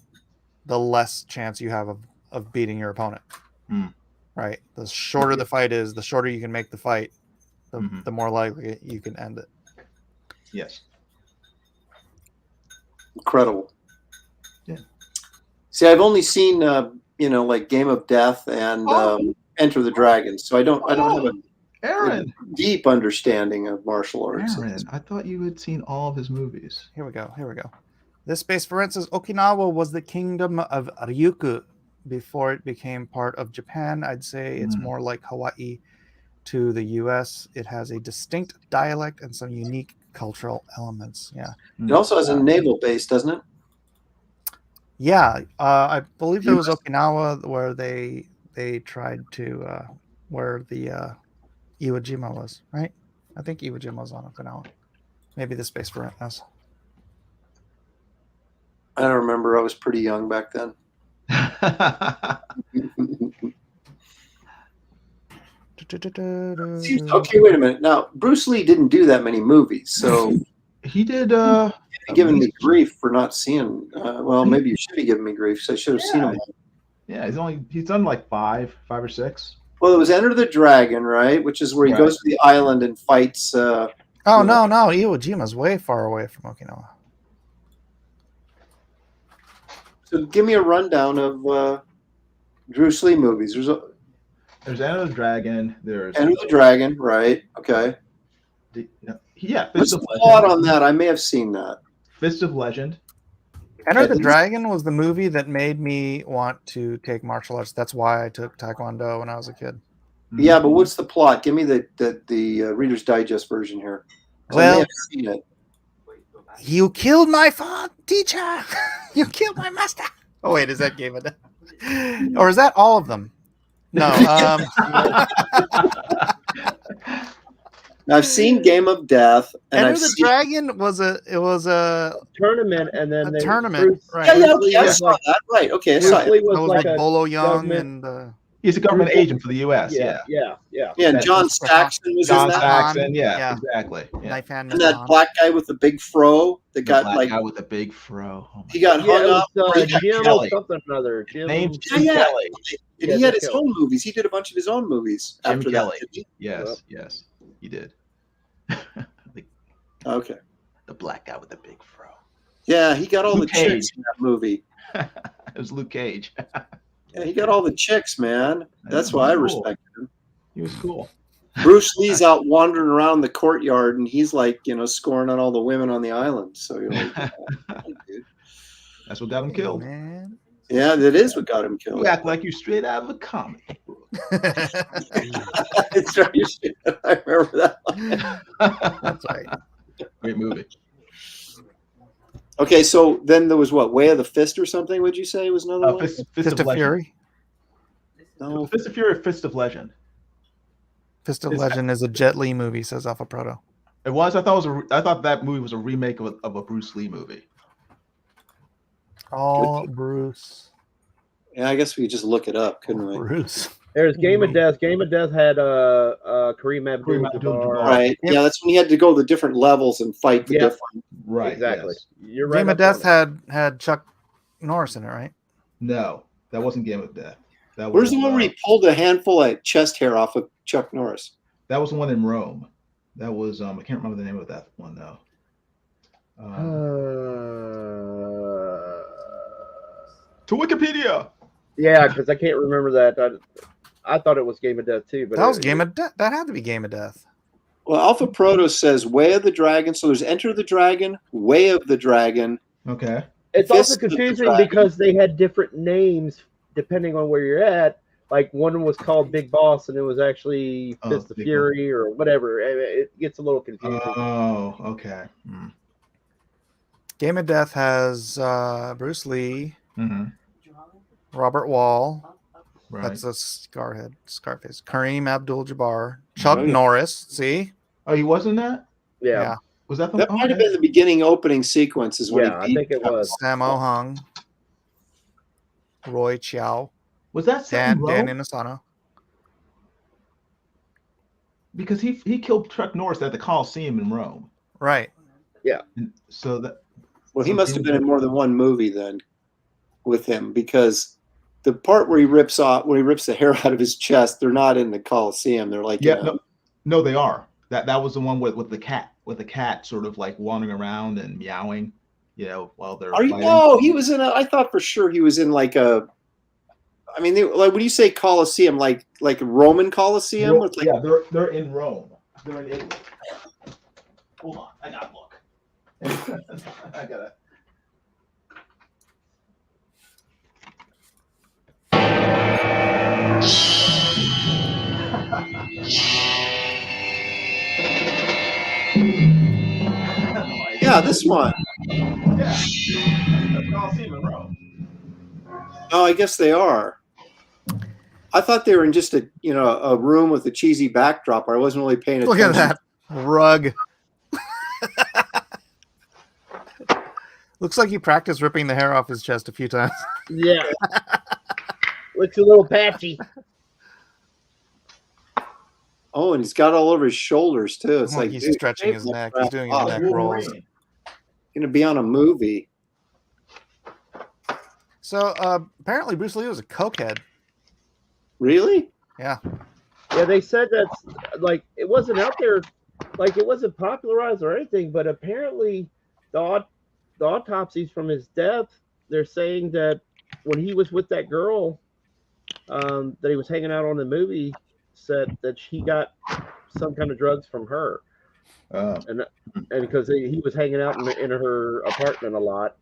the less chance you have of beating your opponent. Right? The shorter the fight is, the shorter you can make the fight, the more likely you can end it. Yes. Incredible. Yeah. See, I've only seen like Game of Death and Enter the Dragon, so I don't have a deep understanding of martial arts. Aaron, I thought you had seen all of his movies. Here we go. This space for instance, Okinawa was the kingdom of Ryukyu before it became part of Japan. I'd say it's more like Hawaii to the U.S. It has a distinct dialect and some unique cultural elements. Yeah. It also has a naval base, doesn't it? Yeah, I believe there was Okinawa where they tried to where the Iwo Jima was, right? I think Iwo Jima was on Okinawa. Maybe the space for us. I don't remember. I was pretty young back then. Okay, wait a minute. Now, Bruce Lee didn't do that many movies, so he did. Giving me grief for not seeing. Well, maybe you should be giving me grief, so I should have seen him. Yeah, he's done like five or six. Well, it was Enter the Dragon, right? Which is where he goes to the island and fights. No, Iwo Jima's way far away from Okinawa. So, give me a rundown of Bruce Lee movies. There's Enter the Dragon. There's Enter the Dragon, right? Okay. What's the plot on that? I may have seen that. Fist of Legend. Enter the Dragon was the movie that made me want to take martial arts. That's why I took Taekwondo when I was a kid. Yeah, but what's the plot? Give me the Reader's Digest version here. Well, I may have seen it. You killed my teacher. You killed my master. Oh wait, is that Game of Death? Or is that all of them? No. I've seen Game of Death, and Enter the Dragon was a tournament, and then a tournament. Right? Yeah, I saw that. Right? Okay, I saw it. Was like Bolo Young and. He's a government agent for the U.S. Yeah. And John Saxon was in that. Saxon, yeah, exactly. Yeah. And that black guy with the big fro that got black guy with the big fro. He got hung up. Jim something or other. Named Jim Kelly. And he had his own movies. He did a bunch of his own movies after that. Yes, he did. Okay. The black guy with the big fro. Yeah, he got all the chicks in that movie. It was Luke Cage. Yeah, he got all the chicks, man. That's why I respected him. He was cool. Bruce Lee's out wandering around the courtyard, and he's like, scoring on all the women on the island. So you're like, dude. That's what got him killed. Man. Yeah, that is what got him killed. You act like you're straight out of a comic book. It's right. I remember that one. That's right. Great movie. Okay, so then there was what? Way of the Fist or something, would you say was another one? Fist of Fury? No. Fist of Fury or Fist of Legend? Fist of Legend is a Jet Li movie, says Alpha Proto. It was? I thought that movie was a remake of a Bruce Lee movie. Oh, Bruce. Yeah, I guess we could just look it up, couldn't we? Bruce. There's Game of Death. Game of Death had Kareem Abdul-Jabbar. Right. Yeah, that's when he had to go the different levels and fight the different. Right. Exactly. Yes. You're right. Game of Death had Chuck Norris in it, right? No, that wasn't Game of Death. Where's the one where he pulled a handful of chest hair off of Chuck Norris? That was the one in Rome. That was I can't remember the name of that one though. To Wikipedia. Yeah, because I can't remember that. I thought it was Game of Death too, but that was Game of Death. That had to be Game of Death. Well, Alpha Proto says Way of the Dragon. So there's Enter the Dragon, Way of the Dragon. Okay. It's Fist also of the confusing Dragon. because they had different names depending on where you're at. Like one was called Big Boss, and it was actually Fist of Fury or whatever. It gets a little confusing. Oh, okay. Game of Death has Bruce Lee, Robert Wall. Right. That's a Scarface. Kareem Abdul-Jabbar, Chuck Norris. See? Oh, he wasn't that? Yeah. Was that the? That might have been the beginning opening sequence. Is when I think it was. Sammo Hung, Roy Chiao. Was that Dan Rome? Inosanto? Because he killed Chuck Norris at the Coliseum in Rome. Right. Yeah. And so that. Well, he must have been in more than one movie then, with him, because the part where he rips the hair out of his chest, they're not in the Coliseum. They're like, no, they are. That was the one with the cat sort of like wandering around and meowing, while they're. No, he was in I thought for sure he was in like a. I mean, like when you say Coliseum, like a Roman Coliseum. Yeah, they're in Rome. They're in Italy. Hold on, I gotta look. I gotta. Yeah, this one. Yeah, that's Coliseum in Rome. Oh, I guess they are. I thought they were in just a room with a cheesy backdrop. I wasn't really paying attention. Look at that rug. Looks like he practiced ripping the hair off his chest a few times. Yeah. Looks a little patchy. Oh, and he's got all over his shoulders too. It's like he's stretching his neck. He's doing his neck rolls. Gonna be on a movie. So apparently Bruce Lee was a cokehead. Really? Yeah. Yeah, they said that's like it wasn't out there, like it wasn't popularized or anything, but apparently the autopsies from his death, they're saying that when he was with that girl that he was hanging out on the movie, said that he got some kind of drugs from her. And because he was hanging out in her apartment a lot.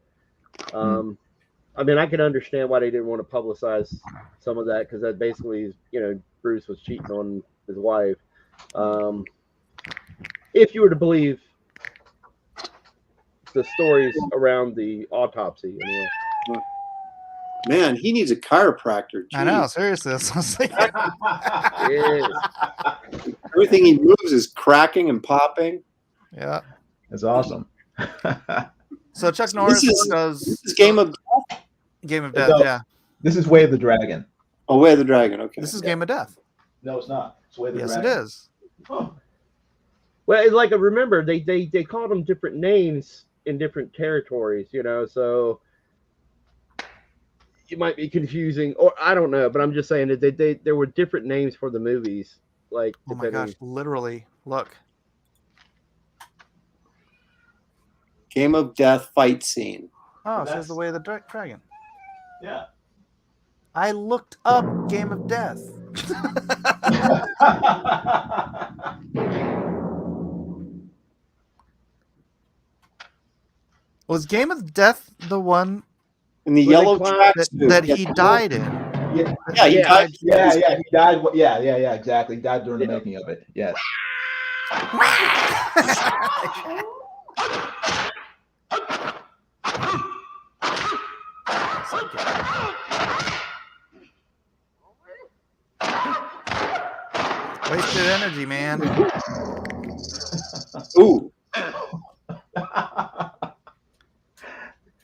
I mean, I can understand why they didn't want to publicize some of that, because that basically, Bruce was cheating on his wife. If you were to believe the stories around the autopsy, anyway. Man, he needs a chiropractor. Jeez. I know, seriously. Everything he moves is cracking and popping. Yeah, that's awesome. So Chuck Norris does. This is Game of Death. Game of Death, yeah. This is Way of the Dragon. Oh, Way of the Dragon. Okay. This is Game of Death. No, it's not. It's Way of the Dragon. Yes, it is. Oh. Well, like I remember, they called them different names in different territories, so it might be confusing, or I don't know, but I'm just saying that there were different names for the movies. Like, oh my gosh, literally, look. Game of Death fight scene. Oh, it says The Way of the Dragon. Yeah. I looked up Game of Death. Was Game of Death the one in the yellow tracksuit that he died in? Yeah, he died. Yeah, he died. Yeah, exactly. He died during the making of it. Yes. Wasted energy, man. Ooh.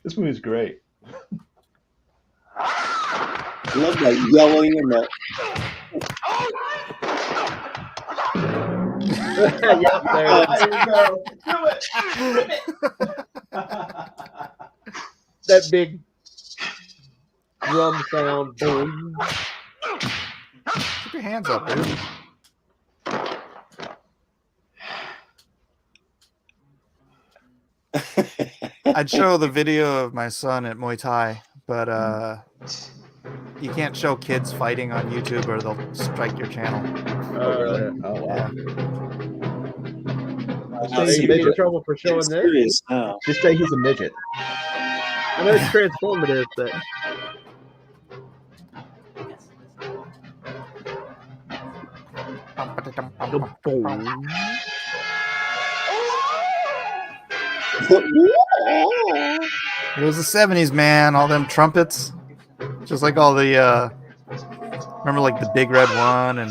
This movie's great. I love that yelling and that. Yeah, there you go. Do it. That big drum sound. Boom. Keep your hands up, dude. I'd show the video of my son at Muay Thai, but you can't show kids fighting on YouTube or they'll strike your channel. Oh, really? Oh, wow. Are you getting in trouble for showing this? Serious now. Just say he's a midget. I know it's transformative, but It was the 70s, man. All them trumpets. Just like all the remember like the Big Red One and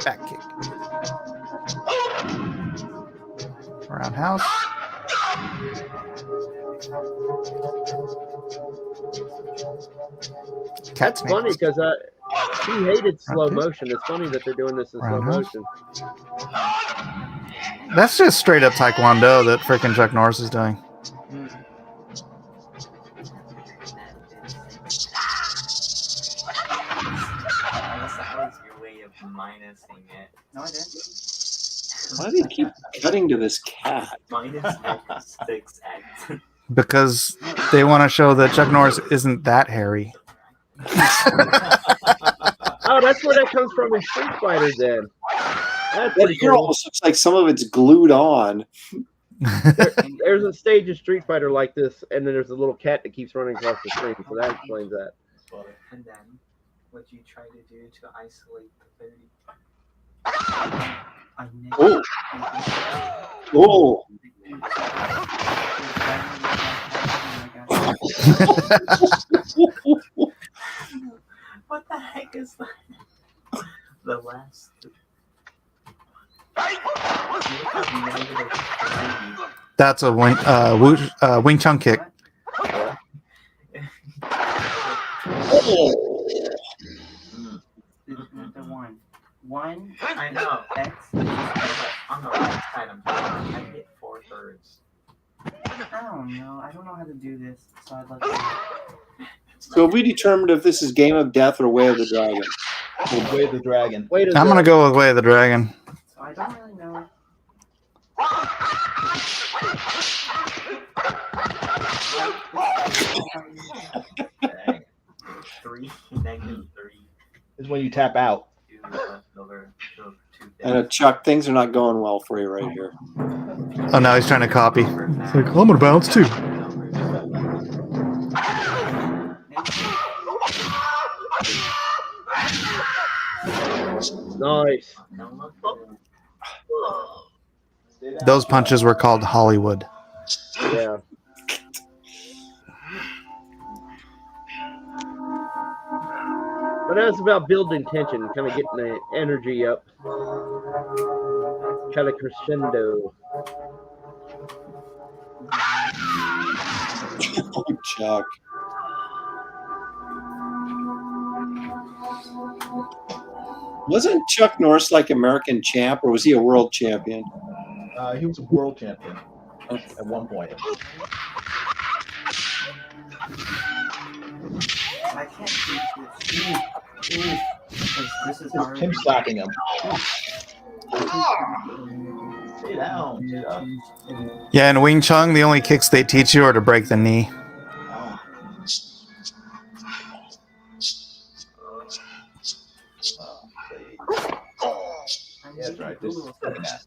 back kick. Roundhouse. that's funny because she hated slow motion. It's funny that they're doing this in slow motion. That's just straight up Taekwondo that freaking Chuck Norris is doing. Why do you keep cutting to this cat? Because they want to show that Chuck Norris isn't that hairy. Oh, that's where that comes from in Street Fighter then. That's That hair almost looks like some of it's glued on. There's a stage of Street Fighter like this, and then there's a little cat that keeps running across the screen, so that explains that. And then what you try to do to isolate the 30. Oh. What the heck is that? The last. That's a Wing Chun kick. The one. I know. That's on the right side. I hit 4/3. I don't know. I don't know how to do this, so I'd love to. So have we determined if this is Game of Death or Way of the Dragon? Way of the Dragon. I'm gonna go with Way of the Dragon. So I don't really know. -3 is when you tap out. And Chuck, things are not going well for you right here. Oh, now he's trying to copy. It's like, I'm gonna bounce too. Nice. Those punches were called Hollywood. Yeah. But that's about building tension, kind of getting the energy up, kind of crescendo. Oh, Chuck. Wasn't Chuck Norris like American champ, or was he a world champion? He was a world champion at one point. I can't teach this. This is hard. Tim slapping him. Stay down. Yeah, in Wing Chun, the only kicks they teach you are to break the knee. Yeah, that's right. Just looking at.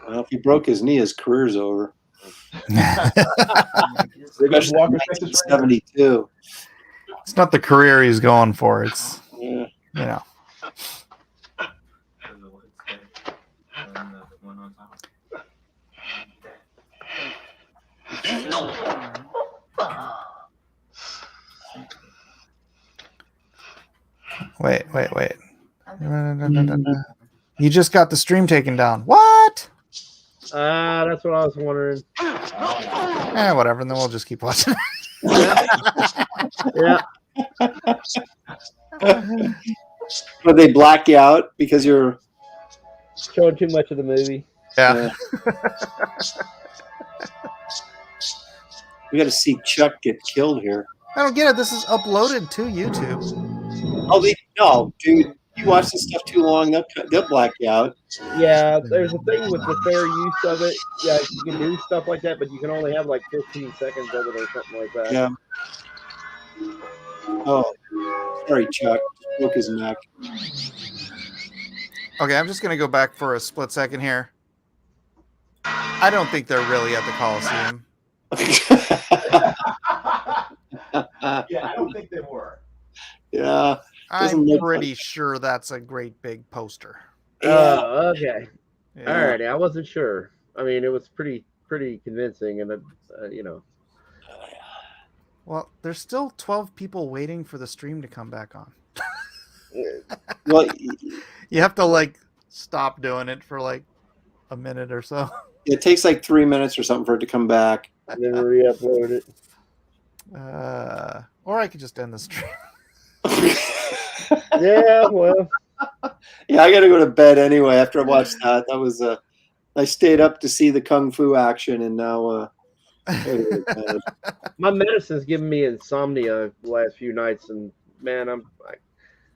Well, if he broke his knee, his career's over. Especially in 1972. It's not the career he's going for. It's, Yeah. you know. Wait. You just got the stream taken down. What? That's what I was wondering. Whatever. And then we'll just keep watching. Yeah. But they black you out because you're showing too much of the movie. Yeah. We got to see Chuck get killed here. I don't get it. This is uploaded to YouTube. Oh, no, dude. You watch this stuff too long, they'll black you out. Yeah, there's a thing with the fair use of it. Yeah, you can do stuff like that, but you can only have like 15 seconds of it or something like that. Yeah. Oh, sorry, Chuck. Just broke his neck. Okay, I'm just gonna go back for a split second here. I don't think they're really at the Coliseum. Yeah, I don't think they were. Yeah. I'm pretty sure that's a great big poster. Oh, okay. Yeah. All right. I wasn't sure. I mean, it was pretty convincing, and you know. Well, there's still 12 people waiting for the stream to come back on. Well, you have to like stop doing it for like a minute or so. It takes like 3 minutes or something for it to come back. And then re-upload it. Or I could just end the stream. Yeah, well. Yeah, I got to go to bed anyway after I watched that. That was I stayed up to see the kung fu action, and now my medicine's giving me insomnia the last few nights, and man, I'm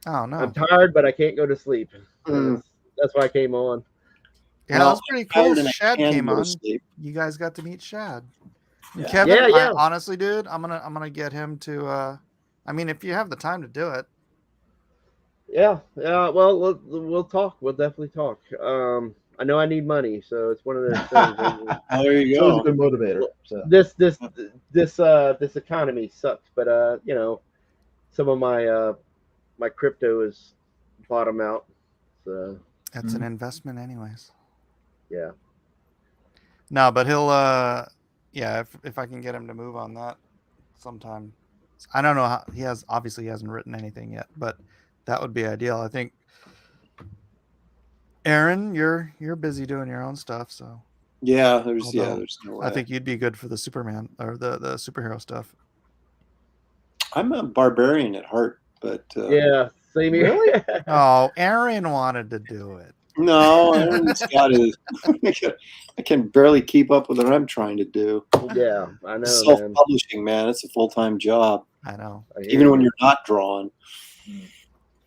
I'm tired, but I can't go to sleep. That's why I came on. Yeah, that was pretty cool. Shad came on. You guys got to meet Shad. And Kevin, honestly, dude, I'm gonna get him to. I mean, if you have the time to do it. Yeah. Well, we'll talk. We'll definitely talk. I know I need money, so it's one of those things. There you go. It's a good motivator. So. This economy sucks, but you know, some of my my crypto is bottom out. So that's an investment, anyways. Yeah. No, but he'll. Yeah, if I can get him to move on that sometime. I don't know how he hasn't written anything yet, but that would be ideal. I think Aaron, you're busy doing your own stuff, so there's no way. I think you'd be good for the Superman or the superhero stuff. I'm a barbarian at heart, but yeah, same here. Really? Oh, Aaron wanted to do it. No, Aaron's got it. I can barely keep up with what I'm trying to do. Yeah, I know. Self-publishing, man, it's a full-time job. I know. Even when you're not drawing.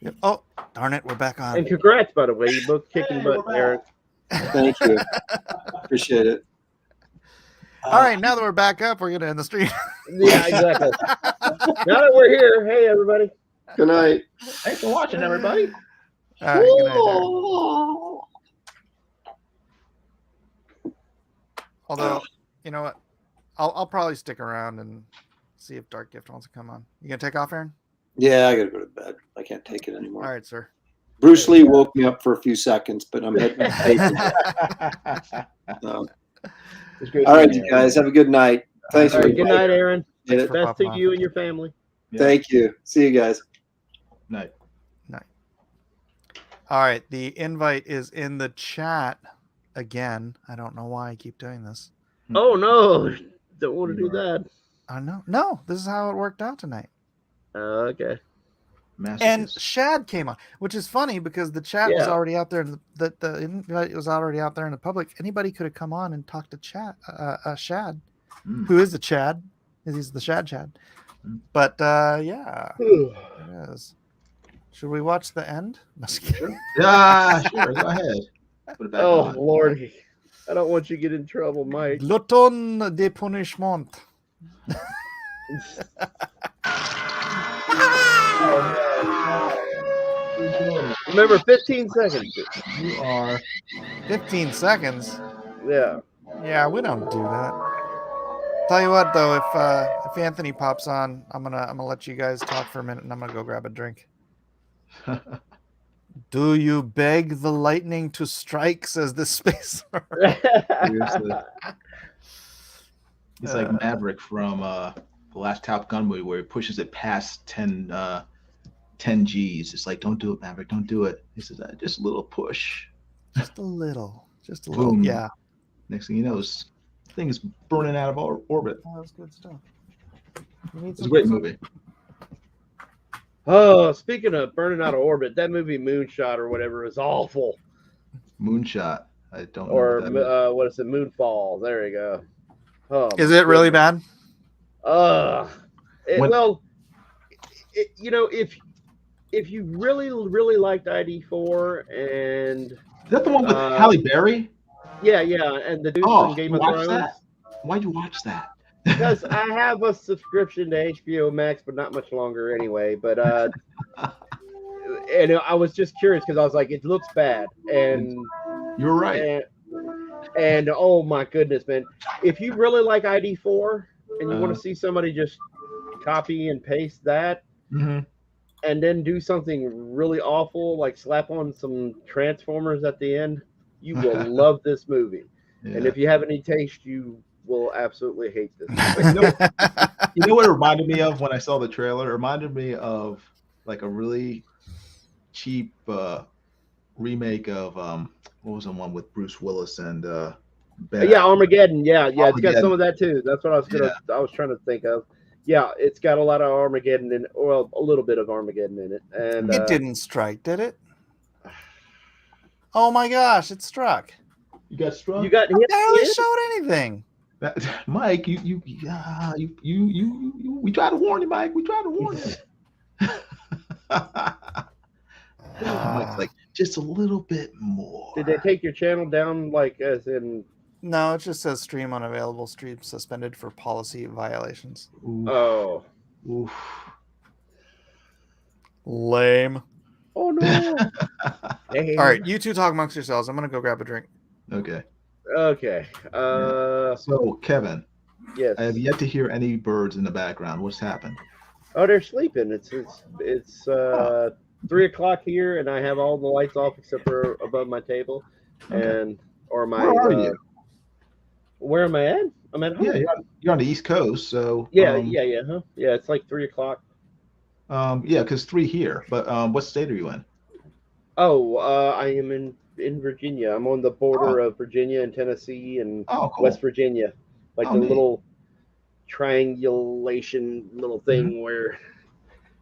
Yep. Oh, darn it, we're back on. And congrats, by the way, you both kicking butt, Aaron. Thank you. Appreciate it. All right, now that we're back up, we're gonna end the stream. Yeah, exactly. Now that we're here, hey everybody. Good night. Thanks for watching, everybody. All right, good night, although, you know what? I'll probably stick around and see if Dark Gift wants to come on. You gonna take off, Aaron? Yeah, I gotta go to bed. I can't take it anymore. All right, sir. Bruce Lee woke me up for a few seconds, but I'm heading so. All right, you guys, have a good night. Thanks for good night, Aaron. Best to you and your family. Yeah. Thank you. See you guys. Night. All right, the invite is in the chat again. I don't know why I keep doing this. Oh no, don't want to do that. I know. No, this is how it worked out tonight. Okay. And Shad came on, which is funny because the chat was already out there. The invite was already out there in the public. Anybody could have come on and talked to Shad, who is the Chad. He's the Chad. But yeah, it is. Should we watch the end? Sure. Yeah, sure. Go ahead. Put it back on. Lordy. I don't want you to get in trouble, Mike. Glutton de punishment. Remember, 15 seconds. You are 15 seconds. Yeah. Yeah, we don't do that. Tell you what, though, if Anthony pops on, I'm gonna let you guys talk for a minute, and I'm gonna go grab a drink. Do you beg the lightning to strike? Says the space. It's like Maverick from the last Top Gun movie where he pushes it past 10 G's. It's like, don't do it, Maverick. Don't do it. He says, just a little push. Just a little. Just a little. Boom. Yeah. Next thing you know, this thing is burning out of orbit. Oh, that's good stuff. It's a great movie. Oh, speaking of burning out of orbit, that movie Moonshot or whatever is awful. Moonshot. I don't know. Or what is it? Moonfall. There you go. Oh, is it really bad? You know, if if you really, really liked ID4 and Is that the one with Halle Berry? Yeah, and the dude from Game of Thrones. That? Why'd you watch that? Because I have a subscription to HBO Max, but not much longer anyway. But and I was just curious because I was like, it looks bad, and you're right. And oh my goodness, man! If you really like ID4 and you want to see somebody just copy and paste that, and then do something really awful, like slap on some Transformers at the end, you will love this movie. Yeah. And if you have any taste, you will absolutely hate this. You know what it reminded me of when I saw the trailer? It reminded me of like a really cheap remake of what was the one with Bruce Willis and Armageddon. Yeah, it's got some of that too. That's what I was trying to think of. Yeah, it's got a lot of Armageddon in it, or a little bit of Armageddon in it. And it didn't strike, did it? Oh my gosh, it struck. You got struck. You got hit. It barely showed anything. Mike, we tried to warn you, Mike. We tried to warn you. Mike's like, just a little bit more. Did they take your channel down, like as in? No, it just says stream unavailable, stream suspended for policy violations. Oof. Oh. Oof. Lame. Oh no. All right, you two talk amongst yourselves. I'm gonna go grab a drink. Okay. So Kevin. Yes. I have yet to hear any birds in the background. What's happened? Oh, they're sleeping. It's 3:00 here, and I have all the lights off except for above my table, Okay. Or my. Where are you? Where am I at? I'm at home. Yeah, you're on the East Coast, so. Yeah. Yeah, it's like 3:00. Yeah, because 3 here. But what state are you in? Oh, I am in Virginia. I'm on the border of Virginia and Tennessee and cool. West Virginia, like the neat. little triangulation little thing where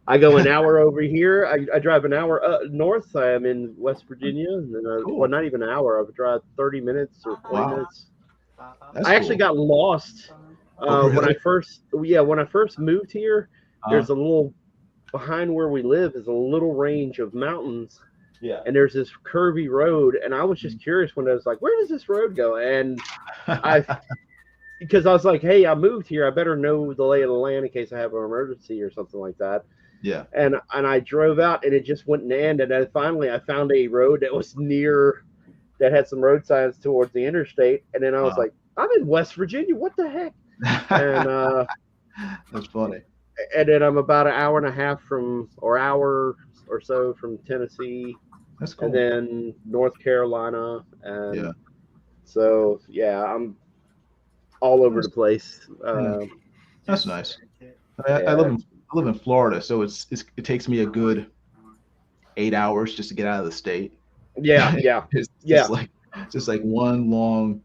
I go an hour over here. I drive an hour north. I am in West Virginia, and then well, not even an hour. I would drive 30 minutes or 40 minutes. That's I actually got lost really? when I first moved here. There's a little behind where we live is a little range of mountains. Yeah. And there's this curvy road, and I was just curious when I was like, where does this road go? And because I was like, hey, I moved here, I better know the lay of the land in case I have an emergency or something like that. Yeah. And I drove out, and it just wouldn't end. And then finally, I found a road that was that had some road signs towards the interstate. And then I was like, I'm in West Virginia. What the heck? And that's funny. And then I'm about an hour and a half hour or so from Tennessee. That's cool. And then North Carolina. And so, I'm all over the place. That's nice. I live in Florida, so it takes me a good 8 hours just to get out of the state. Yeah. It's just like one long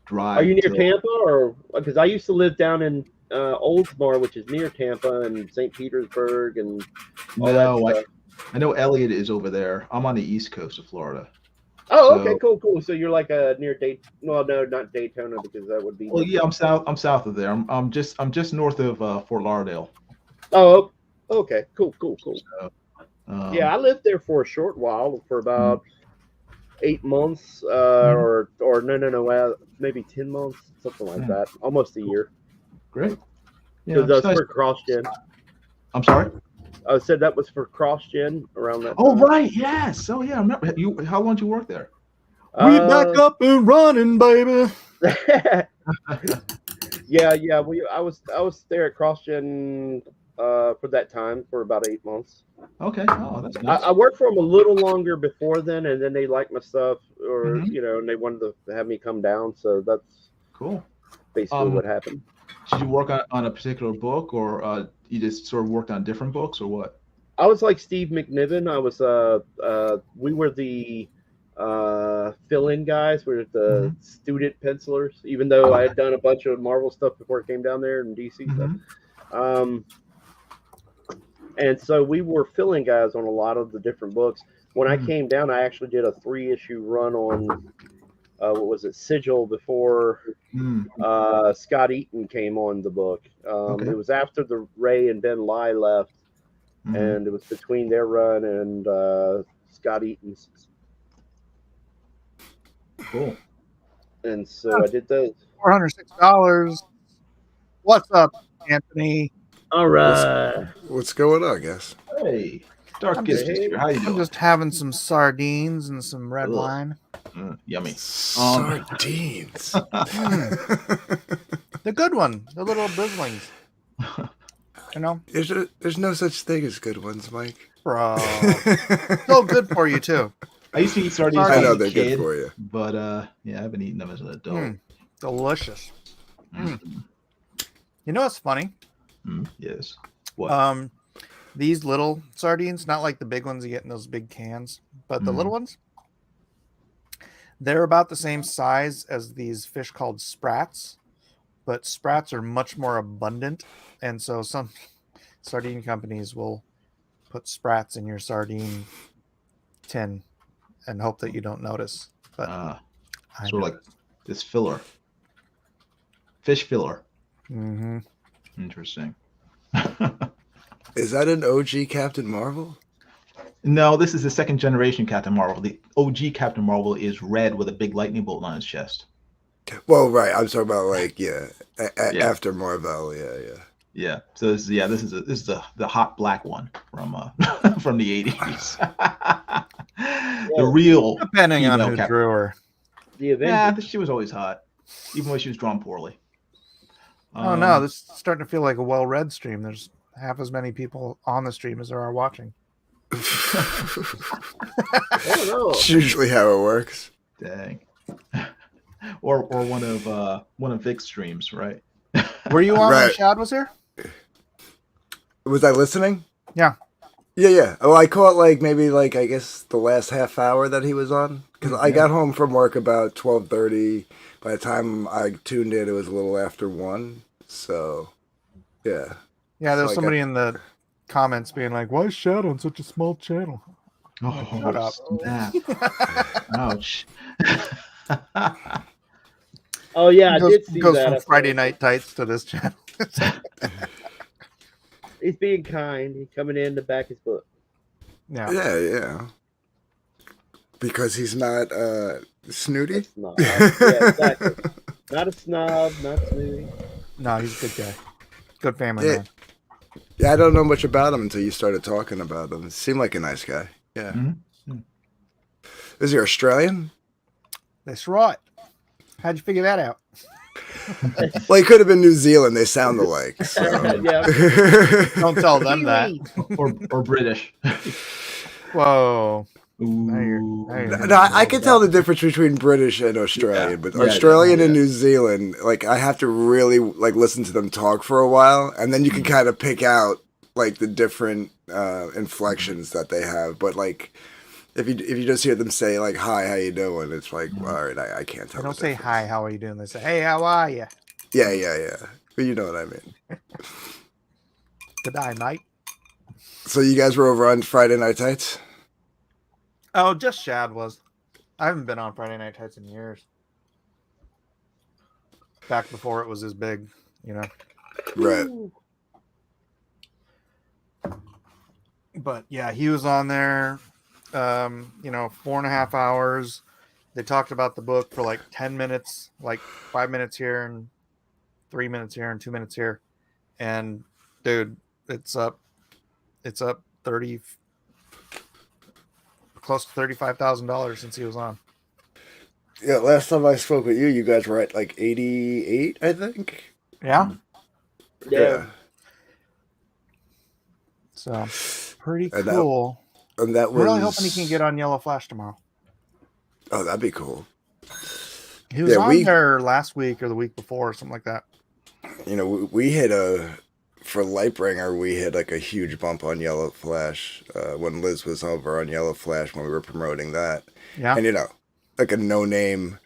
drive. Are you near Tampa, or because I used to live down in Oldsmar, which is near Tampa, and St. Petersburg, and all that stuff. I know Elliot is over there. I'm on the East Coast of Florida. Oh, okay, cool. So you're like near Daytona? Well, no, not Daytona, because that would be. Well, yeah, I'm south of there. I'm just north of Fort Lauderdale. Oh, okay, cool. So, I lived there for a short while, for about 8 months, or no, maybe 10 months, something like that, almost a year. Great. Yeah, that's for cross-gen. I'm sorry? I said that was for cross-gen around that time. Oh, right, yes. Oh, yeah, I remember. How long did you work there? We back up and running, baby. I was there at CrossGen for that time for about 8 months. Okay. Oh, that's nice. I worked for them a little longer before then, and then they liked my stuff, or and they wanted to have me come down. So that's cool. Basically, what happened. Did you work on a particular book, or you just sort of worked on different books, or what? I was like Steve McNiven. I was we were the fill-in guys. We were the student pencilers, even though I had done a bunch of Marvel stuff before it came down there and DC stuff. And so we were fill-in guys on a lot of the different books. When I came down, I actually did a 3-issue run on what was it, Sigil, before Scott Eaton came on the book. It was after the Ray and Ben Lai left. and it was between their run and Scott Eaton's. Cool. And so I did those. $406. What's up, Anthony? All right. What's going on, guys? Hey, Dark Gifted here. How you doing? I'm just having some sardines and some red wine. Yummy. Sardines. The good one. The little brizzlings. You know? There's no such thing as good ones, Mike. Bro. So good for you, too. I used to eat sardines I know as a they're kid, good for you. but yeah, I've been eating them as an adult. Delicious. You know what's funny? Yes. What? These little sardines, not like the big ones you get in those big cans, but the little ones, they're about the same size as these fish called sprats, but sprats are much more abundant, and so some sardine companies will put sprats in your sardine tin and hope that you don't notice. But sort of like this filler, fish filler. Interesting. Is that an OG Captain Marvel? No, this is the second generation Captain Marvel. The OG Captain Marvel is red with a big lightning bolt on his chest. Well, right. I'm talking about like after Marvel. Yeah. So this is the hot black one from from the 80s. The real depending on who Captain. drew her. The Avengers. Yeah, she was always hot, even when she was drawn poorly. Oh no, this is starting to feel like a well-read stream. There's half as many people on the stream as there are watching. It's usually how it works. Dang. or one of Vic's streams, right? Were you on when Shad was here? Was I listening? Yeah. Yeah. Oh, I caught I guess the last half hour that he was on, because I got home from work about 12:30. By the time I tuned in, it was a little after 1. So, yeah. Yeah, there was somebody in the comments being like, "Why is Shad on such a small channel?" Oh, shut up! Snap. Ouch. Oh yeah, I did see goes that. From Friday Night Tights to this channel. He's being kind. He's coming in to back his book. Yeah. Because he's not snooty. Yeah, exactly. Not a snob, not snooty. No, he's a good guy. Good family man. Yeah, I don't know much about him until you started talking about him. He seemed like a nice guy. Yeah. Is he Australian? That's right. How'd you figure that out? Well, he could have been New Zealand. They sound alike. So. Don't tell them that. or British. Whoa. No, I can tell the difference between British and Australian, but Australian and New Zealand, I have to really listen to them talk for a while, and then you can kind of pick out the different inflections that they have. But if you just hear them say "Hi, how you doing?" It's all right, I can't tell. They don't say "Hi, how are you doing?" They say "Hey, how are you?" Yeah. But you know what I mean. Good day, mate. So you guys were over on Friday Night Tights? Oh, just Shad was. I haven't been on Friday Night Tights in years. Back before it was as big, Right. But yeah, he was on there. 4.5 hours. They talked about the book for 10 minutes, 5 minutes here and 3 minutes here and 2 minutes here. And dude, it's up 30, close to $35,000 since he was on. Yeah, last time I spoke with you, you guys were at 88, I think. Yeah. Yeah. So pretty cool. And that was... I'm really hoping he can get on Yellow Flash tomorrow. Oh, that'd be cool. He was on there last week or the week before or something like that. We hit for Lightbringer, we hit a huge bump on Yellow Flash when Liz was over on Yellow Flash when we were promoting that. Yeah. And a no-name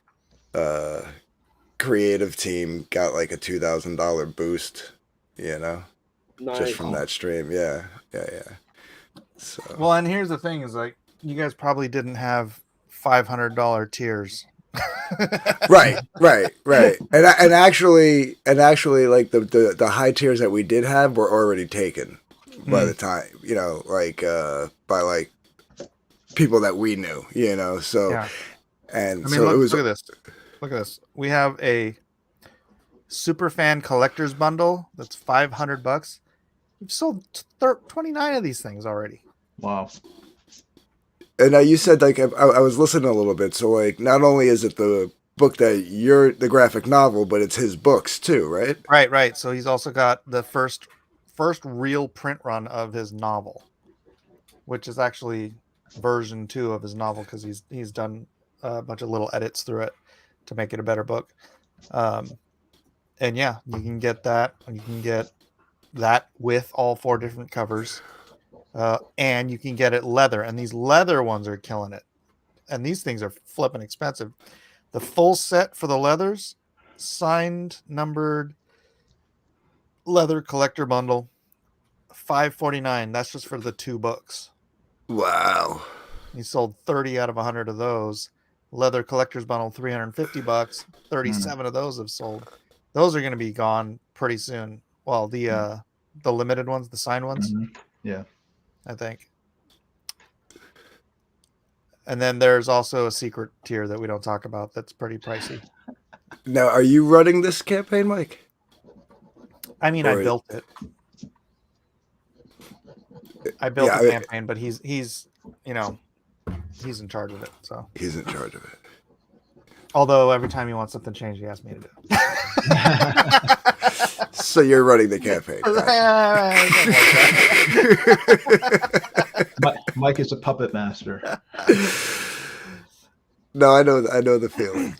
creative team got a $2,000 boost, Nice. just from that stream. Yeah. So. Well, and here's the thing is you guys probably didn't have $500 tiers. right. And actually the high tiers that we did have were already taken. by the time, by like people that we knew, so, Yeah. and I mean, so it was, look at this. Look at this. We have a super fan collector's bundle that's $500. We've sold 29 of these things already. Wow. and now you said like, I was listening a little bit. So like, not only is it the book that you're the graphic novel, but it's his books too, right? Right. So he's also got the first real print run of his novel, which is actually version 2 of his novel, because he's done a bunch of little edits through it to make it a better book. And yeah, you can get that. You can get that with all 4 different covers, and you can get it leather. And these leather ones are killing it. And these things are flipping expensive. The full set for the leathers, signed, numbered leather collector bundle, $549. That's just for the 2 books. Wow. He sold 30 out of 100 of those. Leather collector's bundle, $350. 37 of those have sold. Those are going to be gone pretty soon. Well, the limited ones, the signed ones. Yeah, I think. And then there's also a secret tier that we don't talk about that's pretty pricey. Now, are you running this campaign, Mike? I mean, I built it. I built the campaign, but he's he's in charge of it. So he's in charge of it. Although every time he wants something changed, he asks me to do it. So you're running the campaign. Mike is a puppet master. No, I know the feeling.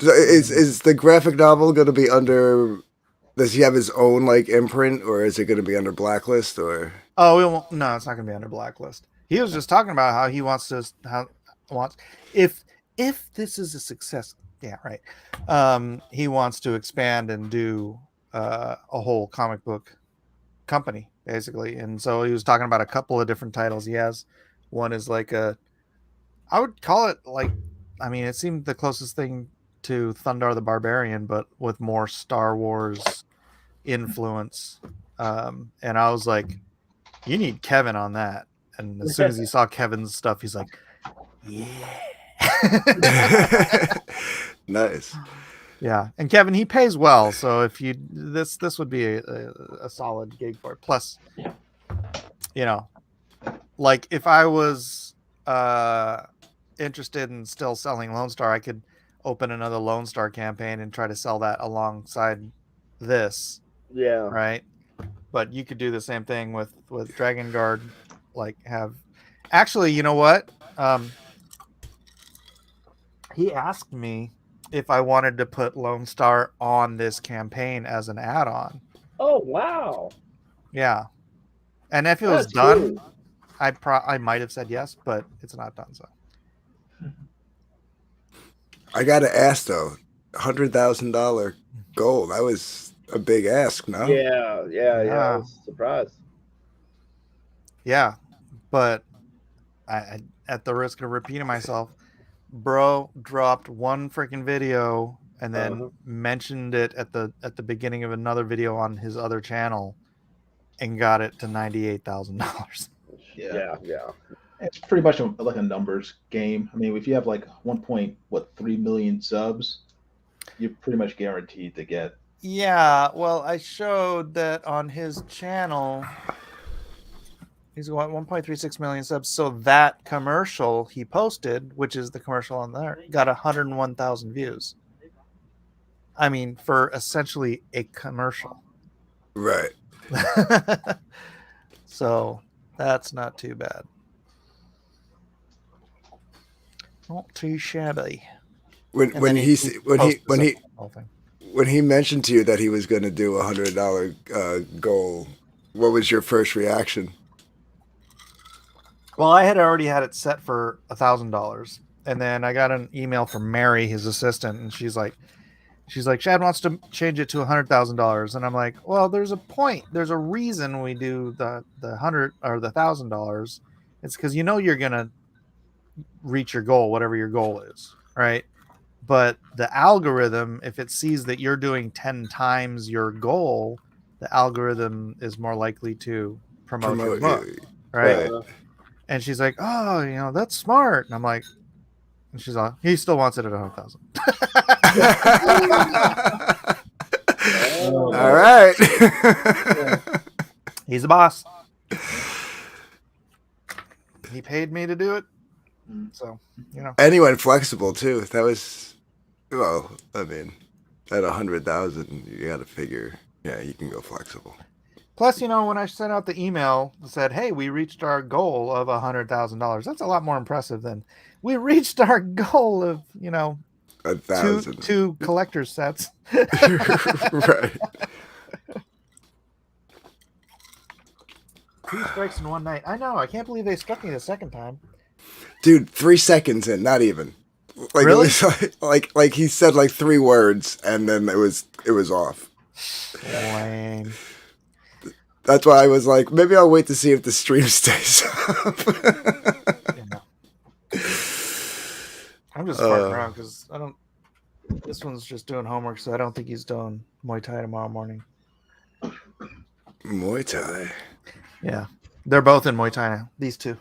Is the graphic novel going to be under? Does he have his own like imprint, or is it going to be under Blacklist? Or we won't. No, it's not going to be under Blacklist. He was just talking about how he wants to if this is a success. Yeah, right. He wants to expand and do a whole comic book company, basically. And so he was talking about a couple of different titles he has. One is like I would call it like, I mean, it seemed the closest thing to Thundar the Barbarian, but with more Star Wars influence. And I was like, you need Kevin on that. And as soon as he saw Kevin's stuff, he's like, yeah. Nice. Yeah, and Kevin, he pays well, so if you this would be a solid gig for it. Plus, like if I was interested in still selling Lone Star, I could open another Lone Star campaign and try to sell that alongside this. Yeah. Right. But you could do the same thing with Dragon Guard. Like actually, you know what? He asked me if I wanted to put Lone Star on this campaign as an add-on. Oh, wow. Yeah. And if it was done, I might have said yes, but it's not done. So I got to ask though, $100,000 goal. That was a big ask, no? Yeah. I was surprised. Yeah, but I at the risk of repeating myself, bro dropped one freaking video and then mentioned it at the beginning of another video on his other channel and got it to $98,000. Yeah. It's pretty much like a numbers game. I mean, if you have like 1.3 million subs, you're pretty much guaranteed to get. Yeah, well, I showed that on his channel. He's got 1.36 million subs. So that commercial he posted, which is the commercial on there, got 101,000 views. I mean, for essentially a commercial. Right. So that's not too bad. Not too shabby. When he mentioned to you that he was going to do $100 goal, what was your first reaction? Well, I had already had it set for $1,000, and then I got an email from Mary, his assistant, and she's like, Shad wants to change it to $100,000, and I'm like, well, there's a point, there's a reason we do the $100 or the $1,000. It's because you're gonna reach your goal, whatever your goal is, right? But the algorithm, if it sees that you're doing 10 times your goal, the algorithm is more likely to promote your book, you. right? And she's like, "Oh, you know, that's smart." And I'm like, and she's like, "He still wants it at 100,000." All right. He's a boss. He paid me to do it, so you know. And he went flexible too. That was, well, I mean, at 100,000, you got to figure, yeah, you can go flexible. Plus, you know, when I sent out the email that said, "Hey, we reached our goal of $100,000," that's a lot more impressive than we reached our goal of, you know, 1,000. two collector's sets. Right. 2 strikes in one night. I know. I can't believe they struck me the second time. Dude, 3 seconds in, not even. Like Really? It was like he said like 3 words and then it was off. Lame. That's why I was like, maybe I'll wait to see if the stream stays up. I'm just farting around because I don't. This one's just doing homework, so I don't think he's doing Muay Thai tomorrow morning. Muay Thai. Yeah, they're both in Muay Thai now. These two.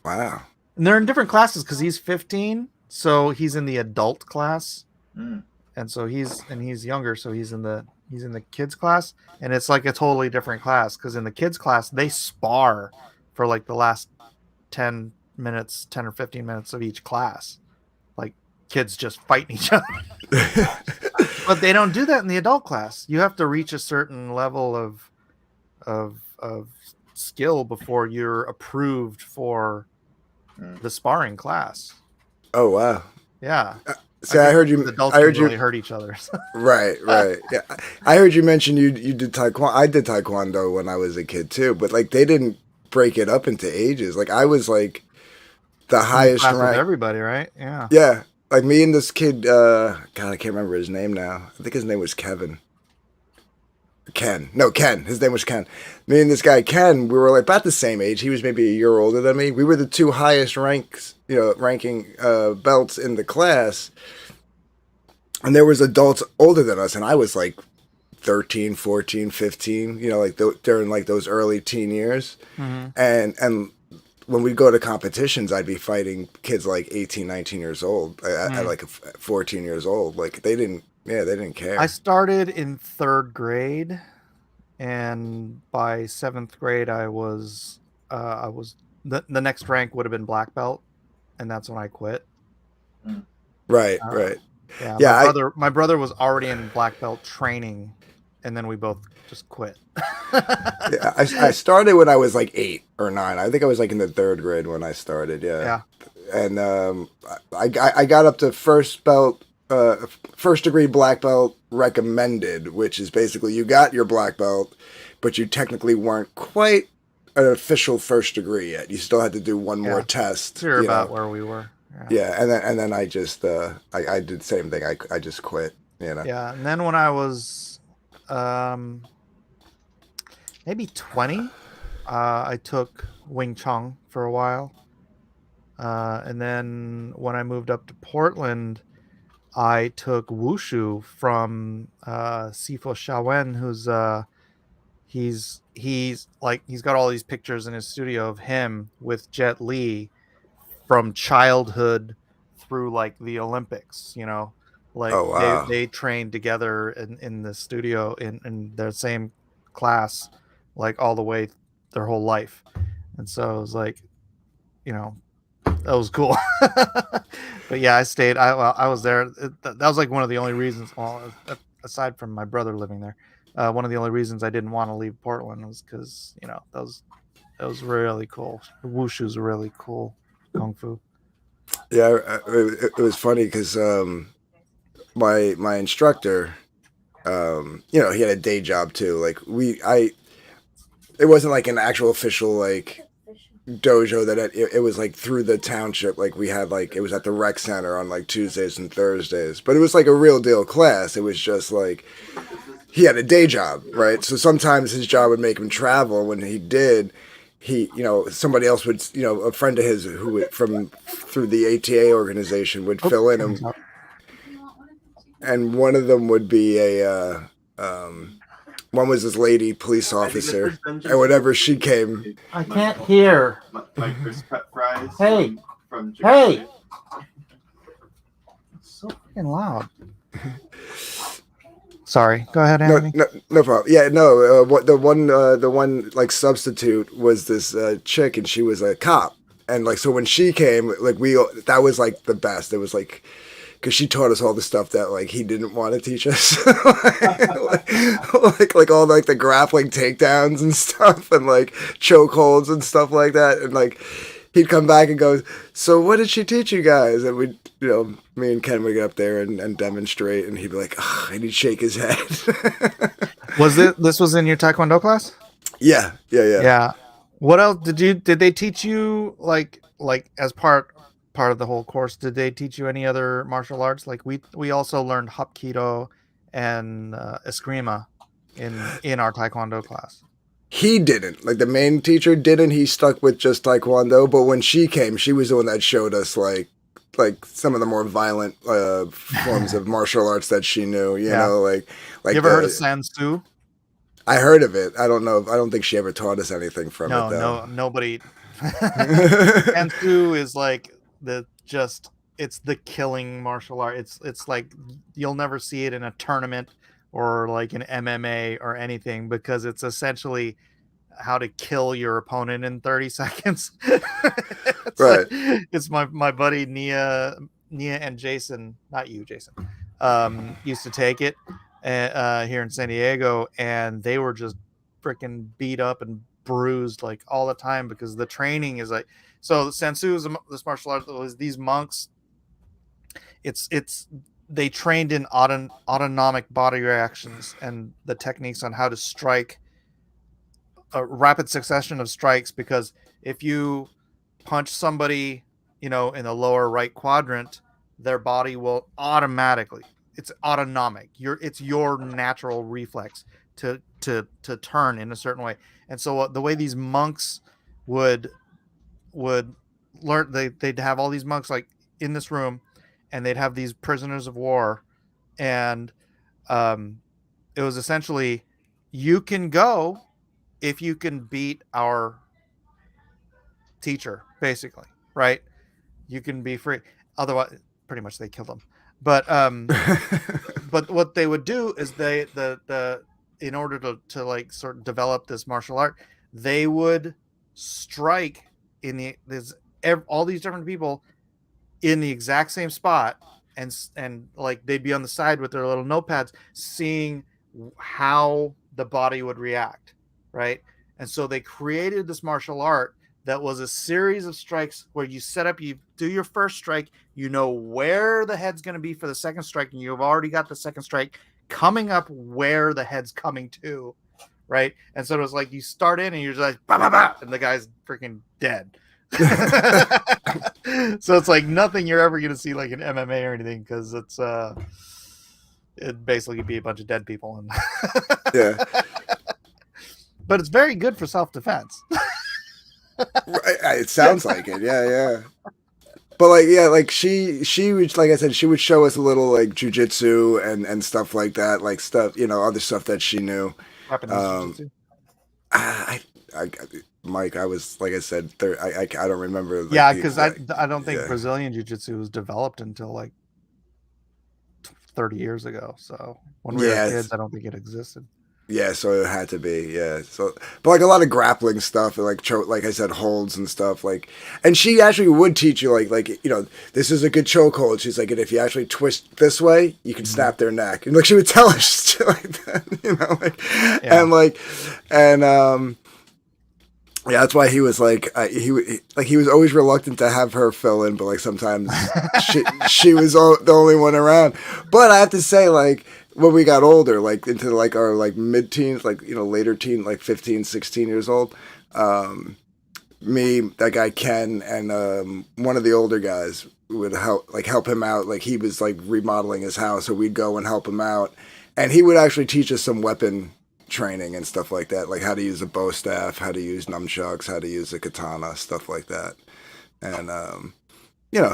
Wow. And they're in different classes because he's 15, so he's in the adult class, and so he's younger, so he's in the kids class, and it's like a totally different class because in the kids class they spar for like the last 10 or 15 minutes of each class, like kids just fighting each other. But they don't do that in the adult class. You have to reach a certain level of skill before you're approved for the sparring class. Oh wow. Yeah. See, I heard you. Adults I heard can really you hurt each other. Right. Yeah, I heard you mention you did taekwondo. I did taekwondo when I was a kid too, but like they didn't break it up into ages. Like I was like the highest rank. Everybody, right? Yeah. Yeah, like me and this kid. God, I can't remember his name now. I think his name was Kevin. Ken. No, Ken. His name was Ken. Me and this guy Ken, we were like about the same age. He was maybe a year older than me. We were the 2 highest ranking belts in the class. And there was adults older than us, and I was like 13, 14, 15, you know, like during like those early teen years. Mm-hmm. And when we go to competitions, I'd be fighting kids like 18, 19 years old, at like 14 years old. Like they didn't care. I started in 3rd grade, and by 7th grade, I was the next rank would have been black belt, and that's when I quit. Right. Yeah. My brother was already in black belt training, and then we both just quit. Yeah, I started when I was like 8 or 9. I think I was like in the 3rd grade when I started. Yeah. And I got up to first degree black belt recommended, which is basically you got your black belt, but you technically weren't quite an official first degree yet. You still had to do one more test. Sure, about where we were. Yeah, and then I just I did the same thing. I just quit. You know. Yeah, and then when I was maybe 20, I took Wing Chun for a while, and then when I moved up to Portland, I took Wushu from Sifo Shawen, who's he's got all these pictures in his studio of him with Jet Li from childhood through like the Olympics, you know, like they trained together in the studio in their same class, like all the way their whole life. And so it was like, you know, that was cool. But yeah, I stayed. I was there. That was like one of the only reasons, well, aside from my brother living there, one of the only reasons I didn't want to leave Portland was because, you know, that was really cool. Wushu's really cool kung fu. Yeah, it was funny because my instructor, you know, he had a day job too. Like it wasn't like an actual official like dojo that it was like through the township. Like we had like it was at the rec center on like Tuesdays and Thursdays, but it was like a real deal class. It was just like he had a day job, right? So sometimes his job would make him travel. When he did, he, you know, somebody else would, you know, a friend of his who would, through the ATA organization would fill in him, and one of them would be One was this lady police officer, and whenever she came, I can't hear. My crisp cut fries. Hey, from hey. It's so freaking loud. Sorry, go ahead, no, Anthony. no problem. Yeah, no. The one like substitute was this chick, and she was a cop, and like so when she came, like that was like the best. It was like because she taught us all the stuff that like he didn't want to teach us, like all like the grappling takedowns and stuff, and like chokeholds and stuff like that, and like he'd come back and go, "So what did she teach you guys?" And we, me and Ken would get up there and demonstrate, and he'd be like, "Oh," and he'd shake his head. Was this was in your Taekwondo class? Yeah. What else did they teach you like as part of the whole course? Did they teach you any other martial arts? Like we also learned Hapkido and Eskrima in our Taekwondo class. He didn't. Like the main teacher didn't. He stuck with just Taekwondo. But when she came, she was the one that showed us like some of the more violent forms of martial arts that she knew. You know, like you ever heard of Sansu? I heard of it. I don't know. I don't think she ever taught us anything from it. No, nobody. Sansu is like it's the killing martial art. It's like you'll never see it in a tournament or like an MMA or anything because it's essentially how to kill your opponent in 30 seconds. Right. It's my buddy Nia and Jason, not you, Jason, used to take it here in San Diego, and they were just freaking beat up and bruised like all the time because the training is like, so Sansu is this martial art was these monks. They trained in autonomic body reactions and the techniques on how to strike a rapid succession of strikes, because if you punch somebody, in the lower right quadrant, their body will automatically, it's autonomic. It's your natural reflex to turn in a certain way. And so the way these monks would learn, they'd have all these monks like in this room, and they'd have these prisoners of war, and it was essentially, you can go if you can beat our teacher, basically, right? You can be free. Otherwise, pretty much they killed him. But but what they would do is in order to like sort of develop this martial art, they would strike all these different people in the exact same spot, and like they'd be on the side with their little notepads seeing how the body would react, right? And so they created this martial art that was a series of strikes where you set up, you do your first strike, you know where the head's going to be for the second strike, and you've already got the second strike coming up where the head's coming to, right? And so it was like you start in and you're just like, bah, bah, bah, and the guy's freaking dead. So it's like nothing you're ever going to see like in MMA or anything, because it'd basically be a bunch of dead people. And yeah. But it's very good for self-defense. It sounds like it. Yeah. But like she would, like I said, she would show us a little like jujitsu and stuff like that, like stuff, other stuff that she knew. Japanese jiu-jitsu? Mike, I was, like I said, I don't remember. Like, yeah, because I don't think Brazilian jiu-jitsu was developed until like 30 years ago. So when we were kids, I don't think it existed. Yeah, so it had to be, yeah. So, but like a lot of grappling stuff, and like I said, holds and stuff. Like, and she actually would teach you, like this is a good chokehold. She's like, and if you actually twist this way, you can snap their neck. And like she would tell us shit like that, yeah, that's why he was like he was always reluctant to have her fill in, but like sometimes she was the only one around. But I have to say, like, when we got older, like into like our like mid-teens, like later teen, like 15, 16 years old, me, that guy Ken, and one of the older guys would help him out. Like he was like remodeling his house, so we'd go and help him out, and he would actually teach us some weapon training and stuff like that, like how to use a bow staff, how to use nunchucks, how to use a katana, stuff like that. And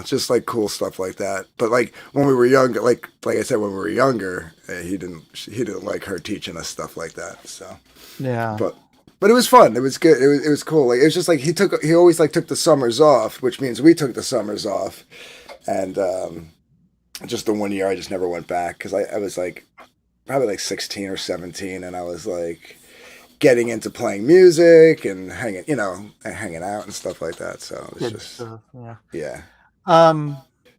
just like cool stuff like that. But like when we were younger, like I said, when we were younger, he didn't like her teaching us stuff like that. So Yeah. But it was fun. It was good. It was cool. Like it was just like he always like took the summers off, which means we took the summers off, and just the 1 year I just never went back because I was like probably like 16 or 17, and I was like getting into playing music and hanging out and stuff like that. So it was Good just stuff. Yeah. yeah.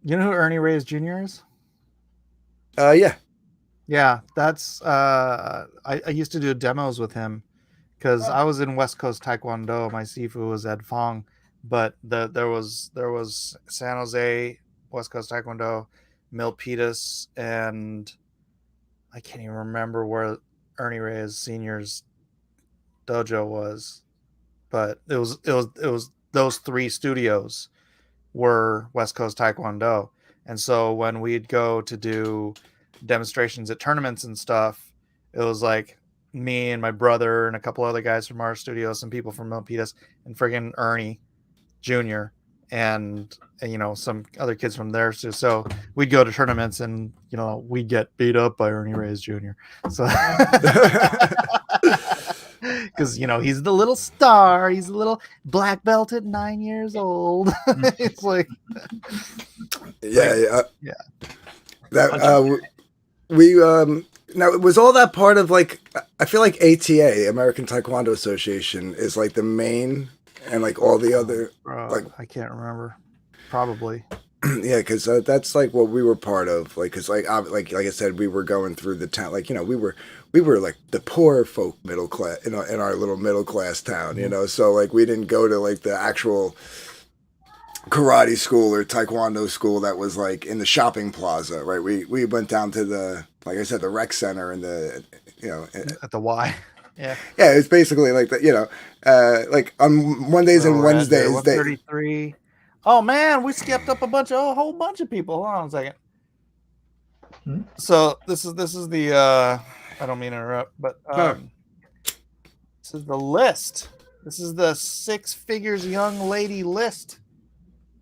You know who Ernie Reyes Jr. is? Yeah. Yeah, that's I used to do demos with him because I was in West Coast Taekwondo. My sifu was Ed Fong, but there was San Jose West Coast Taekwondo, Milpitas, and I can't even remember where Ernie Reyes Sr.'s dojo was, but it was those three studios were West Coast Taekwondo, and so when we'd go to do demonstrations at tournaments and stuff, it was like me and my brother and a couple other guys from our studio, some people from Milpitas, and friggin' Ernie Jr. and some other kids from there too. So we'd go to tournaments and we'd get beat up by Ernie Reyes Jr. So because he's the little star, he's a little black belt at 9 years old. It's like yeah. That we now was all that part of like I feel like ATA, American Taekwondo Association, is like the main, and like all the other like I can't remember, probably. Yeah, because that's like what we were part of. Like, because like I said, we were going through the town. Like we were like the poor folk middle class in our little middle class town. So like we didn't go to like the actual karate school or taekwondo school that was like in the shopping plaza, right? We went down to the, like I said, the rec center and the at the Y. Yeah, it's basically like that. Like on Mondays and Wednesdays. 133. Oh man, we skipped up a whole bunch of people. Hold on a second. So this is the I don't mean to interrupt, but this is the list. This is the 6 figures young lady list.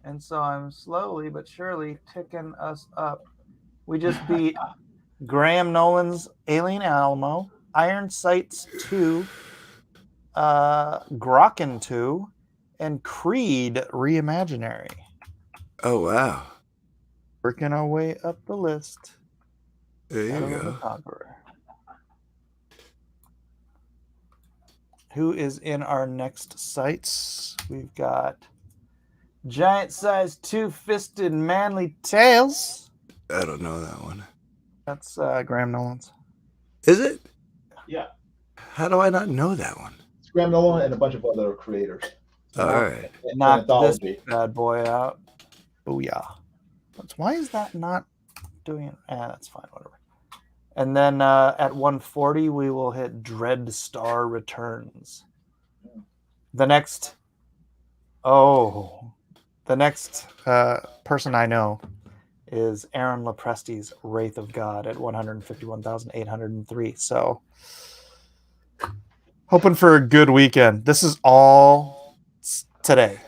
And so I'm slowly but surely ticking us up. We just beat Graham Nolan's Alien Alamo, Iron Sights 2, Grokken 2, and Creed Reimaginary. Oh, wow. Working our way up the list. There you go. The Conqueror. Who is in our next sites? We've got giant-sized, two-fisted, manly tails. I don't know that one. That's Graham Nolan's. Is it? Yeah. How do I not know that one? It's Graham Nolan and a bunch of other creators. All right. Knock this bad boy out. Booyah. Why is that not doing it? That's fine, whatever. And then at 140, we will hit Dread Star Returns. The next person I know is Aaron Lepresti's Wraith of God at 151,803. So hoping for a good weekend. This is all today.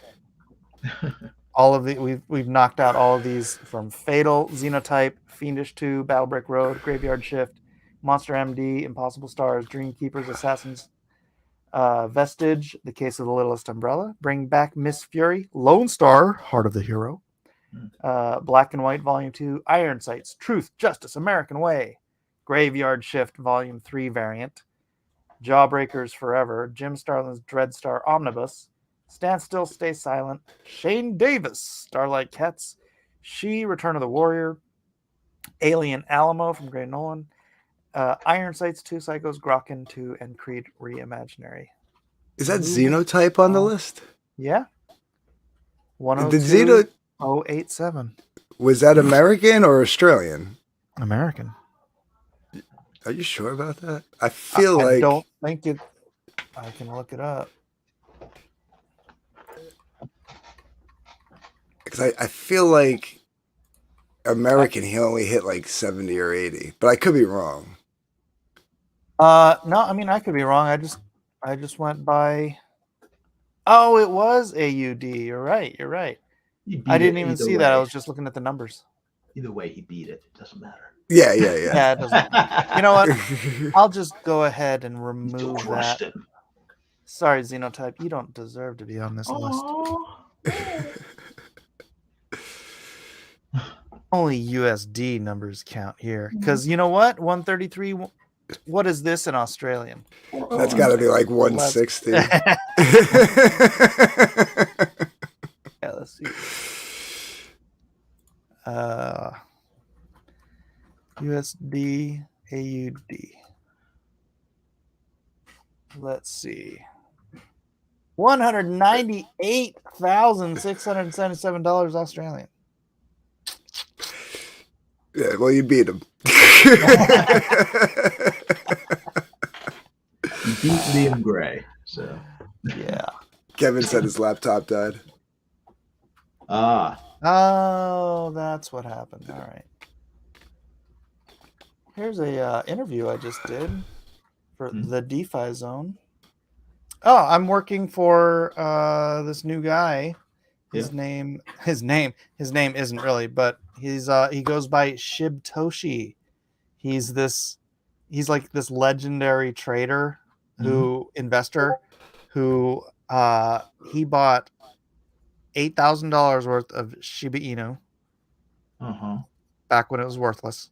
All of the we've knocked out all of these from Fatal, Xenotype, Fiendish 2, Battle Brick Road, Graveyard Shift, Monster MD, Impossible Stars, Dreamkeepers, Assassins, Vestige, The Case of the Littlest Umbrella, Bring Back Miss Fury, Lone Star, Heart of the Hero, Black and White Volume 2, Iron Sights, Truth, Justice, American Way, Graveyard Shift Volume 3 variant, Jawbreakers Forever, Jim Starlin's Dreadstar Omnibus, Stand Still, Stay Silent, Shane Davis, Starlight Cats, She, Return of the Warrior, Alien Alamo from Graham Nolan, Iron Sights 2, Psychos, Grokken 2, and Creed Reimaginary. Is that Xenotype on the list? Yeah. 102,087. Was that American or Australian? American. Are you sure about that? I feel like... I don't think it... I can look it up. Because I feel like American, he only hit like 70 or 80. But I could be wrong. No, I mean, I could be wrong. I just went by... Oh, it was AUD. You're right. I didn't even see that. I was just looking at the numbers. Either way, he beat it. It doesn't matter. Yeah. Yeah, it doesn't. You know what? I'll just go ahead and remove that. Him. Sorry, Xenotype. You don't deserve to be on this list. Only USD numbers count here. Because you know what? 133. What is this in Australian? That's got to be like 160. Yeah, let's see. USD, AUD. Let's see. $198,677 Australian. Yeah, well, you beat him. You beat Liam Gray. So yeah. Kevin said his laptop died. Oh, that's what happened. All right. Here's a interview I just did for the DeFi Zone. Oh, I'm working for this new guy. His name isn't really, but he goes by Shibtoshi. He's like this legendary trader investor who he bought $8,000 worth of Shiba Inu back when it was worthless,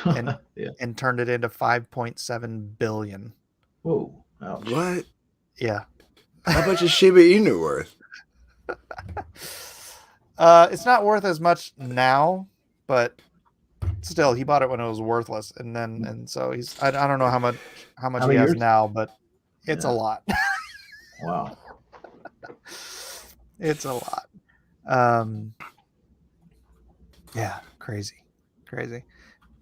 and and turned it into 5.7 billion. Whoa! Ouch. What? Yeah. How much is Shiba Inu worth? It's not worth as much now, but still, he bought it when it was worthless, and so he's I don't know how much he has now, but it's a lot. Wow. It's a lot. Yeah, crazy.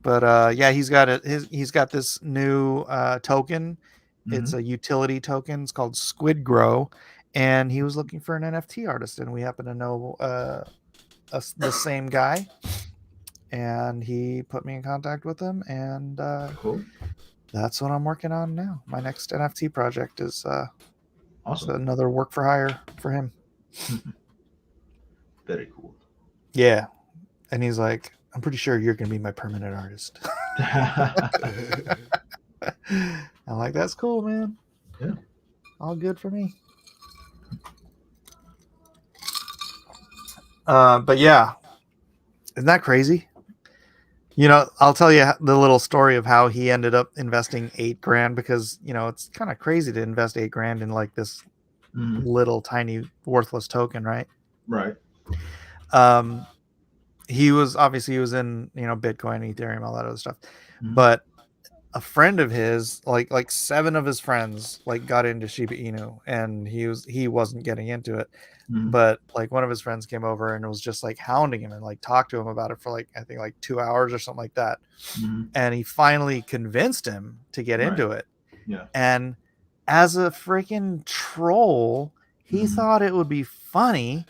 But yeah, he's got this new token. It's a utility token. It's called Squid Grow, and he was looking for an NFT artist, and we happen to know the same guy, and he put me in contact with him, and cool. That's what I'm working on now. My next NFT project is awesome. Another work for hire for him. Very cool. Yeah, and he's like, I'm pretty sure you're gonna be my permanent artist. I'm like, that's cool, man. Yeah. All good for me. But yeah, isn't that crazy? You know, I'll tell you the little story of how he ended up investing $8,000 because, you know, it's kind of crazy to invest $8,000 in like this little tiny worthless token, right? Right. He was in, you know, Bitcoin, Ethereum, all that other stuff. But a friend of his, like 7 of his friends, like got into Shiba Inu, and he wasn't getting into it. But like one of his friends came over and was just like hounding him and like talked to him about it for like, I think like 2 hours or something like that. And he finally convinced him to get into it. Yeah. And as a freaking troll, he thought it would be funny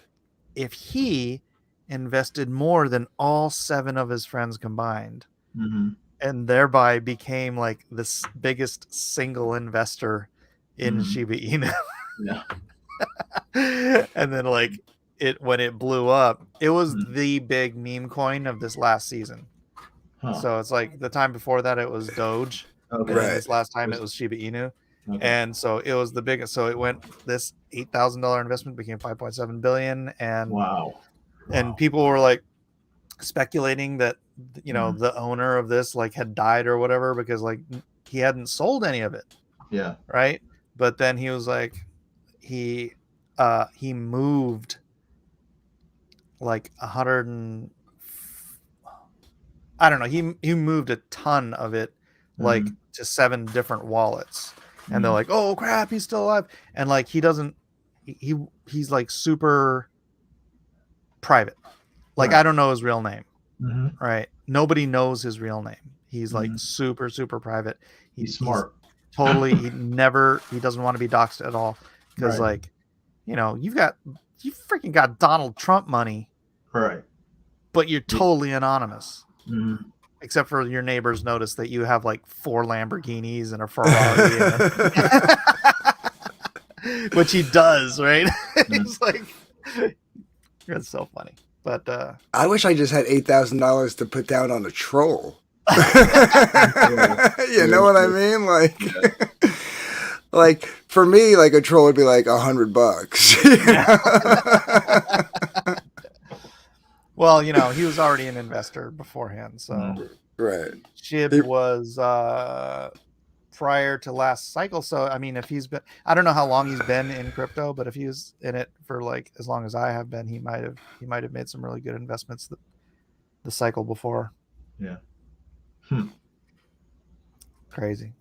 if he invested more than all 7 of his friends combined. And thereby became like the biggest single investor in Shiba Inu. Yeah. And then like when it blew up, it was the big meme coin of this last season. So it's like the time before that it was Doge. Okay. And then this last time it was Shiba Inu. Okay. And so it was the biggest. So it went, this $8,000 investment became 5.7 billion. And wow. And people were like speculating that, you know, the owner of this like had died or whatever, because like he hadn't sold any of it. Yeah. Right. But then he was like, he moved like 100 and I don't know. He moved a ton of it like to 7 different wallets, and they're like, oh crap, he's still alive. And like, he's like super private. Like, I don't know his real name. Right. Nobody knows his real name. He's like super, super private. He's smart. Totally. He doesn't want to be doxxed at all. Because like, you know, you freaking got Donald Trump money. Right. But you're totally anonymous. Except for your neighbors notice that you have like 4 Lamborghinis and a Ferrari. Which he does, right? He's like, It's so funny. But I wish I just had $8,000 to put down on a troll. You know what I mean? Like, like for me, like a troll would be like $100. Well, you know, he was already an investor beforehand, so right. Shib was prior to last cycle. So I mean, if he's been, I don't know how long he's been in crypto, but if he was in it for like as long as I have been, he might have made some really good investments the cycle before. Yeah. Crazy,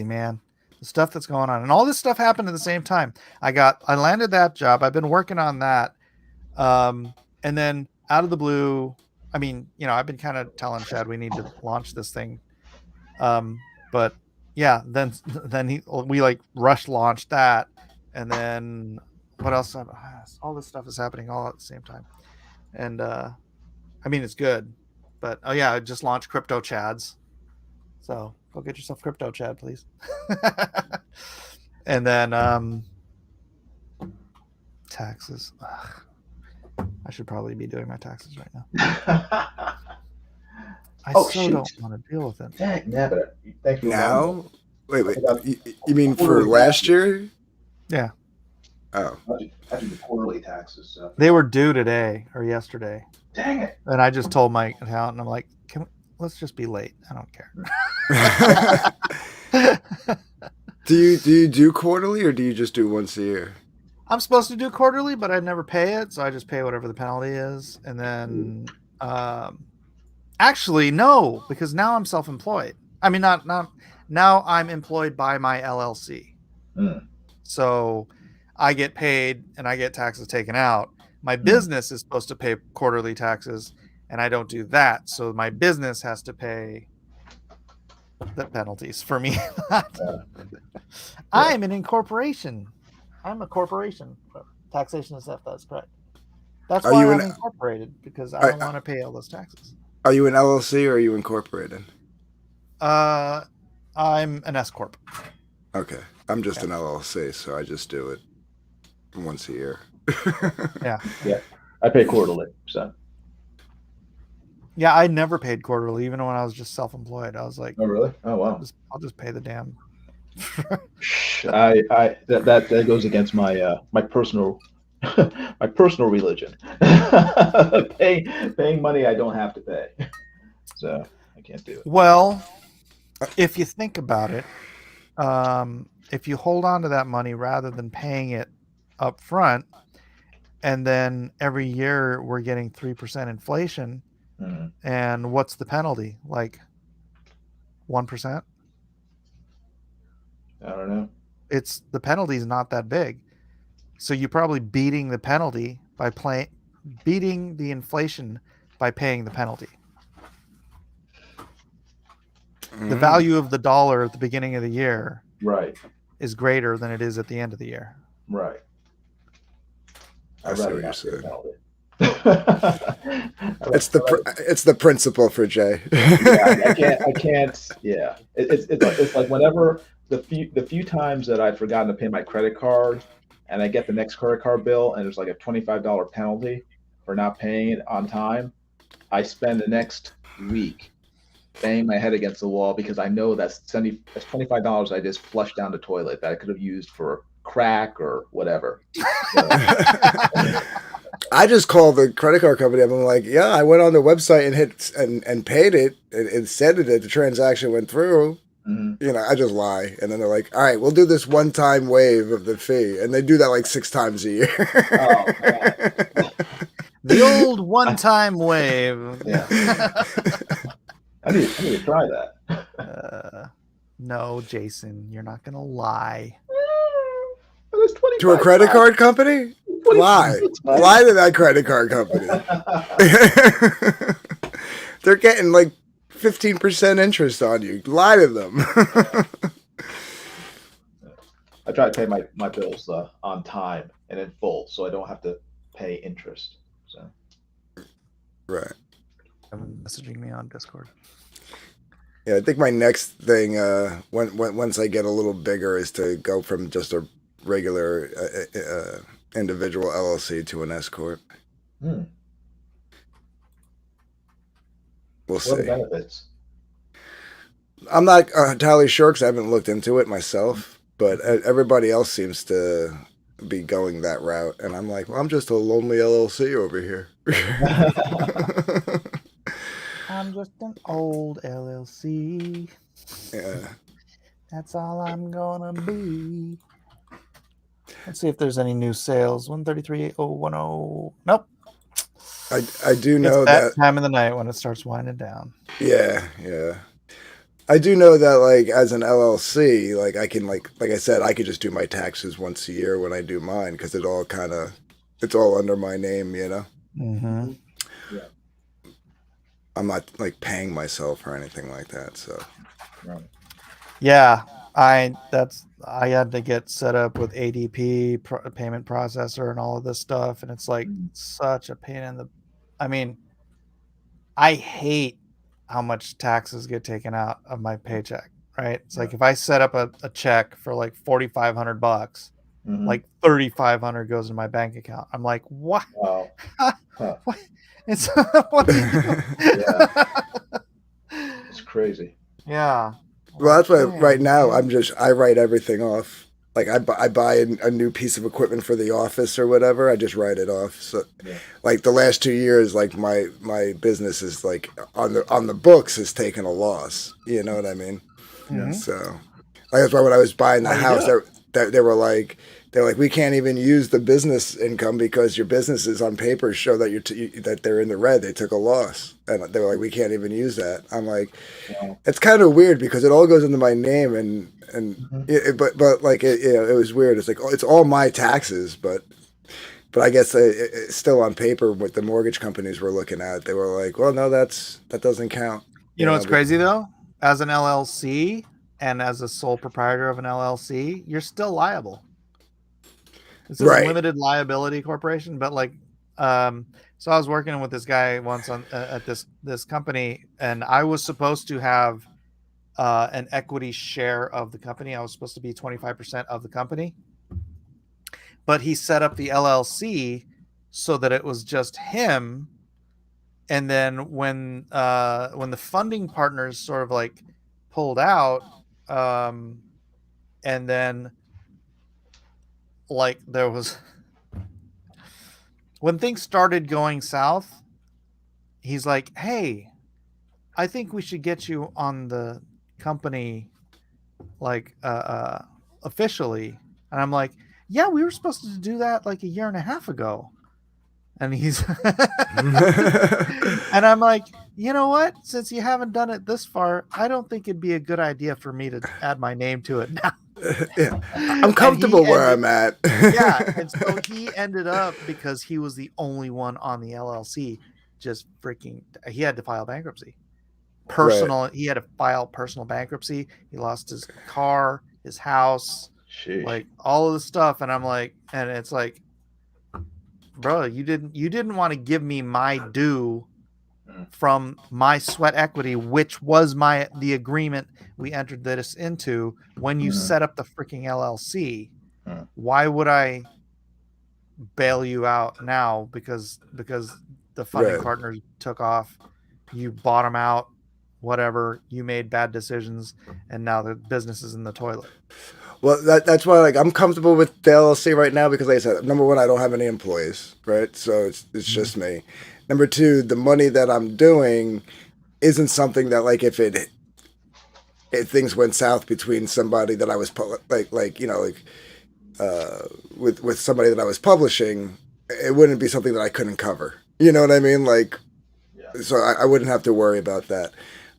man. The stuff that's going on, and all this stuff happened at the same time. I landed that job. I've been working on that, and then out of the blue, I mean, you know, I've been kind of telling Shad we need to launch this thing, but yeah, then we like rush launched that, and then what else? All this stuff is happening all at the same time, and I mean it's good, but oh yeah, I just launched Crypto Chads, so go get yourself Crypto Chad, please. And then taxes. Ugh. I should probably be doing my taxes right now. I don't want to deal with it. Dang, but thanks for now. Wait. You mean for last year? Yeah. Oh. I do the quarterly taxes. So. They were due today or yesterday. Dang it! And I just told my accountant, I'm like, let's just be late. I don't care. Do you do quarterly or do you just do once a year? I'm supposed to do quarterly, but I never pay it, so I just pay whatever the penalty is. And then, actually, no, because now I'm self-employed. I mean, not now. I'm employed by my LLC, so I get paid and I get taxes taken out. My business is supposed to pay quarterly taxes, and I don't do that, so my business has to pay the penalties for me. I'm an incorporation. I'm a corporation. Taxation and stuff, that's correct. That's why I'm incorporated, because I don't want to pay all those taxes. Are you an LLC or are you incorporated? I'm an S Corp. Okay. I'm just an LLC, so I just do it once a year. Yeah. I pay quarterly, so. Yeah, I never paid quarterly, even when I was just self-employed. I was like, oh really? Oh wow. I'll just pay the damn. That goes against my my personal my personal religion. Paying money I don't have to pay, so I can't do it. Well, if you think about it, if you hold on to that money rather than paying it up front, and then every year we're getting 3% inflation, and what's the penalty? Like 1%? I don't know. It's the penalty is not that big, so you're probably beating the penalty by beating the inflation by paying the penalty. The value of the dollar at the beginning of the year, right, is greater than it is at the end of the year. Right. I see what you're saying. It's the principle for Jay. Yeah, I can't. Yeah, it's like whenever the few times that I've forgotten to pay my credit card, and I get the next credit card bill, and there's like a $25 penalty for not paying it on time, I spend the next week banging my head against the wall because I know that's $25 I just flushed down the toilet that I could have used for crack or whatever. So. I just called the credit card company up and I'm like, yeah, I went on the website and hit and paid it and said that the transaction went through. You know, I just lie. And then they're like, all right, we'll do this one-time waive of the fee. And they do that like 6 times a year. The old one-time waive. Yeah. I need to try that. No, Jason, you're not gonna lie. To a credit card company? Lie. Lie to that credit card company. They're getting like 15% interest on you. Lie to them. I try to pay my bills on time and in full, so I don't have to pay interest. So, right. Messaging me on Discord. Yeah, I think my next thing, once I get a little bigger, is to go from just a regular individual LLC to an S corp. What We'll are the see. benefits? I'm not entirely sure because I haven't looked into it myself, but everybody else seems to be going that route, and I'm like, well, I'm just a lonely LLC over here. I'm just an old LLC. Yeah. That's all I'm gonna be. Let's see if there's any new sales. 133.8010. Nope. I do know it's that that time of the night when it starts winding down. Yeah. I do know that, like, as an LLC, like, I can, like I said, I could just do my taxes once a year when I do mine because it's all under my name, you know? Mm-hmm. Yeah. I'm not, like, paying myself or anything like that, so. Right. Yeah, I had to get set up with ADP payment processor and all of this stuff, and it's like such a pain in the. I mean, I hate how much taxes get taken out of my paycheck. Right? It's like if I set up a check for like $4,500, like 3,500 goes into my bank account. I'm like, what? Wow. What? It's what are you doing? Yeah. It's crazy. Yeah. Well, that's why Okay, right now man. I write everything off. Like I buy a new piece of equipment for the office or whatever. I just write it off. So, like the last 2 years, like my business is like on the books has taken a loss. You know what I mean? Mhm. So, like, that's why when I was buying the Why you house, do they were like, we can't even use the business income because your businesses on paper show that that they're in the red. They took a loss, and they were like, we can't even use that. I'm like, it's kind of weird because it all goes into my name, but like it was weird. It's like it's all my taxes, but I guess it's still on paper. What the mortgage companies were looking at, they were like, well, no, that doesn't count. You know what's crazy though? As an LLC and as a sole proprietor of an LLC, you're still liable. This is a limited liability corporation, but like, so I was working with this guy once on at this company, and I was supposed to have an equity share of the company. I was supposed to be 25% of the company, but he set up the LLC so that it was just him. And then when the funding partners sort of like pulled out, and then like there was when things started going south, he's like, hey, I think we should get you on the company like officially. And I'm like, yeah, we were supposed to do that like a year and a half ago. And he's and I'm like, you know what? Since you haven't done it this far, I don't think it'd be a good idea for me to add my name to it now. Yeah. I'm comfortable where I'm at. Yeah. And so he ended up, because he was the only one on the LLC, just freaking, he had to file bankruptcy. He had to file personal bankruptcy. He lost his car, his house, like all of the stuff. And I'm like, and it's like, bro, you didn't want to give me my due from my sweat equity, which was the agreement we entered this into when you set up the freaking LLC. Why would I bail you out now because the funding partners took off, you bought them out, whatever, you made bad decisions, and now the business is in the toilet. Well, that's why, like, I'm comfortable with the LLC right now because, like I said, number one, I don't have any employees, right? So it's just me. Number two, the money that I'm doing isn't something that, like, if things went south between somebody that I was with somebody that I was publishing, it wouldn't be something that I couldn't cover. You know what I mean? Like, so I wouldn't have to worry about that.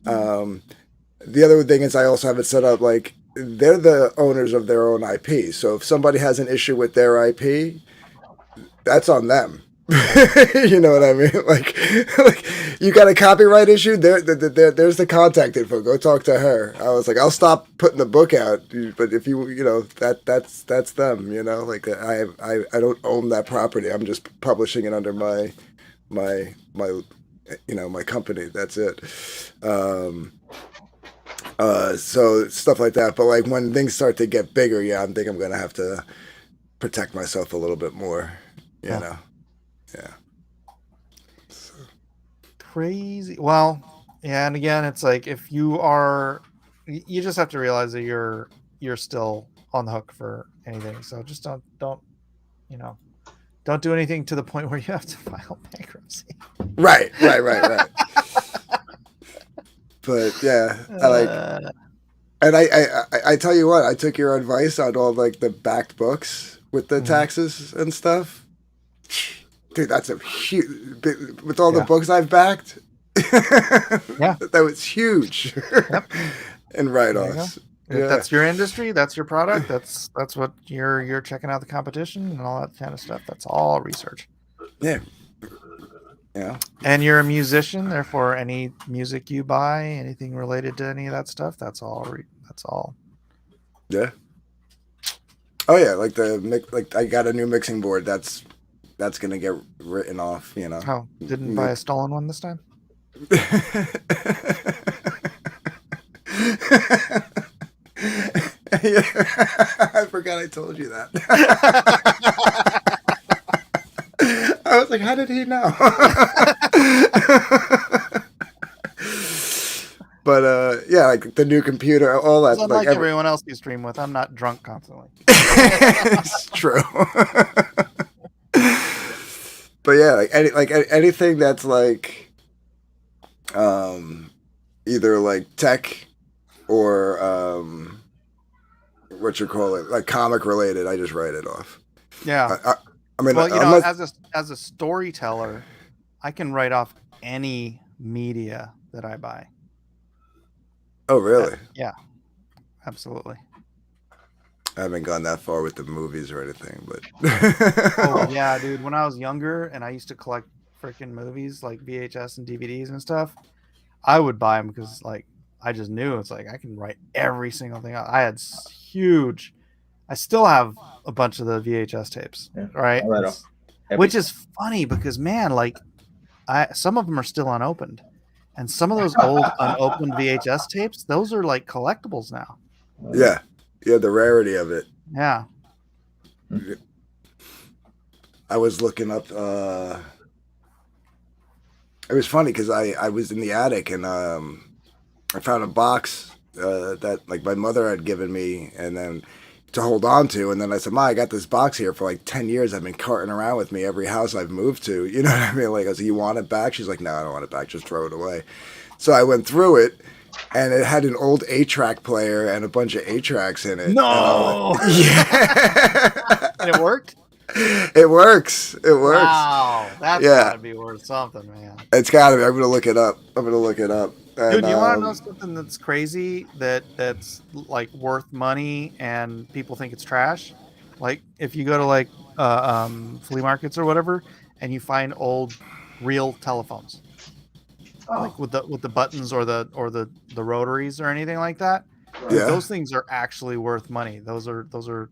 The other thing is I also have it set up like they're the owners of their own IP. So if somebody has an issue with their IP, that's on them. You know what I mean? Like you got a copyright issue? There's the contact info. Go talk to her. I was like, I'll stop putting the book out, but if that's them. You know, like I don't own that property. I'm just publishing it under my my company. That's it. So stuff like that. But like when things start to get bigger, I think I'm gonna have to protect myself a little bit more. You know. Yeah. crazy. Well, yeah, and again, it's like if you are, you just have to realize that you're still on the hook for anything. So just don't don't do anything to the point where you have to file bankruptcy. Right. But yeah, I like, and I tell you what, I took your advice on all like the backed books with the taxes and stuff. Dude, that's a huge, with all the books I've backed. That was huge. Yep. And write-offs. If that's your industry, that's your product. That's what you're checking out the competition and all that kind of stuff. That's all research. Yeah. And you're a musician, therefore, any music you buy, anything related to any of that stuff, that's all. Yeah. Oh yeah, like I got a new mixing board. That's gonna get written off. Oh, didn't buy a stolen one this time? I forgot I told you that. I was like, how did he know? But yeah, like the new computer, all that. Like everyone else you stream with, I'm not drunk constantly. It's true. But yeah, anything that's like either like tech or what you call it, like comic related, I just write it off. Yeah. I mean, well, as a storyteller, I can write off any media that I buy. Oh, really? Yeah, absolutely. I haven't gone that far with the movies or anything, but oh yeah, dude. When I was younger and I used to collect freaking movies like VHS and DVDs and stuff, I would buy them because like I just knew it's like I can write every single thing out. I had huge. I still have a bunch of the VHS tapes, right? Which is funny because man, like some of them are still unopened, and some of those old unopened VHS tapes, those are like collectibles now. Yeah, the rarity of it. Yeah. I was looking up. It was funny because I was in the attic and I found a box that like my mother had given me, and then to hold on to, and then I said, Ma, I got this box here for like 10 years. I've been carting around with me every house I've moved to. You know what I mean? Like I said, you want it back? She's like, no, I don't want it back. Just throw it away. So I went through it, and it had an old 8-track player and a bunch of 8-tracks in it. No. Yeah. And it worked? It works. Wow. That's gotta be worth something, man. It's gotta be. I'm gonna look it up. And, dude, you want to know something that's crazy that's like worth money and people think it's trash? Like if you go to like flea markets or whatever and you find old real telephones, like with the buttons or the rotaries or anything like that, dude, those things are actually worth money. Those are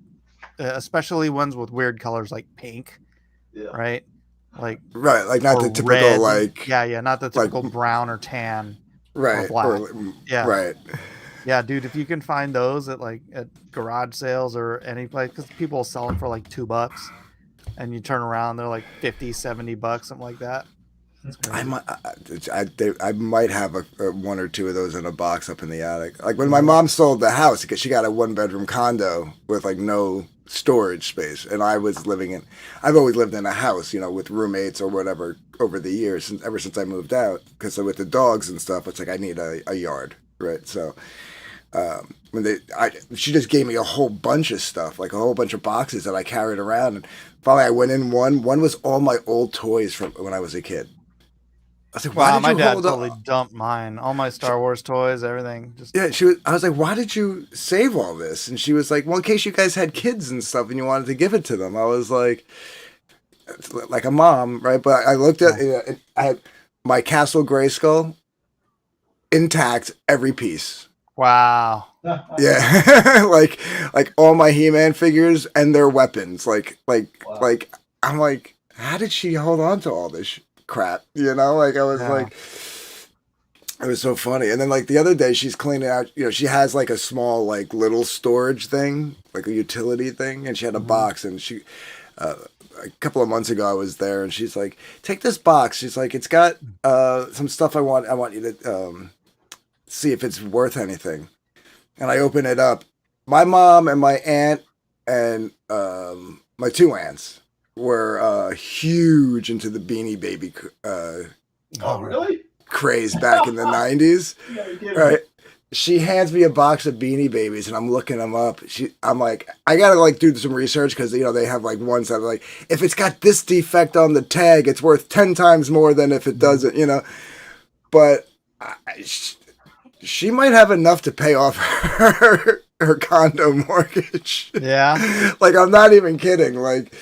especially ones with weird colors like pink, right? Like not the typical red. like not the typical brown or tan. Right. Or black. Right. Yeah, dude, if you can find those at garage sales or any place, because people will sell them for like $2 and you turn around, they're like $50-$70, something like that. I might have a one or two of those in a box up in the attic. Like when my mom sold the house because she got a 1-bedroom condo with like no storage space, and I've always lived in a house, with roommates or whatever over the years, ever since I moved out. Because with the dogs and stuff, it's like I need a yard, right? So she just gave me a whole bunch of stuff, like a whole bunch of boxes that I carried around, and finally I went in one was all my old toys from when I was a kid. I was like, wow, my dad totally dumped mine. All my Star Wars toys, everything. I was like, why did you save all this? And she was like, well, in case you guys had kids and stuff and you wanted to give it to them. I was like a mom, right? But I looked at it. I had my Castle Grayskull intact, every piece. Wow. Yeah. like all my He-Man figures and their weapons. Like I'm like, how did she hold on to all this crap? Like I was like, it was so funny. And then like the other day she's cleaning out, she has like a small like little storage thing, like a utility thing, and she had a box, and a couple of months ago I was there, and she's like, "Take this box." She's like, "It's got some stuff I want you to see if it's worth anything." And I open it up. My mom and my aunt and my two aunts were huge into the Beanie Baby really? craze back in the 90s. Right. She hands me a box of Beanie Babies, and I'm looking them up. I'm like, I gotta like do some research because they have like ones that are like, if it's got this defect on the tag, it's worth 10 times more than if it doesn't. But she might have enough to pay off her condo mortgage. Yeah. Like, I'm not even kidding. Like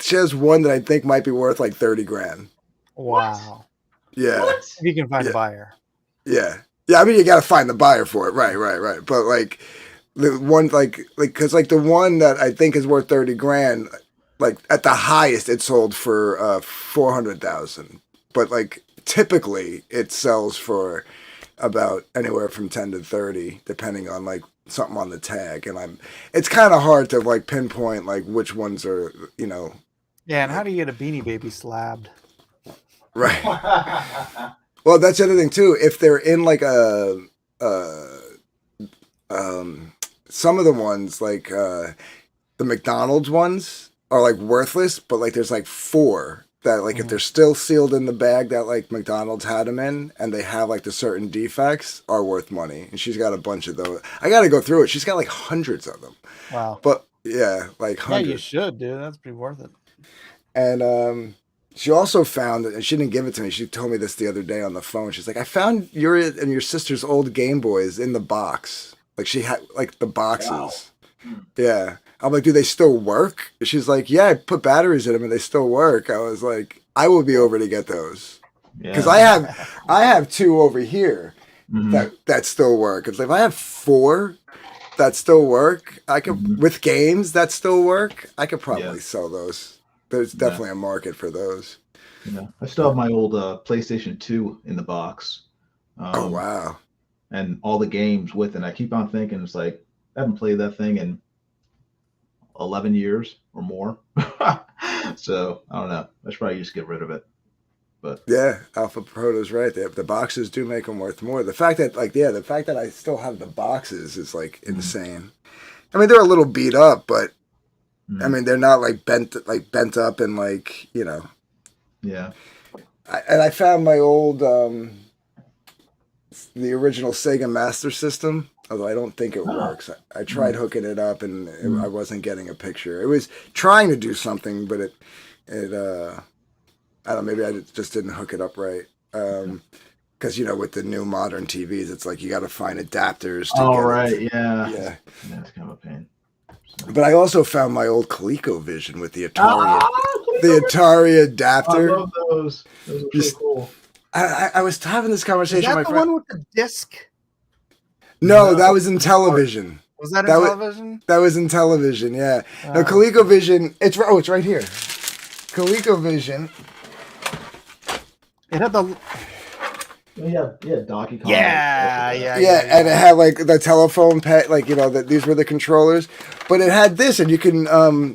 she has one that I think might be worth like 30 grand. Wow. Yeah. If you can find a buyer. Yeah. Yeah, I mean, you got to find the buyer for it. Right. But like the one, because the one that I think is worth 30 grand, like at the highest it sold for 400,000. But like typically it sells for about anywhere from 10 to 30, depending on like something on the tag. And it's kind of hard to like pinpoint like which ones are, Yeah, and how do you get a Beanie Baby slabbed? Right. Well, that's the other thing too. If they're in like some of the ones like the McDonald's ones are like worthless, but like there's like 4 that like if they're still sealed in the bag that like McDonald's had them in, and they have like the certain defects, are worth money. And she's got a bunch of those. I got to go through it. She's got like hundreds of them. Wow. But yeah, like hundreds. Yeah, you should, dude. That's pretty worth it. And she also found, and she didn't give it to me, she told me this the other day on the phone. She's like, I found your and your sister's old Game Boys in the box. Like she had like the boxes. Wow. Yeah. I'm like, do they still work? She's like, yeah, I put batteries in them and they still work. I was like, I will be over to get those. Because I have 2 over here that still work. It's like, if I have 4 that still work, I could with games that still work, I could probably sell those. There's definitely a market for those. Yeah, I still have my old PlayStation 2 in the box. Oh wow! And all the games with it. And I keep on thinking, it's like I haven't played that thing in 11 years or more. So I don't know. I should probably just get rid of it. But yeah, Alpha Proto's right. The boxes do make them worth more. The fact that the fact that I still have the boxes is like insane. I mean, they're a little beat up, but I mean, they're not like bent up and like, Yeah. I found my old, the original Sega Master System, although I don't think it works. I tried hooking it up and I wasn't getting a picture. It was trying to do something, but it I don't know, maybe I just didn't hook it up right. Because, with the new modern TVs, it's like you got to find adapters to get right. it. Yeah. Yeah. That's kind of a pain. But I also found my old ColecoVision with the Atari, the Atari adapter. I love those. Those are so cool. I was having this conversation Is that with my the friend. one with the disc? No, that was in television. Was that in television? That was in television. Yeah. No, ColecoVision. It's right here. ColecoVision. It had the. Yeah, Donkey Kong. Yeah, and it had like the telephone pet, like that these were the controllers, but it had this, and you can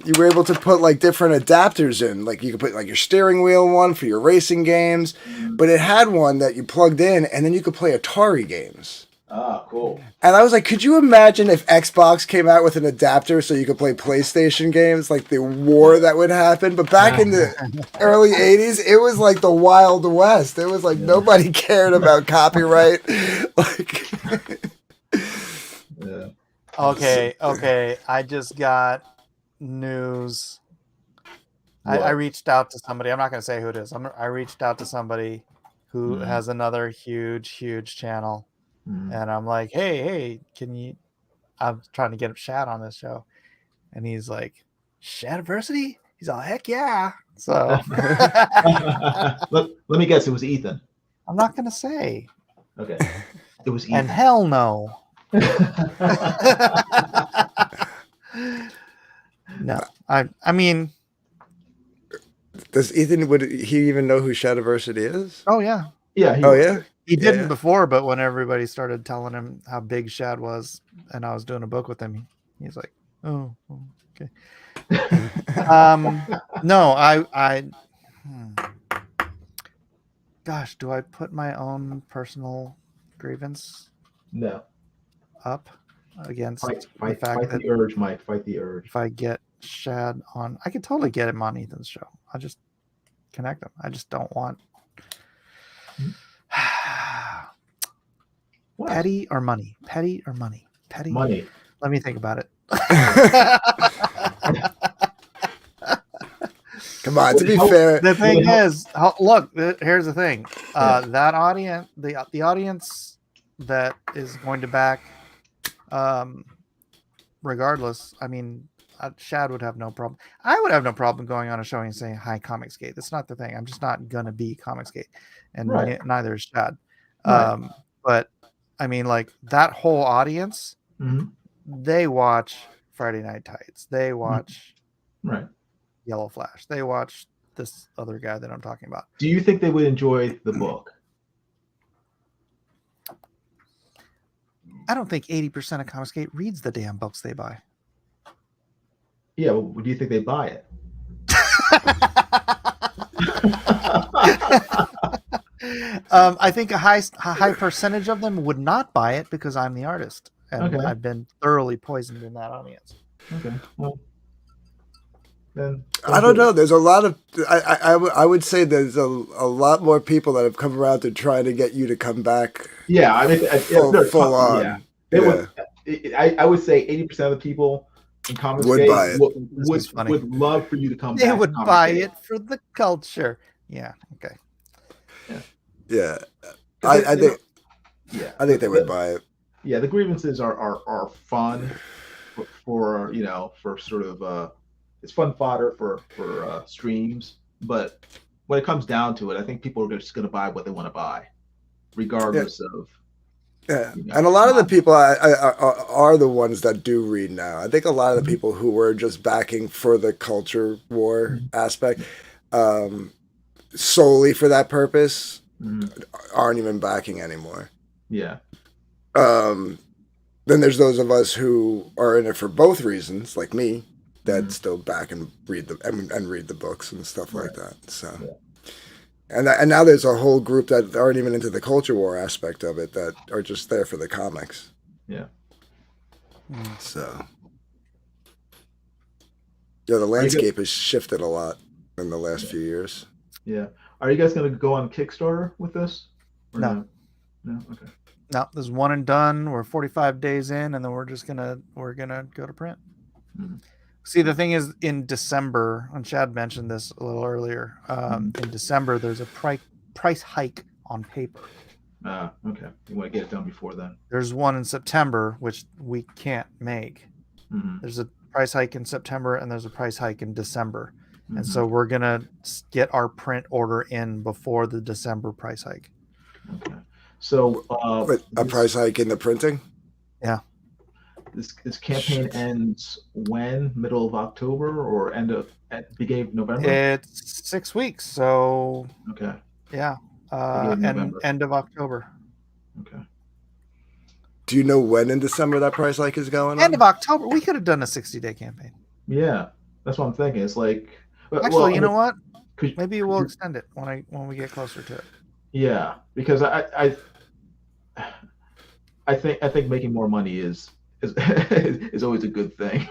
you were able to put like different adapters in, like you could put like your steering wheel one for your racing games, but it had one that you plugged in, and then you could play Atari games. Ah, cool. And I was like, could you imagine if Xbox came out with an adapter so you could play PlayStation games? Like the war that would happen. But back in the early 80s, it was like the Wild West. It was like nobody cared about copyright. Like, Okay. I just got news. I reached out to somebody. I'm not going to say who it is. I reached out to somebody who has another huge channel. And I'm like, hey, I'm trying to get Shad on this show. And he's like, Shadiversity? He's all, heck yeah. So let me guess, it was Ethan. I'm not going to say. Okay. It was Ethan. And hell no. No. I mean. Does Ethan, would he even know who Shadiversity is? Oh, yeah. Yeah. He didn't before, but when everybody started telling him how big Shad was, and I was doing a book with him, he's like, Oh, okay. No, gosh, do I put my own personal grievance No. up against Fight the fact that the urge, Mike. Fight the urge. if I get Shad on, I could totally get him on Ethan's show. I'll just connect him. I just don't want petty or money. Petty or money. Petty. Money. Let me think about it. Come on, to be fair, the thing is, look. Here's the thing. That audience, the audience that is going to back, regardless. I mean, Shad would have no problem. I would have no problem going on a show and saying, "Hi, Comicsgate." That's not the thing. I'm just not gonna be Comicsgate, and neither is Shad. Right. But I mean, like that whole audience, they watch Friday Night Tights. They watch Yellow Flash. They watch this other guy that I'm talking about. Do you think they would enjoy the book? I don't think 80% of Comicsgate reads the damn books they buy. Yeah, well, do you think they buy it? I think a high percentage of them would not buy it because I'm the artist, and I've been thoroughly poisoned in that audience. Okay. Well, then I don't know. There's a lot of I would say there's a lot more people that have come around to try to get you to come back. Yeah, I mean, full on. Yeah. They would, I would say 80% of the people in Comics would buy it. Would love for you to come back. They would buy it for the culture. Yeah. Okay. Yeah. I think. Yeah. I think they would buy it. Yeah, the grievances are fun for for sort of it's fun fodder for streams, but when it comes down to it, I think people are just going to buy what they want to buy, regardless of. Yeah, and a lot of the people are the ones that do read now. I think a lot of the people who were just backing for the culture war aspect, solely for that purpose, aren't even backing anymore. Yeah. Then there's those of us who are in it for both reasons, like me, that still back and read the books and stuff like that. So. Yeah. And now there's a whole group that aren't even into the culture war aspect of it, that are just there for the comics. Yeah. So, yeah, the landscape has shifted a lot in the last few years. Yeah. Are you guys going to go on Kickstarter with this? Or no. No. Okay. No, this is one and done. We're 45 days in, and then we're gonna go to print. See, the thing is, in December, and Shad mentioned this a little earlier, in December, there's a price hike on paper. Okay. You want to get it done before then. There's one in September, which we can't make. There's a price hike in September, and there's a price hike in December. And so we're going to get our print order in before the December price hike. Okay. So a price hike in the printing? Yeah. This campaign ends when? Middle of October or beginning of November? It's 6 weeks, so okay. Yeah, end of October. Okay. Do you know when in December that price hike is going on? End of October. We could have done a 60-day campaign. Yeah, that's what I'm thinking. It's like actually, you know what? Maybe we'll extend it when we get closer to it. Yeah, because I think making more money is always a good thing.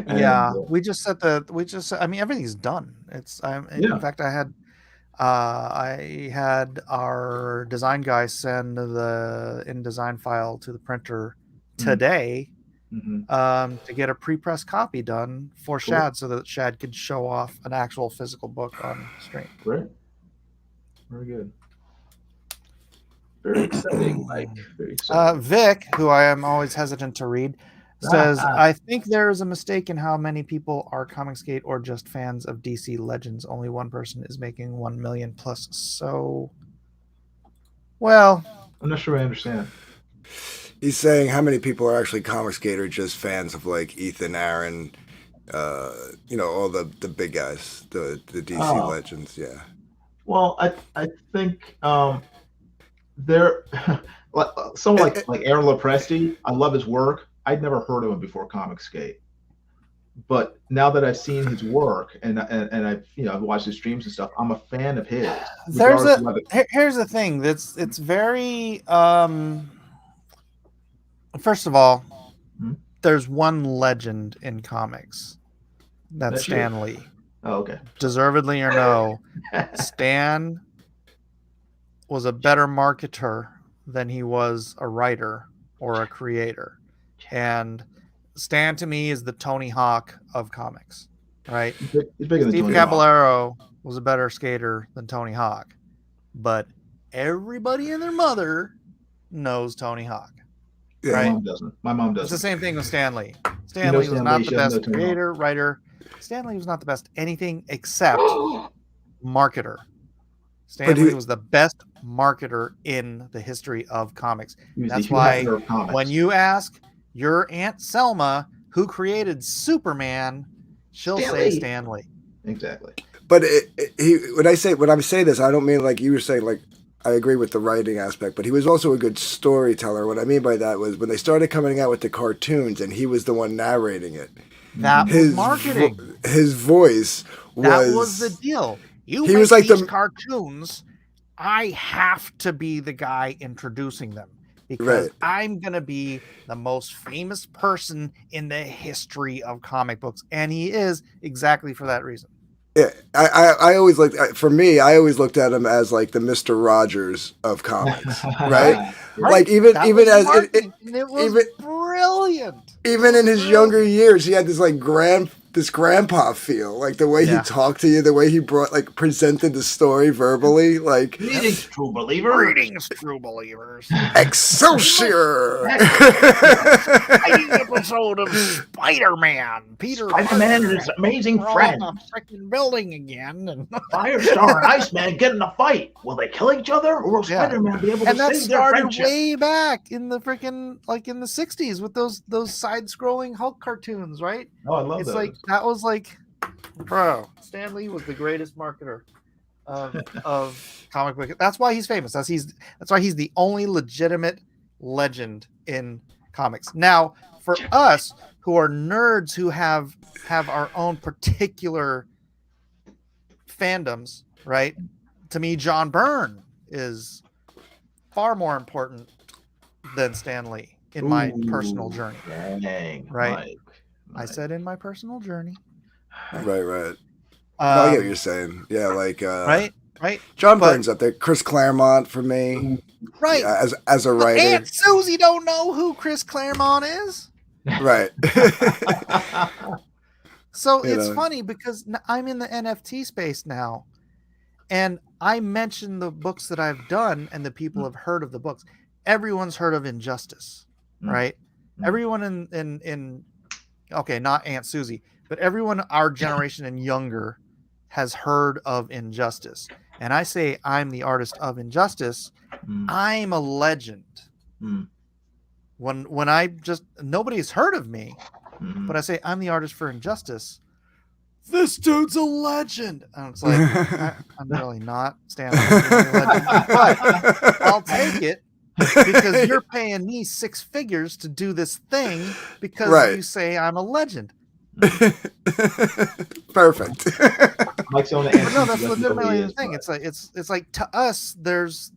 Yeah, I mean, everything's done. In fact, I had our design guy send the InDesign file to the printer today to get a pre-press copy done for Shad, so that Shad could show off an actual physical book on stream. Great. Very good. Very exciting, Mike. Very exciting. Vic, who I am always hesitant to read, says, I think there is a mistake in how many people are Comicsgate or just fans of DC Legends. Only one person is making 1 million plus. So, well, I'm not sure I understand. He's saying how many people are actually Comicsgate or just fans of like Ethan, Aaron, all the big guys, the DC Legends. Yeah. Well, I think there, someone like Aaron Lopresti, I love his work. I'd never heard of him before Comicsgate. But now that I've seen his work and I've I've watched his streams and stuff, I'm a fan of his. Here's the thing. It's very first of all, there's one legend in comics. That's Stan Lee. Oh, okay. Deservedly or no, Stan was a better marketer than he was a writer or a creator. And Stan to me is the Tony Hawk of comics, right? He's bigger than Steve Tony Caballero was a better skater than Tony Hawk, but everybody and their mother knows Tony Hawk. Yeah, right? My mom doesn't. My mom doesn't. It's the same thing with Stan Lee. Stan Lee was not the best creator, writer. Stan Lee was not the best anything except marketer. Stan Lee was the best marketer in the history of comics. That's why when you ask your Aunt Selma who created Superman, she'll say Stan Lee. Exactly. But when I'm saying this, I don't mean like you were saying, like, I agree with the writing aspect, but he was also a good storyteller. What I mean by that was when they started coming out with the cartoons and he was the one narrating it. That was marketing. His voice was... That was the deal. He was like these cartoons, I have to be the guy introducing them because I'm going to be the most famous person in the history of comic books. And he is exactly for that reason. Yeah, I always looked for me. I always looked at him as like the Mr. Rogers of comics, right? Like even as it was brilliant. Even in his younger years, he had this like grandpa feel, like the way he talked to you, the way he presented the story verbally, like greetings, true believers. Greetings, true believers. Excelsior! Episode of Spider-Man. Spider-Man and his amazing friend. The freaking building again. And Firestar and Iceman get in a fight. Will they kill each other, or will Spider-Man be able to save their friendship? And that started way back in the freaking in the '60s with those side-scrolling Hulk cartoons, right? Oh, I love those. Like that was like, bro. Stan Lee was the greatest marketer of comic book. That's why he's famous. That's why he's the only legitimate legend in comics. Now, for us who are nerds who have our own particular fandoms, right? To me, John Byrne is far more important than Stan Lee in my personal journey. Dang, right? I said in my personal journey. Right. I get what you're saying. Yeah, like right. John Byrne's up there. Chris Claremont for me. Right. Yeah, as a writer. Aunt Susie don't know who Chris Claremont is. Right. So it's funny because I'm in the NFT space now, and I mention the books that I've done, and the people have heard of the books. Everyone's heard of Injustice, right? Everyone in okay, not Aunt Susie, but everyone our generation and younger has heard of Injustice. And I say I'm the artist of Injustice. I'm a legend. When I just nobody's heard of me, but I say I'm the artist for Injustice. This dude's a legend. And it's like I'm really not standing a legend, but I'll take it. Because you're paying me 6 figures to do this thing because you say I'm a legend. Perfect. No, that's legitimately the thing. It's like to us, there's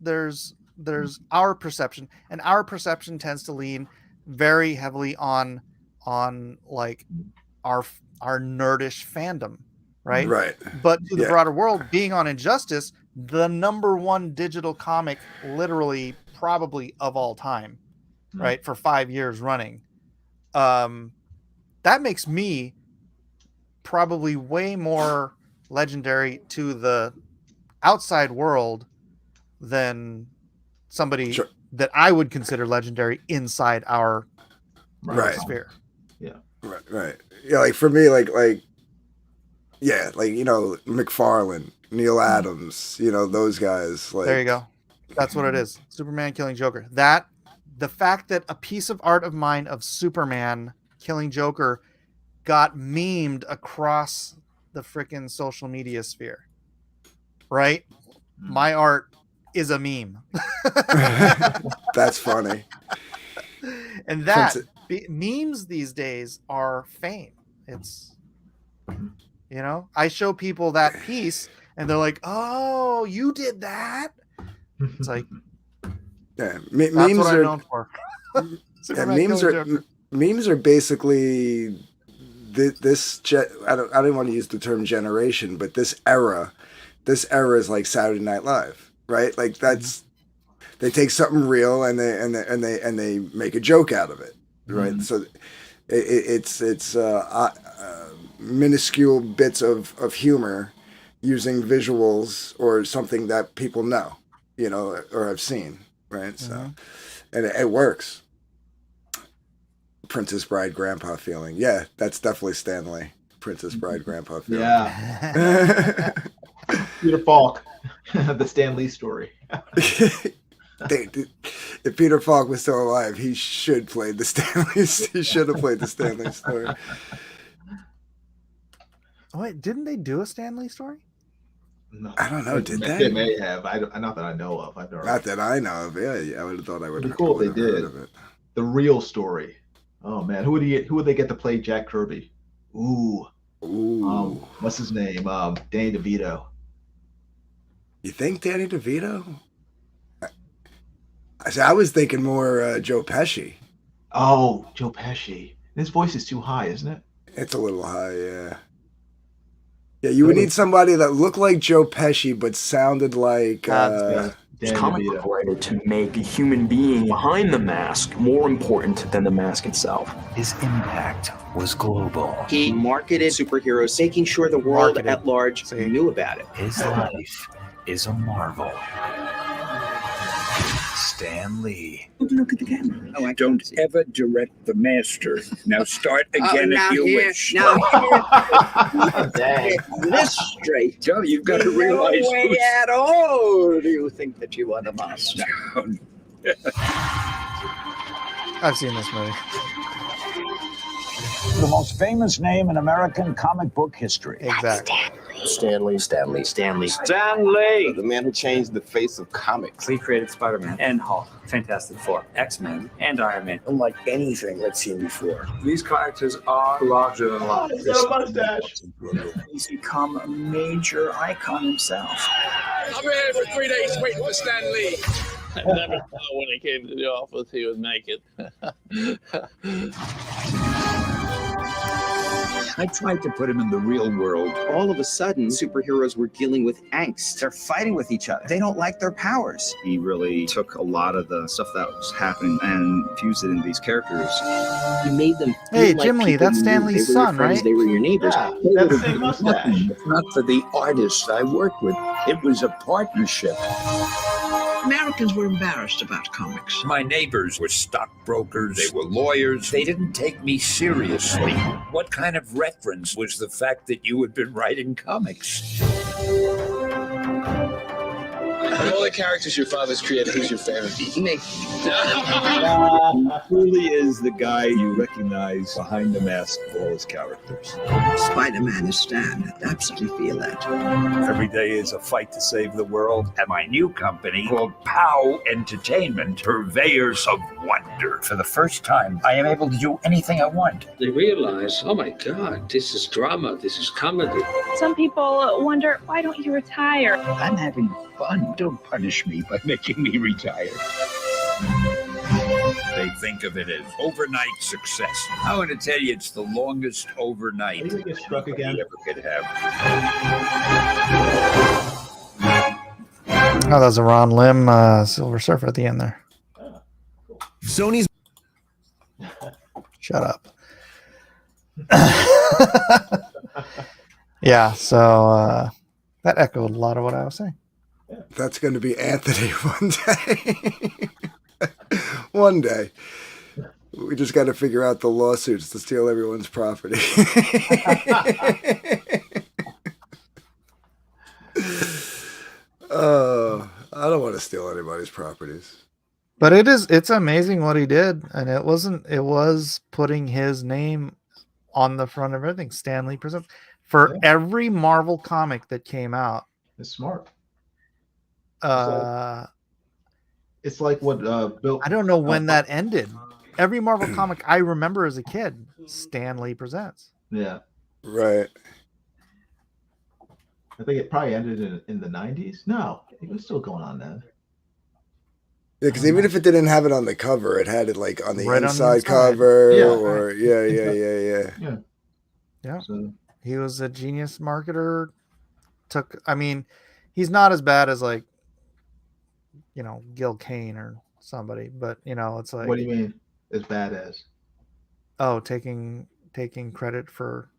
our perception, and our perception tends to lean very heavily on like our nerdish fandom, right? Right. But to the broader world, being on Injustice, the #1 digital comic, literally probably of all time, right? For 5 years running. That makes me probably way more legendary to the outside world than somebody that I would consider legendary inside our sphere. Yeah. Right. Yeah, like for me, like McFarlane, Neil Adams, those guys. Like, there you go. That's what it is. Superman killing Joker. The fact that a piece of art of mine of Superman killing Joker got memed across the freaking social media sphere, right? My art is a meme. That's funny. And memes these days are fame. It's, I show people that piece and they're like, "Oh, you did that." It's like, yeah, that's memes what I'm are known for. yeah, memes are basically I don't want to use the term generation, but this era is like Saturday Night Live, right? Like that's they take something real and they make a joke out of it, right? So it's minuscule bits of humor using visuals or something that people know, or have seen, right? So and it works. Princess Bride Grandpa feeling. Yeah, that's definitely Stanley. Princess Bride Grandpa feeling. Yeah. Peter Falk, the Stan Lee story. If Peter Falk was still alive, he should play the Stanley. He should have played the Stanley story. Wait, didn't they do a Stan Lee story? No, I don't know. Did they? They may have. Not that I know of. Not that I know of. Yeah, I would have thought I would have. Cool if they did. Of it. The real story. Oh man, who would they get to play Jack Kirby? Ooh. What's his name? Danny DeVito. You think Danny DeVito? I was thinking more Joe Pesci. Oh, Joe Pesci. His voice is too high, isn't it? It's a little high, yeah. Yeah, you would need somebody that looked like Joe Pesci but sounded like comic book writer to make a human being behind the mask more important than the mask itself. His impact was global. He marketed superheroes, making sure the world at large knew about it. His life is a marvel. Stan Lee. Look at the camera. Oh, I don't ever direct the master. Now start again if you wish. Now this straight. Joe, you've got to realize. No way at all do you think that you are the master? I've seen this movie. The most famous name in American comic book history. Exactly. Stanley. The man who changed the face of comics. He created Spider-Man and Hulk, Fantastic Four, X-Men, and Iron Man. Unlike anything I've seen before. These characters are larger than life. He's got a mustache. He's become a major icon himself. I've been here for 3 days waiting for Stan Lee. I never thought when he came to the office he would make it. I tried to put him in the real world. All of a sudden, superheroes were dealing with angst. They're fighting with each other. They don't like their powers. He really took a lot of the stuff that was happening and fused it into these characters. He made them feel Hey, like Jim Lee, that's Stan Lee's son, right? They were your neighbors. Yeah, that's the same mustache. Not for the artists I worked with. It was a partnership. Americans were embarrassed about comics. My neighbors were stockbrokers, they were lawyers. They didn't take me seriously. What kind of reference was the fact that you had been writing comics? Of all the characters your father's created, who's your favorite? Me. He truly is the guy you recognize behind the mask of all his characters. Spider-Man is Stan. I absolutely feel that. Every day is a fight to save the world. At my new company called POW Entertainment, Purveyors of Wonder. For the first time, I am able to do anything I want. They realize, oh my God, this is drama, this is comedy. Some people wonder, why don't you retire? I'm having fun. Don't punish me by making me retire. They think of it as overnight success. I want to tell you, it's the longest overnight Are you gonna get struck again? you ever could have. Oh, that was a Ron Lim Silver Surfer at the end there. Oh, cool. Sony's. Shut up. Yeah, so that echoed a lot of what I was saying. That's going to be Anthony one day. One day. We just got to figure out the lawsuits to steal everyone's property. I don't want to steal anybody's properties. But it's amazing what he did. And it was putting his name on the front of everything. Stan Lee presents for every Marvel comic that came out. It's smart. It's like what Bill. I don't know when that ended. Every Marvel comic I remember as a kid, Stan Lee presents. Yeah. Right. I think it probably ended in the 90s. No, it was still going on then. Yeah, because even if it didn't have it on the cover, it had it like on the Right on the inside inside. cover, Yeah. or yeah. Yeah. So He was a genius marketer. I mean, he's not as bad as like, Gil Kane or somebody, but it's like, what do you mean as bad as? oh, taking credit for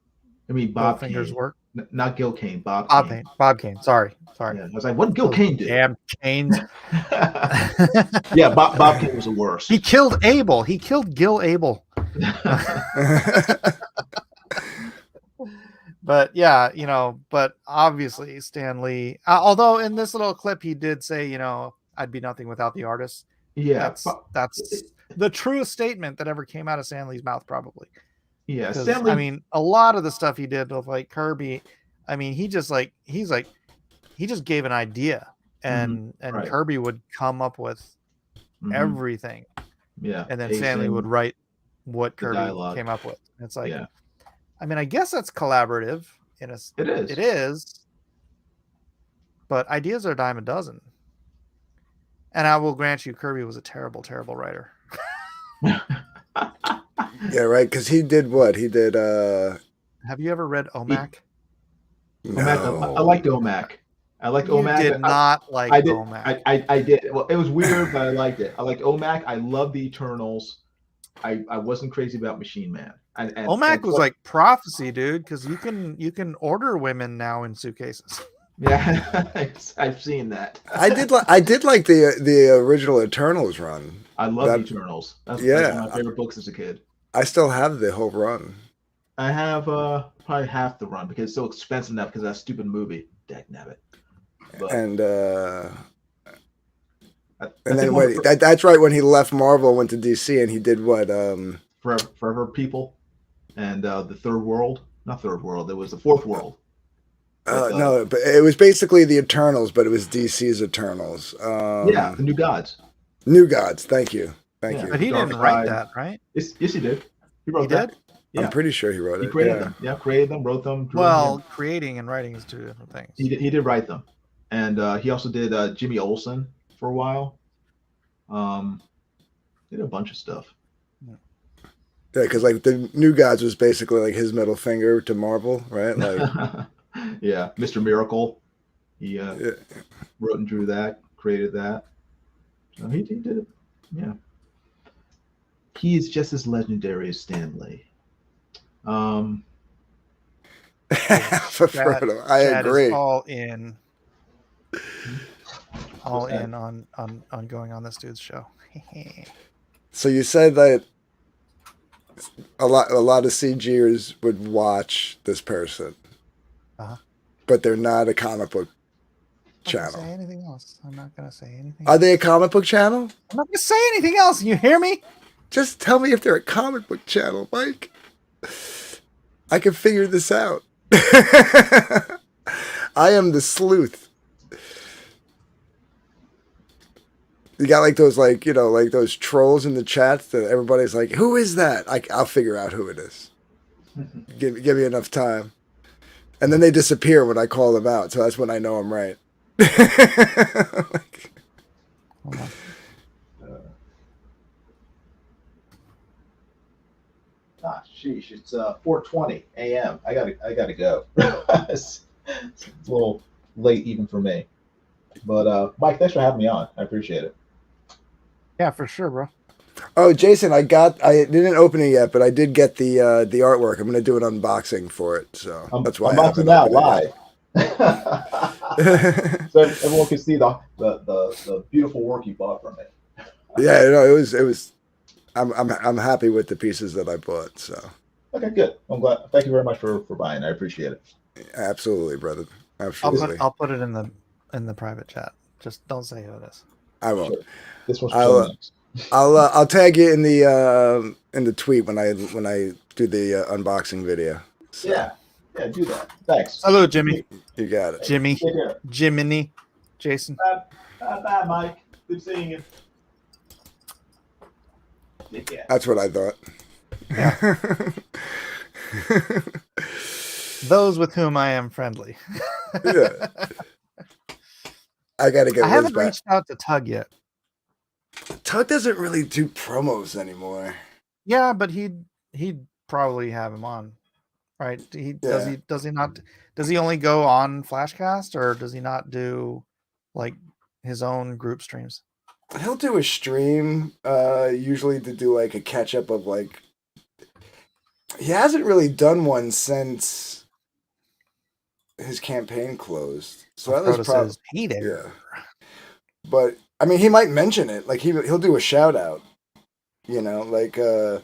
I mean Bob Finger's Kane. work. Not Gil Kane, Bob Kane. Bob Kane. Sorry. Yeah, I was like, what did Gil Kane do? Damn Canes. Yeah, Bob Kane was the worst. He killed Abel. He killed Gil Abel. But yeah, but obviously Stan Lee, although in this little clip he did say, I'd be nothing without the artist. Yeah. That's the truest statement that ever came out of Stan Lee's mouth, probably. Yeah. Stan Lee, I mean, a lot of the stuff he did with like Kirby, I mean, he just gave an idea, and Right. Kirby would come up with everything. Yeah. And then Stan Lee would write what Kirby came up with. It's like, yeah. I mean, I guess that's collaborative. It is. It is. But ideas are a dime a dozen. And I will grant you, Kirby was a terrible, terrible writer. Yeah, right. Because he did what? He did. Have you ever read OMAC? No. I liked OMAC. I liked OMAC. You did not like OMAC. I did. Well, it was weird, but I liked it. I liked OMAC. I loved the Eternals. I wasn't crazy about Machine Man. And OMAC was like prophecy, dude, because you can order women now in suitcases. Yeah, I've seen that. I did like the original Eternals run. I love Eternals. That's one of my favorite books as a kid. I still have the whole run. I have probably half the run because it's so expensive now because of that stupid movie. Dagnabbit. And then that's right when he left Marvel, went to DC, and he did what? Forever People, and the Third World. Not Third World. It was the Fourth World. No, but it was basically the Eternals, but it was DC's Eternals. Yeah, the New Gods. New Gods. Thank you. Thank you. But he didn't write that, right? Yes, he did. He wrote that. Yeah. I'm pretty sure he wrote it. He created them. Yeah, created them, wrote them. Well, creating and writing is two different things. He did write them, and he also did Jimmy Olsen for a while. Did a bunch of stuff. Yeah, because like the New Gods was basically like his middle finger to Marvel, right? Like, yeah, Mr. Miracle. He wrote and drew that, created that. So he did it. Yeah. He is just as legendary as Stan Lee. Frodo, I agree. Is all in on going on this dude's show. So you said that a lot of CGers would watch this person, but they're not a comic book channel. Say anything else? I'm not gonna say anything. Are they a comic book channel? I'm not gonna say anything else. You hear me? Just tell me if they're a comic book channel, Mike. I can figure this out. I am the sleuth. You got like those, like, you know, like those trolls in the chats that everybody's like, who is that? I'll figure out who it is. Give me enough time. And then they disappear when I call them out. So that's when I know I'm right. Sheesh, it's 4:20 a.m. I gotta go. It's a little late even for me. But Mike, thanks for having me on. I appreciate it. Yeah, for sure, bro. Oh, Jason, I didn't open it yet, but I did get the artwork. I'm gonna do an unboxing for it, so that's why I'm unboxing that live. So everyone can see the beautiful work you bought from me. Yeah, you know, it was. I'm happy with the pieces that I bought. So. Okay, good. I'm glad. Thank you very much for buying. I appreciate it. Absolutely, brother. Absolutely. I'll put it in the private chat. Just don't say who it is. I won't. Sure. This one's I'll tag you in the tweet when I do the unboxing video. So. Yeah, do that. Thanks. Hello, Jimmy. You got it. Jimmy. Jiminy. Jason. Bye, Mike. Good seeing you. Yeah. That's what I thought. Yeah. Those with whom I am friendly. Yeah. I gotta get I Liz haven't back. reached out to Tug yet. Tug doesn't really do promos anymore. Yeah, but he'd probably have him on, right? Does he not? Does he only go on Flashcast, or does he not do like his own group streams? He'll do a stream, usually to do like a catch up of like. He hasn't really done one since his campaign closed, so that was probably hey there. Yeah. But I mean, he might mention it. Like he'll do a shout out. You know, like with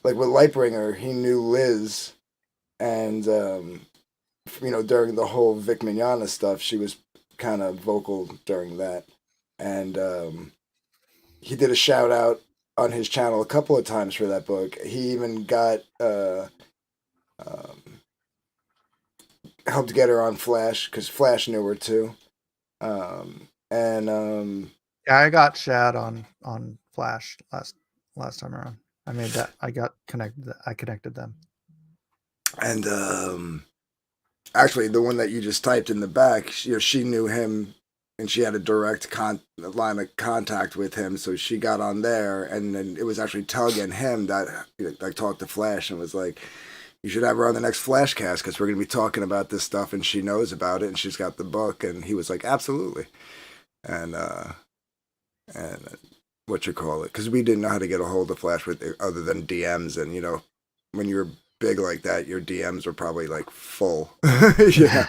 Lightbringer, he knew Liz, and you know, during the whole Vic Mignogna stuff, she was kind of vocal during that, and he did a shout out on his channel a couple of times for that book. He even got helped get her on Flash because Flash knew her too, and yeah, I got Shad on Flash last time around. I made that. I got connected. I connected them. And actually, the one that you just typed in the back, you know, she knew him, and she had a direct line of contact with him, so she got on there, and then it was actually Tug and him that like talked to Flash and was like, "You should have her on the next Flashcast because we're going to be talking about this stuff, and she knows about it, and she's got the book." And he was like, "Absolutely," and what you call it, because we didn't know how to get a hold of Flash with other than DMs, and you know, when you're big like that, your DMs are probably like full. Yeah,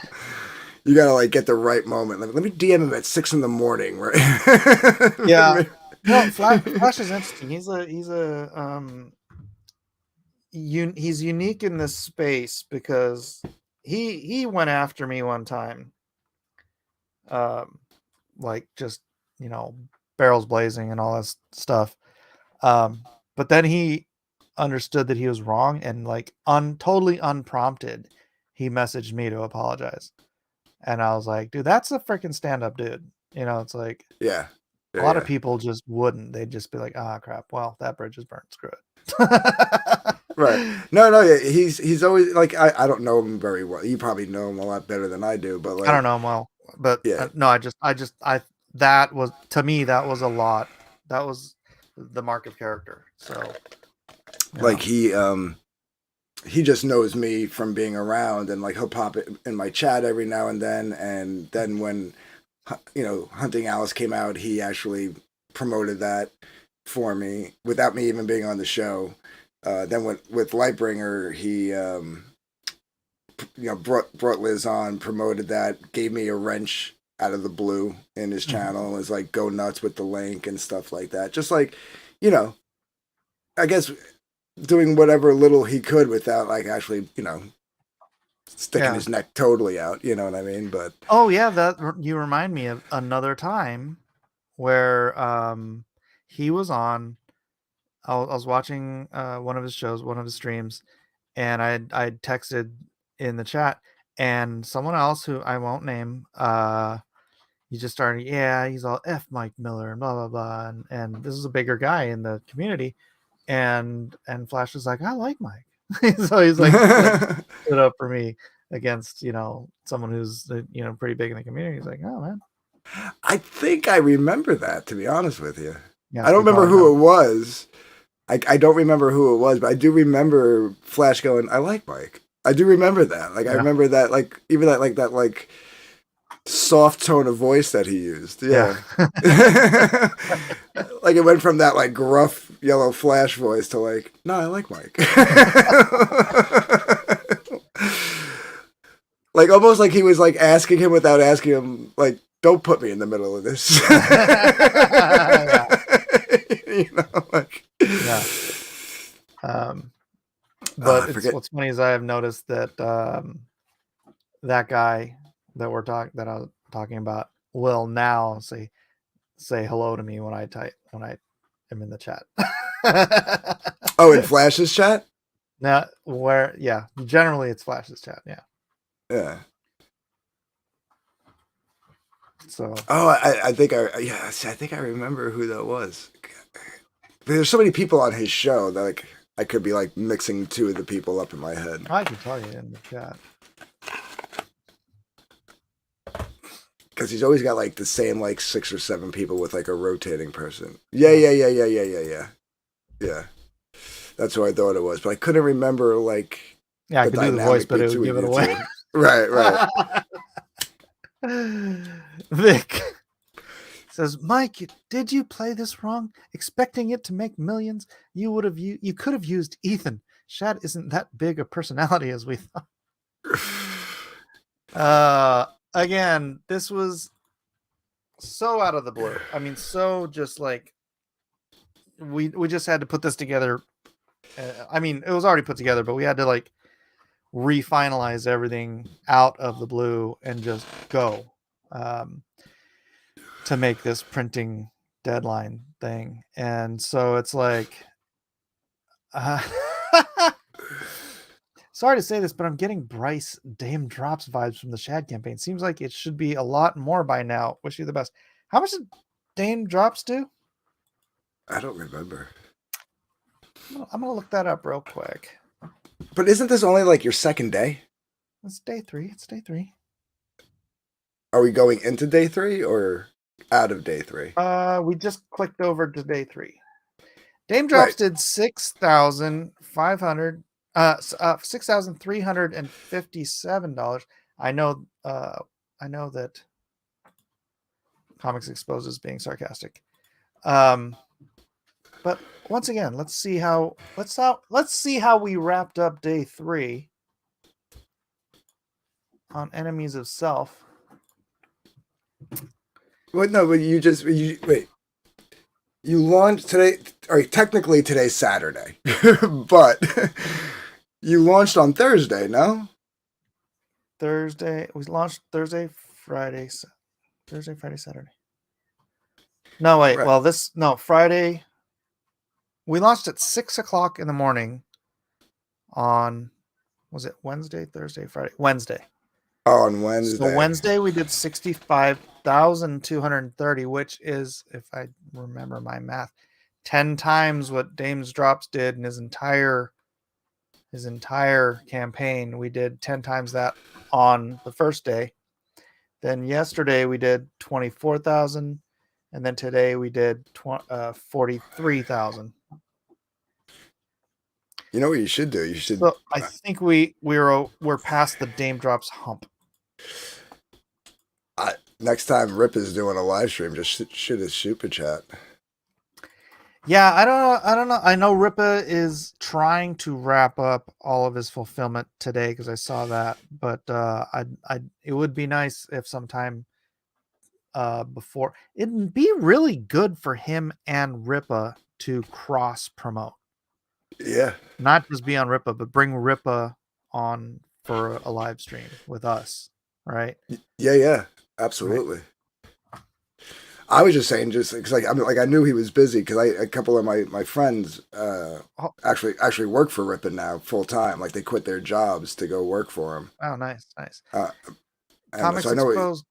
you gotta like get the right moment. Let me DM him at 6 a.m, right? Yeah, no, Flash is interesting. He's unique in this space because he went after me one time, like just, you know, barrels blazing and all that stuff, but then he understood that he was wrong, and like totally unprompted he messaged me to apologize, and I was like, dude, that's a freaking stand-up dude. You know, it's like, yeah, a lot of people just wouldn't. They'd just be like, ah, crap, well, that bridge is burnt, screw it. Right. No, yeah, he's always like, I don't know him very well. You probably know him a lot better than I do, but like, I don't know him well, but yeah. no, I that was, to me, that was a lot. That was the mark of character. So like he just knows me from being around, and like he'll pop it in my chat every now and then when, you know, Hunting Alice came out, he actually promoted that for me without me even being on the show. Then with Lightbringer, he you know, brought Liz on, promoted that, gave me a wrench out of the blue in his channel, and was like, go nuts with the link and stuff like that. Just like, you know, I guess doing whatever little he could without like actually, you know, sticking his neck totally out, you know what I mean? But oh yeah, that you remind me of another time where he was on. I was watching one of his shows, one of his streams, and I texted in the chat, and someone else who I won't name, he just started, yeah, he's all F Mike Miller and blah blah blah, and this is a bigger guy in the community, and Flash was like, I like Mike. So he's like stood up for me against, you know, someone who's, you know, pretty big in the community. He's like, oh man, I think I remember that, to be honest with you. Yeah, I don't remember who it was. I don't remember who it was, but I do remember Flash going, I like Mike. I do remember that. Like, I remember that, like, even that like soft tone of voice that he used. Yeah. Like, it went from that, like, gruff yellow Flash voice to, like, no, I like Mike. Like, almost like he was, like, asking him without asking him, like, don't put me in the middle of this. You know, like, yeah. But what's funny is I have noticed that that guy that I was talking about will now say hello to me when I am in the chat. Oh, in Flash's chat? Now, generally it's Flash's chat. Yeah. Yeah. So. Oh, I think I remember who that was. There's so many people on his show that, like, I could be like mixing two of the people up in my head. I can tell you in the chat. Because he's always got like the same like 6 or 7 people with like a rotating person. Yeah. That's who I thought it was, but I couldn't remember like. Yeah, I could do the voice, but it would give it away. Right. Vic says, Mike, did you play this wrong? Expecting it to make millions? You could have used Ethan. Shad isn't that big a personality as we thought. Again, this was so out of the blue. I mean, so just like we just had to put this together. I mean, it was already put together, but we had to like refinalize everything out of the blue and just go to make this printing deadline thing. And so it's like, sorry to say this, but I'm getting Bryce Dame Drops vibes from the Shad campaign. Seems like it should be a lot more by now. Wish you the best. How much did Dame Drops do? I don't remember. I'm gonna look that up real quick. But isn't this only like your second day? It's day 3. It's day 3. Are we going into day 3 or out of day 3? We just clicked over to day 3. Dame Drops did $6,357. I know that Comics Exposed is being sarcastic. But once again, let's see how we wrapped up day 3 on Enemies of Self. Well, no, but wait. You launched today, or technically today's Saturday, but you launched on Thursday, no? Thursday. We launched Thursday, Friday, Saturday. No, wait. Right. Well, Friday. We launched at 6:00 in the morning on, was it Wednesday, Thursday, Friday? Wednesday. Oh, on Wednesday. So Wednesday we did 65,230, which is, if I remember my math, 10 times what Dame's Drops did in his entire campaign. We did 10 times that on the first day. Then yesterday we did 24,000, and then today we did 43,000. You know what you should do? You should. So I think we're past the Dame Drops hump. Next time Rip is doing a live stream, just shoot a super chat. Yeah, I don't know. I know Ripa is trying to wrap up all of his fulfillment today because I saw that, but it would be nice if sometime before. It'd be really good for him and Ripa to cross promote. Yeah, not just be on Ripa, but bring Ripa on for a live stream with us, right? Yeah, absolutely. Right. I was just saying, just because I knew he was busy because a couple of my friends actually work for Ripa now full time. Like they quit their jobs to go work for him. Oh, nice. Comics Exposed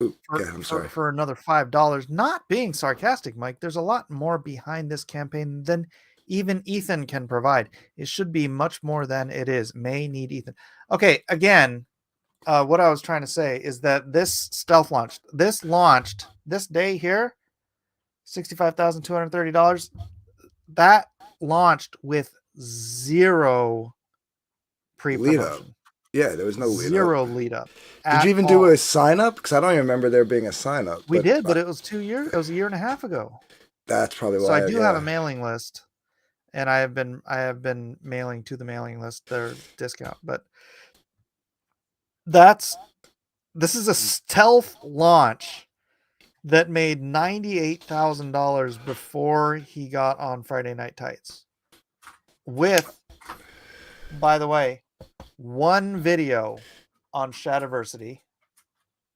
for another $5. Not being sarcastic, Mike. There's a lot more behind this campaign than even Ethan can provide. It should be much more than it is. May need Ethan. Okay, again, what I was trying to say is that this stealth launched. This launched this day here, $65,230. That launched with zero pre-promotion. Yeah, there was no lead zero lead up. Did you even do a sign up? Because I don't even remember there being a sign up. We did, but it was 2 years. It was a year and a half ago. That's probably why. So I do have a mailing list. And I have been mailing to the mailing list their discount, but this is a stealth launch that made $98,000 before he got on Friday Night Tights. With, by the way, one video on Shadiversity.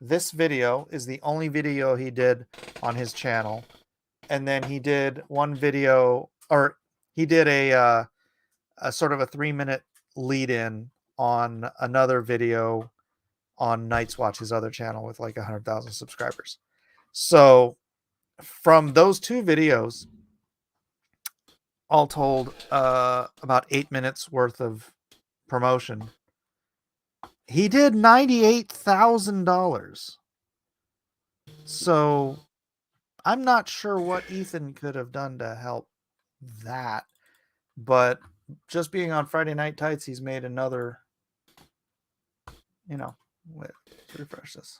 This video is the only video he did on his channel, and then he did one video, or he did a sort of a 3-minute lead-in on another video on Night's Watch, his other channel with like 100,000 subscribers. So from those two videos, all told, about 8 minutes worth of promotion. He did $98,000. So I'm not sure what Ethan could have done to help that, but just being on Friday Night Tights, he's made another, wait, refresh this.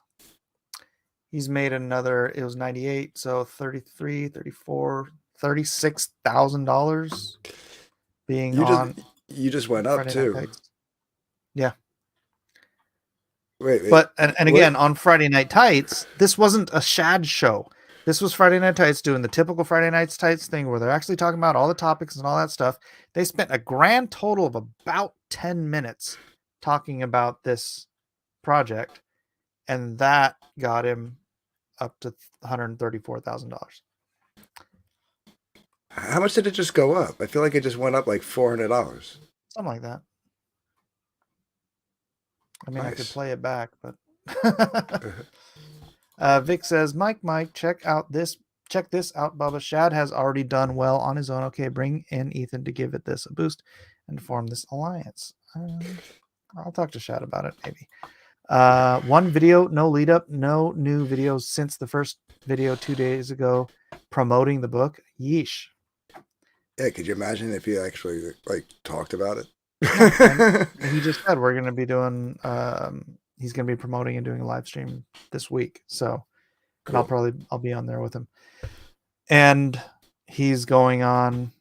He's made another, it was 98, so 33, 34, $36,000 being you just went up Friday too. Night Tights. Yeah. Wait. But and again, on Friday Night Tights, this wasn't a Shad show. This was Friday Night Tights doing the typical Friday Night Tights thing where they're actually talking about all the topics and all that stuff. They spent a grand total of about 10 minutes talking about this project, and that got him up to $134,000. How much did it just go up? I feel like it just went up like $400. Something like that. I mean, nice. I could play it back, but Vic says, Mike, check this out, Bubba. Shad has already done well on his own. Okay, bring in Ethan to give this a boost and form this alliance. I'll talk to Shad about it, maybe. One video, no lead up, no new videos since the first video 2 days ago promoting the book. Yeesh. Yeah, could you imagine if he actually talked about it? He just said we're going to be doing he's going to be promoting and doing a live stream this week, so cool. I'll be on there with him, and he's going on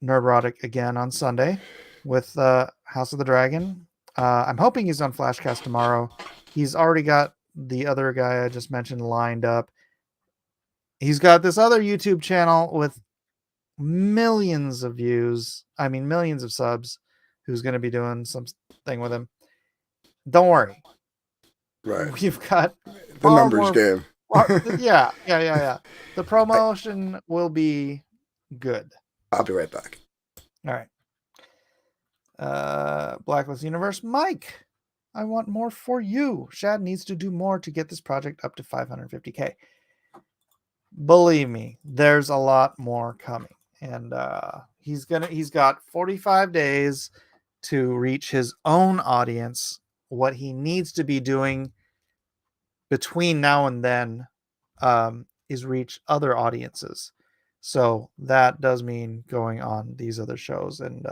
Nerdrotic again on Sunday with House of the Dragon. I'm hoping he's on Flashcast tomorrow. He's already got the other guy I just mentioned lined up. He's got this other YouTube channel with millions of views, millions of subs, who's going to be doing something with him. Don't worry. Right. We've got the numbers game. Yeah. The promotion will be good. I'll be right back. All right. Blacklist Universe. Mike, I want more for you. Shad needs to do more to get this project up to 550K. Believe me, there's a lot more coming. And he's got 45 days to reach his own audience. What he needs to be doing between now and then is reach other audiences. So that does mean going on these other shows, and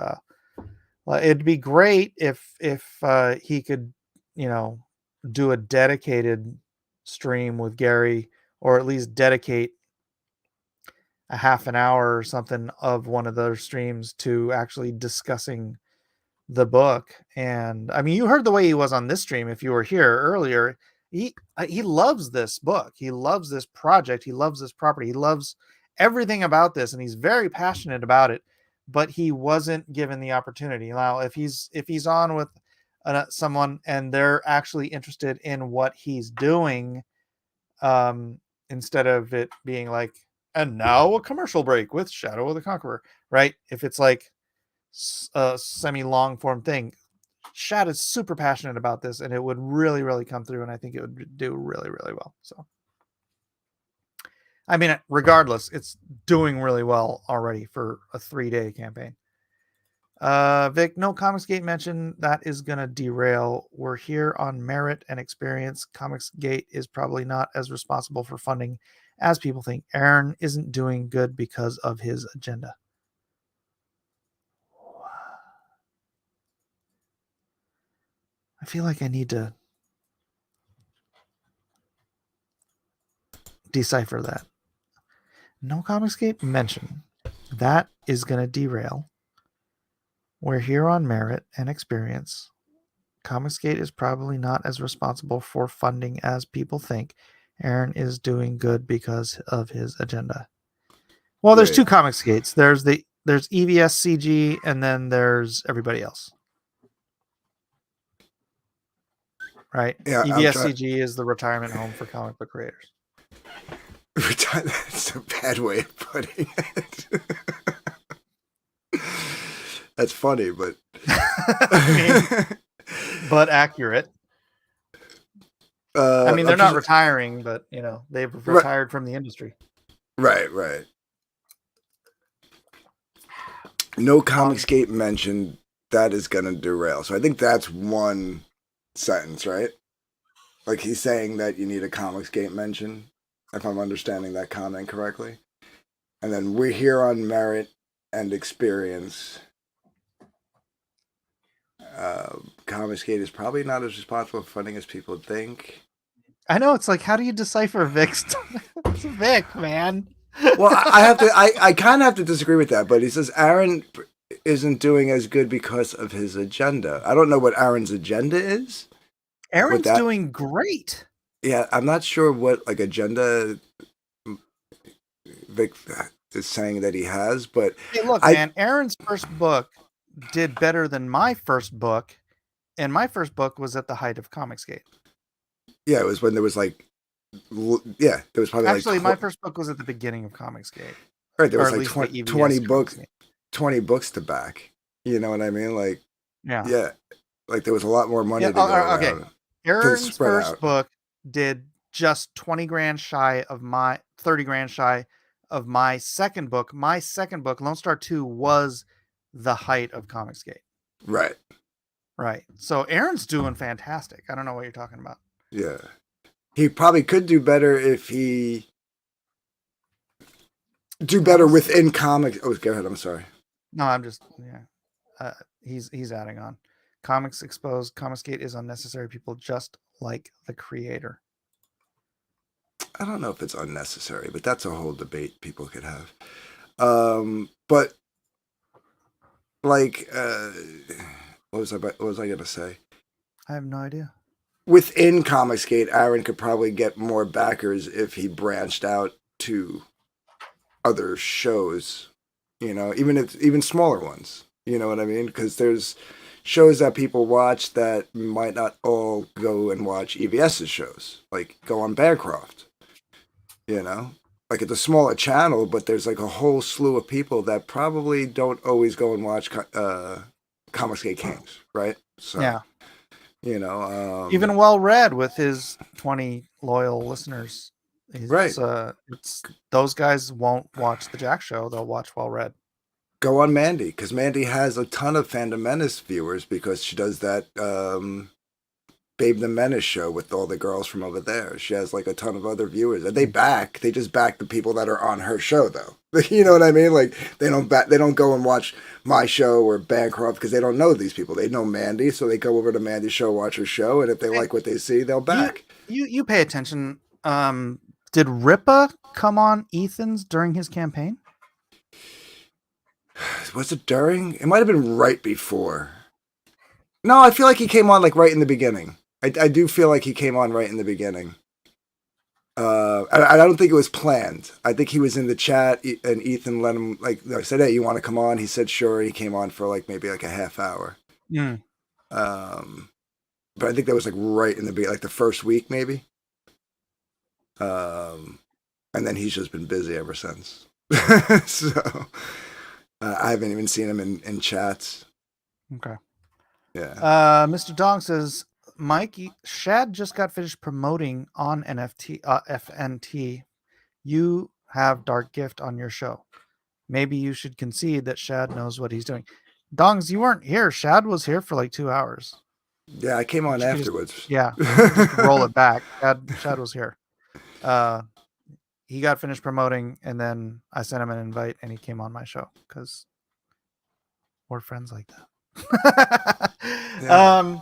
it'd be great if he could, do a dedicated stream with Gary, or at least dedicate a half an hour or something of one of those streams to actually discussing the book. And you heard the way he was on this stream. If you were here earlier, he loves this book. He loves this project. He loves this property. He loves everything about this, and he's very passionate about it, but he wasn't given the opportunity. Now, if he's on with someone and they're actually interested in what he's doing, instead of it being like, and now a commercial break with Shadow of the Conqueror, right? If it's like a semi-long form thing, Shad is super passionate about this, and it would really, really come through, and I think it would do really, really well. So, regardless, it's doing really well already for a 3-day campaign. Vic, no Comicsgate mention. That is going to derail. We're here on merit and experience. Comicsgate is probably not as responsible for funding as people think. Aaron isn't doing good because of his agenda. I feel like I need to decipher that. No Comicsgate mention. That is going to derail. We're here on merit and experience. Comicsgate is probably not as responsible for funding as people think. Aaron is doing good because of his agenda. Well, there's two Comicsgates. There's EVSCG, and then there's everybody else. Right? Yeah, EVSCG is the retirement home for comic book creators. That's a bad way of putting it. That's funny, but but accurate. They're not retiring, but they've retired from the industry. Right. No Comicsgate mentioned. That is going to derail. So I think that's one sentence, right? Like he's saying that you need a Comicsgate mention, if I'm understanding that comment correctly. And then we're here on merit and experience. Comicsgate is probably not as responsible for funding as people think. I know, it's like, how do you decipher Vic's? It's Vic, man. Well, I kind of have to disagree with that, but he says Aaron isn't doing as good because of his agenda. I don't know what Aaron's agenda is. Aaron's doing great. Yeah, I'm not sure what like agenda Vic is saying that he has, but hey, look, man, Aaron's first book did better than my first book, and my first book was at the height of Comicsgate. Yeah, it was when there was like, there was probably actually like my first book was at the beginning of Comicsgate. Right, there was like 20 books, 20 books to back. You know what I mean? Like, yeah, like there was a lot more money to go around. Okay, Aaron's first book did just 20 grand shy of my 30 grand shy of my second book. My second book, Lone Star 2, was the height of Comicsgate. Right. Right. So Aaron's doing fantastic. I don't know what you're talking about. Yeah. He probably could do better if he do better within comics. Oh, go ahead. I'm sorry. No, I'm just, he's adding on. Comics exposed. Comicsgate is unnecessary. People just like the creator. I don't know if it's unnecessary, but that's a whole debate people could have. But like, what was I going to say? I have no idea. Within Comicsgate, Aaron could probably get more backers if he branched out to other shows, you know, even smaller ones. You know what I mean? Because there's shows that people watch that might not all go and watch EVS's shows, like go on Bancroft. You know, like it's a smaller channel, but there's like a whole slew of people that probably don't always go and watch Comicsgate Kings, right? So, yeah. You know, even Well Read with his 20 loyal listeners. Right. It's those guys won't watch the Jack Show. They'll watch Well Read. Go on Mandy, because Mandy has a ton of Fandom Menace viewers because she does that Babe the Menace show with all the girls from over there. She has like a ton of other viewers. And they just back the people that are on her show though. You know what I mean? Like they don't go and watch my show or Bancroft because they don't know these people. They know Mandy, so they go over to Mandy's show, watch her show, and if they like what they see, they'll back. You pay attention. Did Ripa come on Ethan's during his campaign? Was it during? It might have been right before. No, I feel like he came on like right in the beginning. I do feel like he came on right in the beginning. I don't think it was planned. I think he was in the chat and Ethan let him, like, I said, hey, you want to come on? He said, sure. He came on for like maybe like a half hour. Yeah. But I think that was like right in the beginning, like the first week maybe. And then he's just been busy ever since. So I haven't even seen him in chats. Okay. Yeah. Mr. Dong says, Mike, Shad just got finished promoting on FNT. You have Dark Gift on your show. Maybe you should concede that Shad knows what he's doing. Dongs, you weren't here. Shad was here for like 2 hours. Yeah, I came on afterwards. Just roll it back. Shad was here. He got finished promoting, and then I sent him an invite, and he came on my show because we're friends like that. Yeah.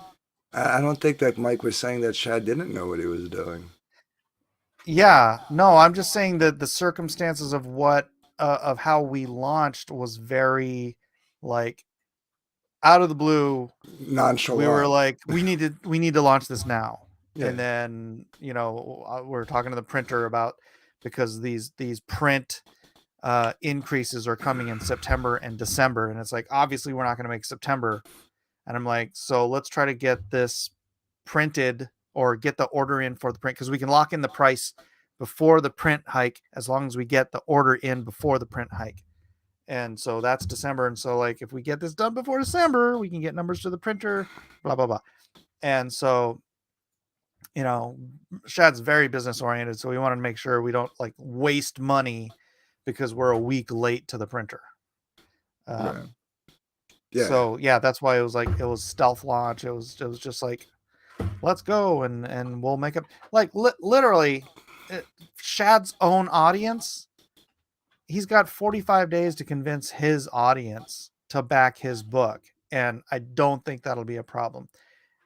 I don't think that Mike was saying that Shad didn't know what he was doing. Yeah, no, I'm just saying that the circumstances of what of how we launched was very like out of the blue, nonchalant. We were like, we need to launch this now. Yeah. And then, you know, we're talking to the printer about because these print increases are coming in September and December, and it's like obviously we're not going to make September. And I'm like, so let's try to get this printed or get the order in for the print because we can lock in the price before the print hike as long as we get the order in before the print hike. And so that's December. And so like if we get this done before December, we can get numbers to the printer, blah, blah, blah. And so, you know, Shad's very business oriented. So we wanted to make sure we don't like waste money because we're a week late to the printer. Yeah. So yeah, that's why it was stealth launch. It was just like, let's go and we'll make it like literally Shad's own audience. He's got 45 days to convince his audience to back his book, and I don't think that'll be a problem.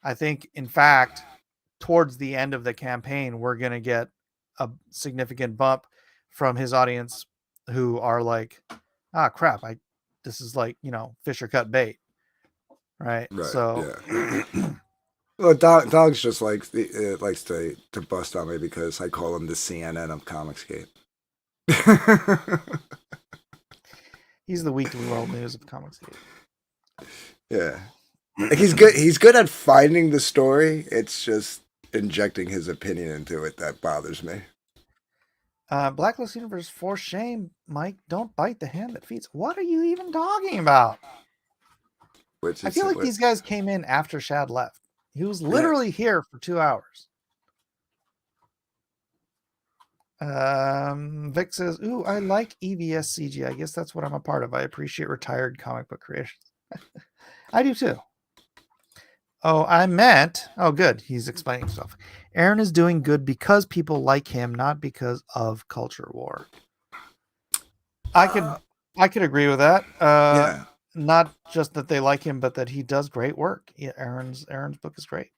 I think, in fact, towards the end of the campaign, we're going to get a significant bump from his audience who are like, ah, crap, this is like, Fisher cut bait. Right. So, yeah. Well, Dogs just likes to bust on me because I call him the CNN of Comicsgate. He's the weekly world news of Comicsgate. Yeah. Like he's good at finding the story. It's just injecting his opinion into it that bothers me. Blacklist Universe, for shame, Mike, don't bite the hand that feeds. What are you even talking about? I feel like these guys came in after Shad left. He was literally here for 2 hours. Vic says, ooh, I like EVS CG. I guess that's what I'm a part of. I appreciate retired comic book creations. I do too. Oh, good. He's explaining himself. Aaron is doing good because people like him, not because of culture war. I could agree with that. Yeah. Not just that they like him, but that he does great work. Yeah, Aaron's book is great.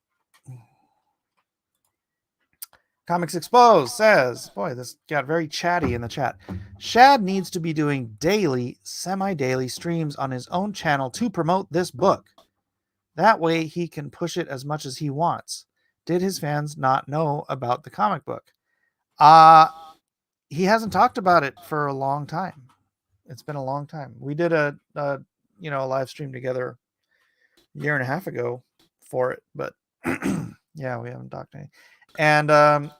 Comics Exposed says, boy, this got very chatty in the chat. Shad needs to be doing daily, semi-daily streams on his own channel to promote this book. That way he can push it as much as he wants. Did his fans not know about the comic book? He hasn't talked about it for a long time. It's been a long time. We did a live stream together a year and a half ago for it, but yeah, we haven't talked any. And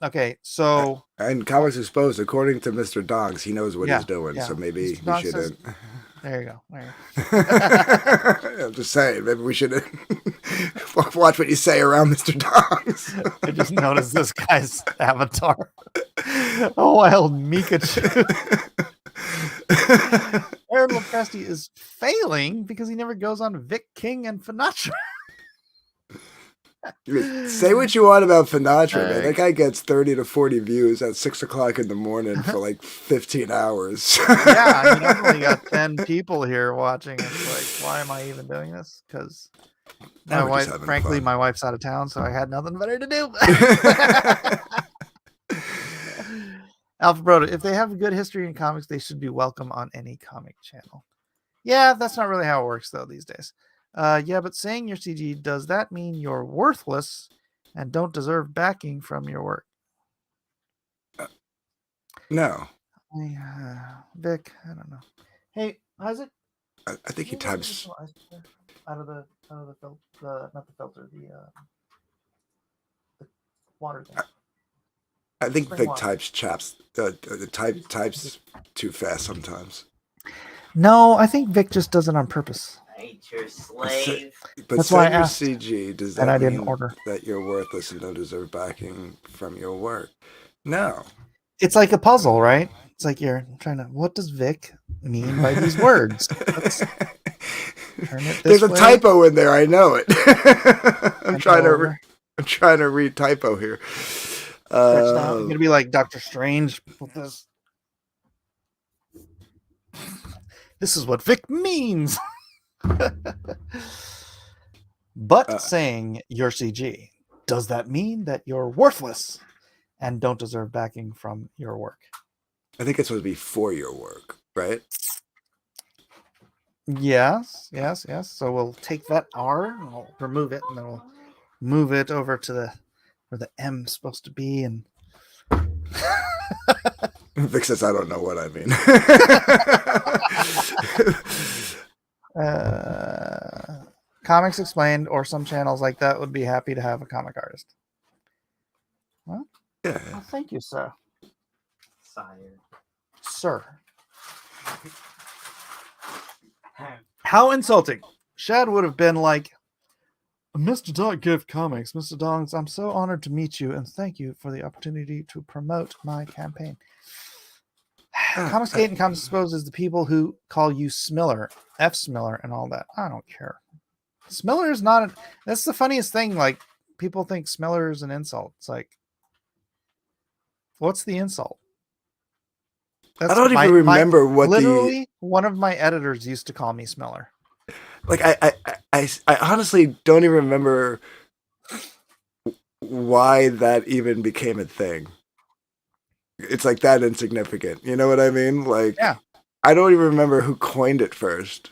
okay, so and Comics Exposed, according to Mr. Dongs, he knows what he's doing, so maybe we shouldn't. There you go. I'm just saying, maybe we should watch what you say around Mr. Dongs. I just noticed this guy's avatar. A wild Mikachu. Aaron Lopresti is failing because he never goes on Vic King and Finatra. Say what you want about Finatra, man. That guy gets 30 to 40 views at 6 o'clock in the morning for like 15 hours. Yeah, I've only got 10 people here watching. It's like, why am I even doing this? Because my wife's out of town, so I had nothing better to do. Alpha Broda, if they have a good history in comics, they should be welcome on any comic channel. Yeah, that's not really how it works, though, these days. Yeah, but saying you're CG, does that mean you're worthless and don't deserve backing from your work? No. Vic, I don't know. Hey, how's it? I think he types out of the filter, not the filter, the water thing. I think Vic types types too fast sometimes. No, I think Vic just does it on purpose. Your slave. But that's why I you're asked, CG, does that and I mean didn't order that you're worthless and don't deserve backing from your work? No. It's like a puzzle, right? It's like you're trying to. What does Vic mean by these words? Let's turn it There's a way. typo in there. I know it. I'm trying to read typo here. You're gonna be like Dr. Strange with this. This is what Vic means. But saying you're CG, does that mean that you're worthless and don't deserve backing from your work? I think it's supposed to be for your work, right? Yes. So we'll take that R and we'll remove it, and then we'll move it over to where the M is supposed to be. And Vic says, I don't know what I mean. Comics Explained or some channels like that would be happy to have a comic artist. Well, yeah. Well, thank you, sir. Sire. How insulting. Shad would have been like, Mr. Dog Gift Comics, Mr. Dongs, I'm so honored to meet you and thank you for the opportunity to promote my campaign. Confiscate and Compose is the people who call you Smiller, F Smiller, and all that. I don't care. Smiller is not. That's the funniest thing. Like, people think Smiller is an insult. It's like, what's the insult? I don't even remember what literally one of my editors used to call me Smeller. Like I honestly don't even remember why that even became a thing. It's like that insignificant. You know what I mean? Like, yeah. I don't even remember who coined it first.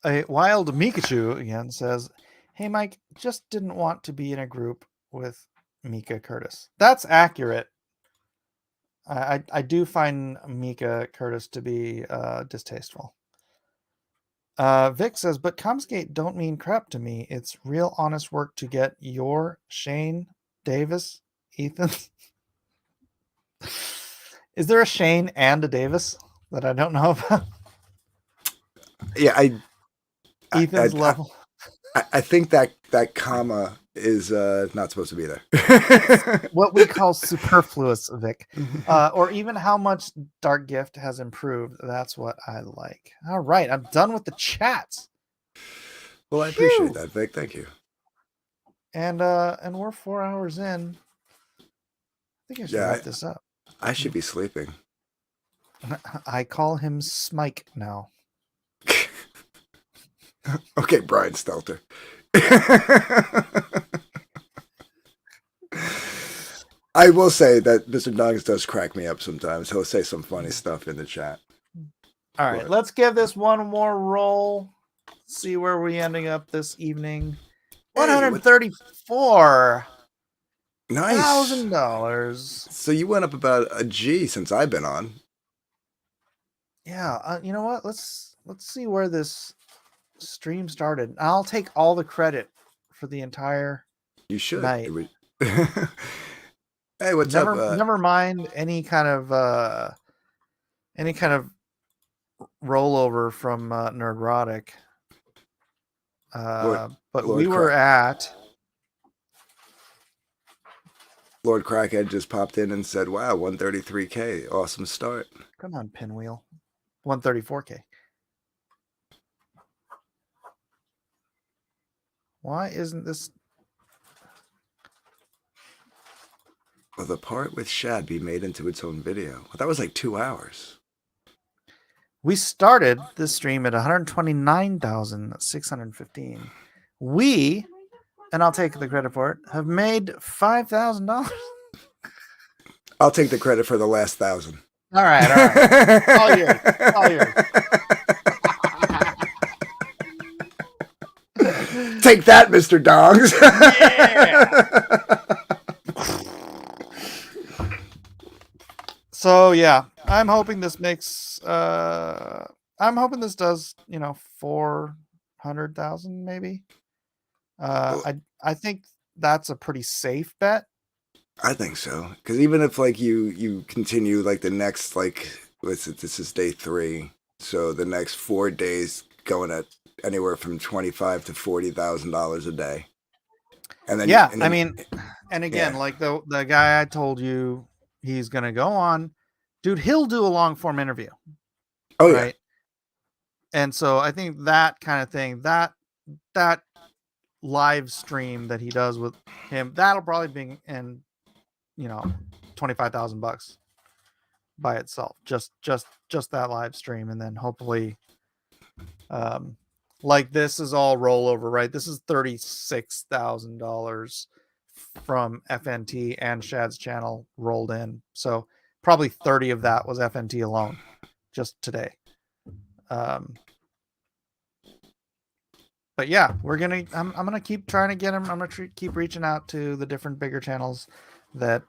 A Wild Mikachu again says, "Hey Mike, just didn't want to be in a group with Mika Curtis." That's accurate. I do find Mika Curtis to be distasteful. Vic says, but Comsgate don't mean crap to me. It's real honest work to get your Shane, Davis, Ethan. Is there a Shane and a Davis that I don't know about? Yeah, Ethan's level. I think that comma is not supposed to be there. What we call superfluous, Vic. Or even how much Dark Gift has improved. That's what I like. All right, I'm done with the chats. Well, I appreciate that, Vic. Thank you. And we're 4 hours in. I think I should wrap this up. I should be sleeping. I call him Smike now. Okay, Brian Stelter. I will say that Mr. Dongs does crack me up sometimes. He'll say some funny stuff in the chat. All right, let's give this one more roll. See where we're ending up this evening. $134. Nice. $1,000. So you went up about a G since I've been on. Yeah, you know what? Let's see where this stream started. I'll take all the credit for the entire You should. night. Hey, what's up? Never mind any kind of rollover from Nerdrotic. But Lord we were at Lord Crackhead just popped in and said, "Wow, 133K, awesome start." Come on, Pinwheel, 134K. Why isn't this? Will the part with Shad be made into its own video? Well, that was like 2 hours. We started this stream at 129,615. We, and I'll take the credit for it, have made $5,000. I'll take the credit for the last 1,000. All right. All yours. Take that, Mr. Dongs. Yeah. So yeah, I'm hoping this makes. I'm hoping this does 400,000 maybe. I think that's a pretty safe bet. I think so, because even if like you continue like the next this is day 3, so the next 4 days going at anywhere from $25,000 to $40,000 a day, and then and again, like the guy I told you he's gonna go on, dude, he'll do a long form interview. Oh right? Yeah. And so I think that kind of thing, that live stream that he does with him, that'll probably be in $25,000 by itself, just that live stream. And then hopefully like this is all rollover, right? This is $36,000 from FNT and Shad's channel rolled in, so probably 30 of that was FNT alone just today. But yeah, I'm gonna keep trying to get him. I'm gonna keep reaching out to the different bigger channels that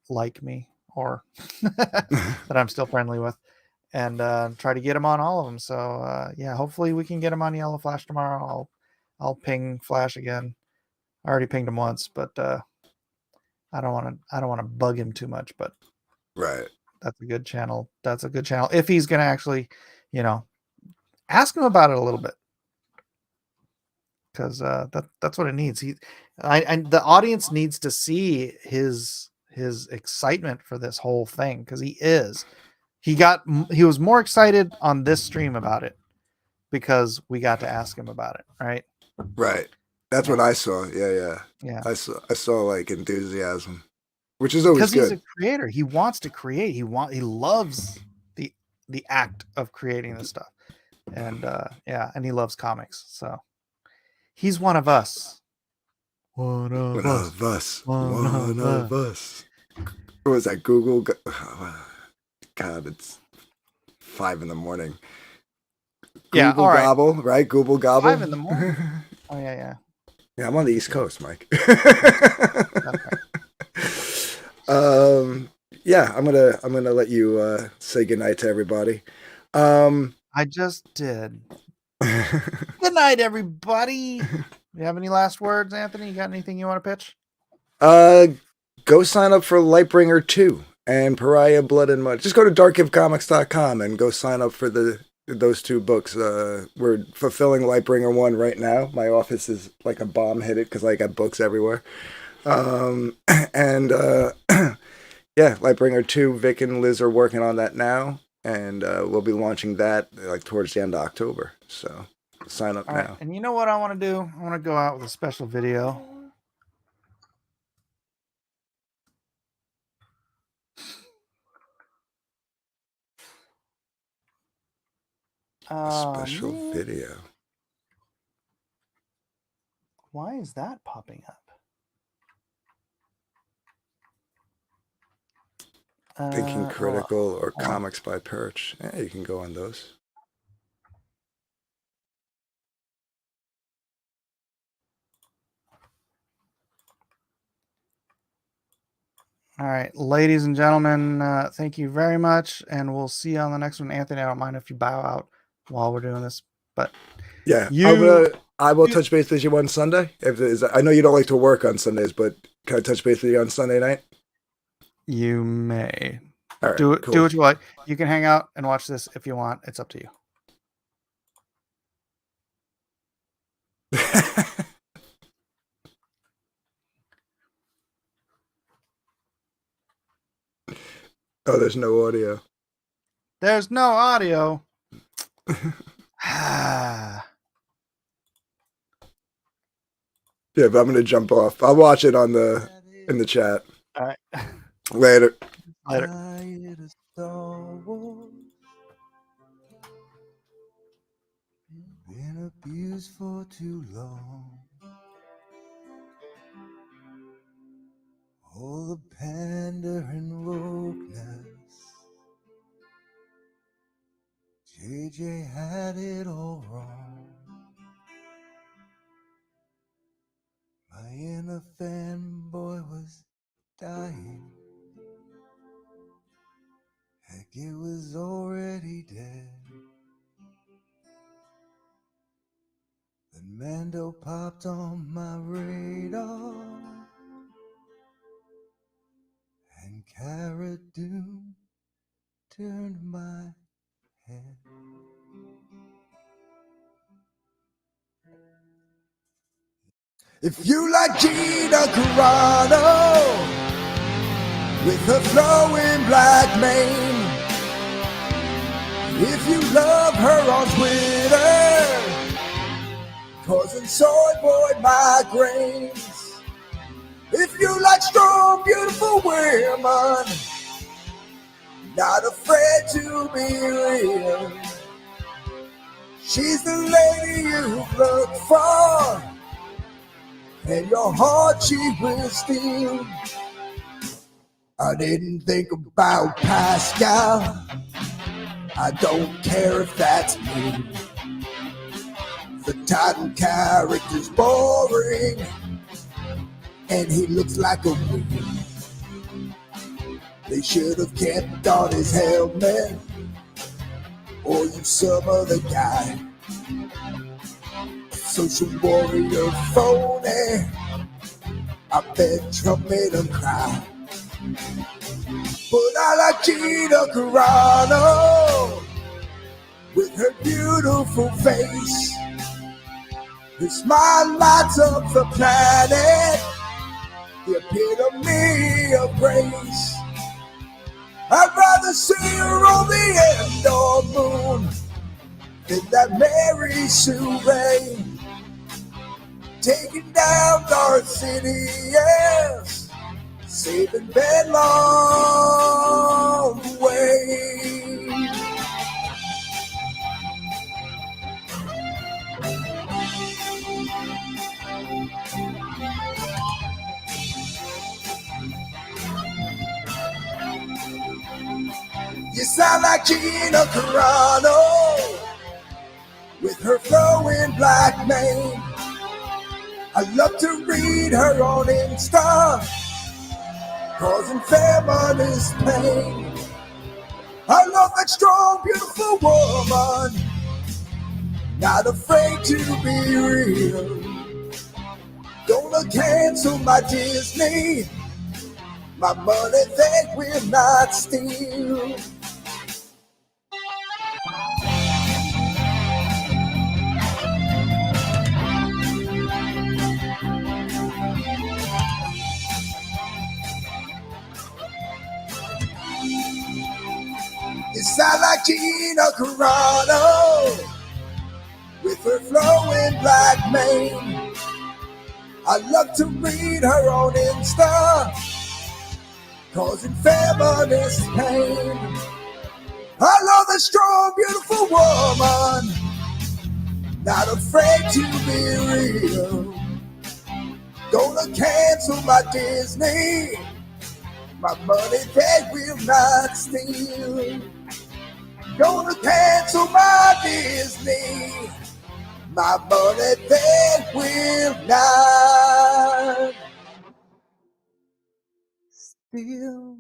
like me or that I'm still friendly with, and try to get him on all of them. So yeah, hopefully we can get him on Yellow Flash tomorrow. I'll ping Flash again. I already pinged him once, but I don't want to bug him too much. But right, that's a good channel. If he's gonna actually, ask him about it a little bit. because that's what it needs. And the audience needs to see his excitement for this whole thing, because he was more excited on this stream about it because we got to ask him about it, right? Right. That's what I saw. Yeah. I saw like enthusiasm, which is always good. Because he's a creator. He wants to create. He loves the act of creating this stuff. And and he loves comics. So he's one of us. One of us. One of us. What was that? Google? God, it's 5 a.m. Google all right. Gobble, right? Google Gobble. 5 a.m. Oh yeah. Yeah, I'm on the East Coast, Mike. Okay. Yeah, I'm gonna let you say goodnight to everybody. I just did. Good night, everybody. You have any last words, Anthony? You got anything you want to pitch? Go sign up for Lightbringer 2 and Pariah Blood and Mud. Just go to darkgivecomics.com and go sign up for those 2 books. We're fulfilling Lightbringer 1 right now. My office is like a bomb hit it because I got books everywhere. Yeah, Lightbringer 2, Vic and Liz are working on that now, and we'll be launching that like towards the end of October. So sign up now. Right. And you know what I want to do? I want to go out with a special video. Special video. Why is that popping up? Thinking Critical or Comics by Perch. Yeah, you can go on those. All right, ladies and gentlemen, thank you very much, and we'll see you on the next one. Anthony, I don't mind if you bow out while we're doing this, but yeah, I will touch base with you on Sunday. I know you don't like to work on Sundays, but can I touch base with you on Sunday night? You may. All right, do cool. Do what you like. You can hang out and watch this if you want. It's up to you. Oh, there's no audio. There's no audio. Yeah, but I'm gonna jump off. I'll watch it in the chat. All right. Later. Been abused for too long. All the pandering wokeness. JJ had it all wrong. My inner fanboy was dying. Heck, it was already dead. Then Mando popped on my radar. And Cara Dune turned my head. If you like Gina Carano with her flowing black mane, if you love her on Twitter causing soy boy migraines, if you like strong, beautiful women not afraid to be real, she's the lady you've looked for, and your heart she will steal. I didn't think about Pascal. I don't care if that's me. The Titan character's boring, and he looks like a weed. They should have kept on his helmet, or use some other guy. Social warrior phony, I bet Trump made him cry. But I like Gina Carano with her beautiful face Her smile lights up the planet, the epitome of grace. I'd rather see her on the end of moon than that Mary Sue Ray, taking down Dark City, yes, saving Ben along the way. You sound like Gina Carano with her flowing black mane. I love to read her on Insta, causing feminist pain. I love that strong, beautiful woman, not afraid to be real. Gonna cancel my Disney, my money they will not steal. You sound like Gina Carano with her flowing black mane. I love to read her on Insta, causing feminist pain. I love the strong, beautiful woman, not afraid to be real. Gonna cancel my Disney, my money they will not steal. Gonna cancel my Disney, my money they will not steal.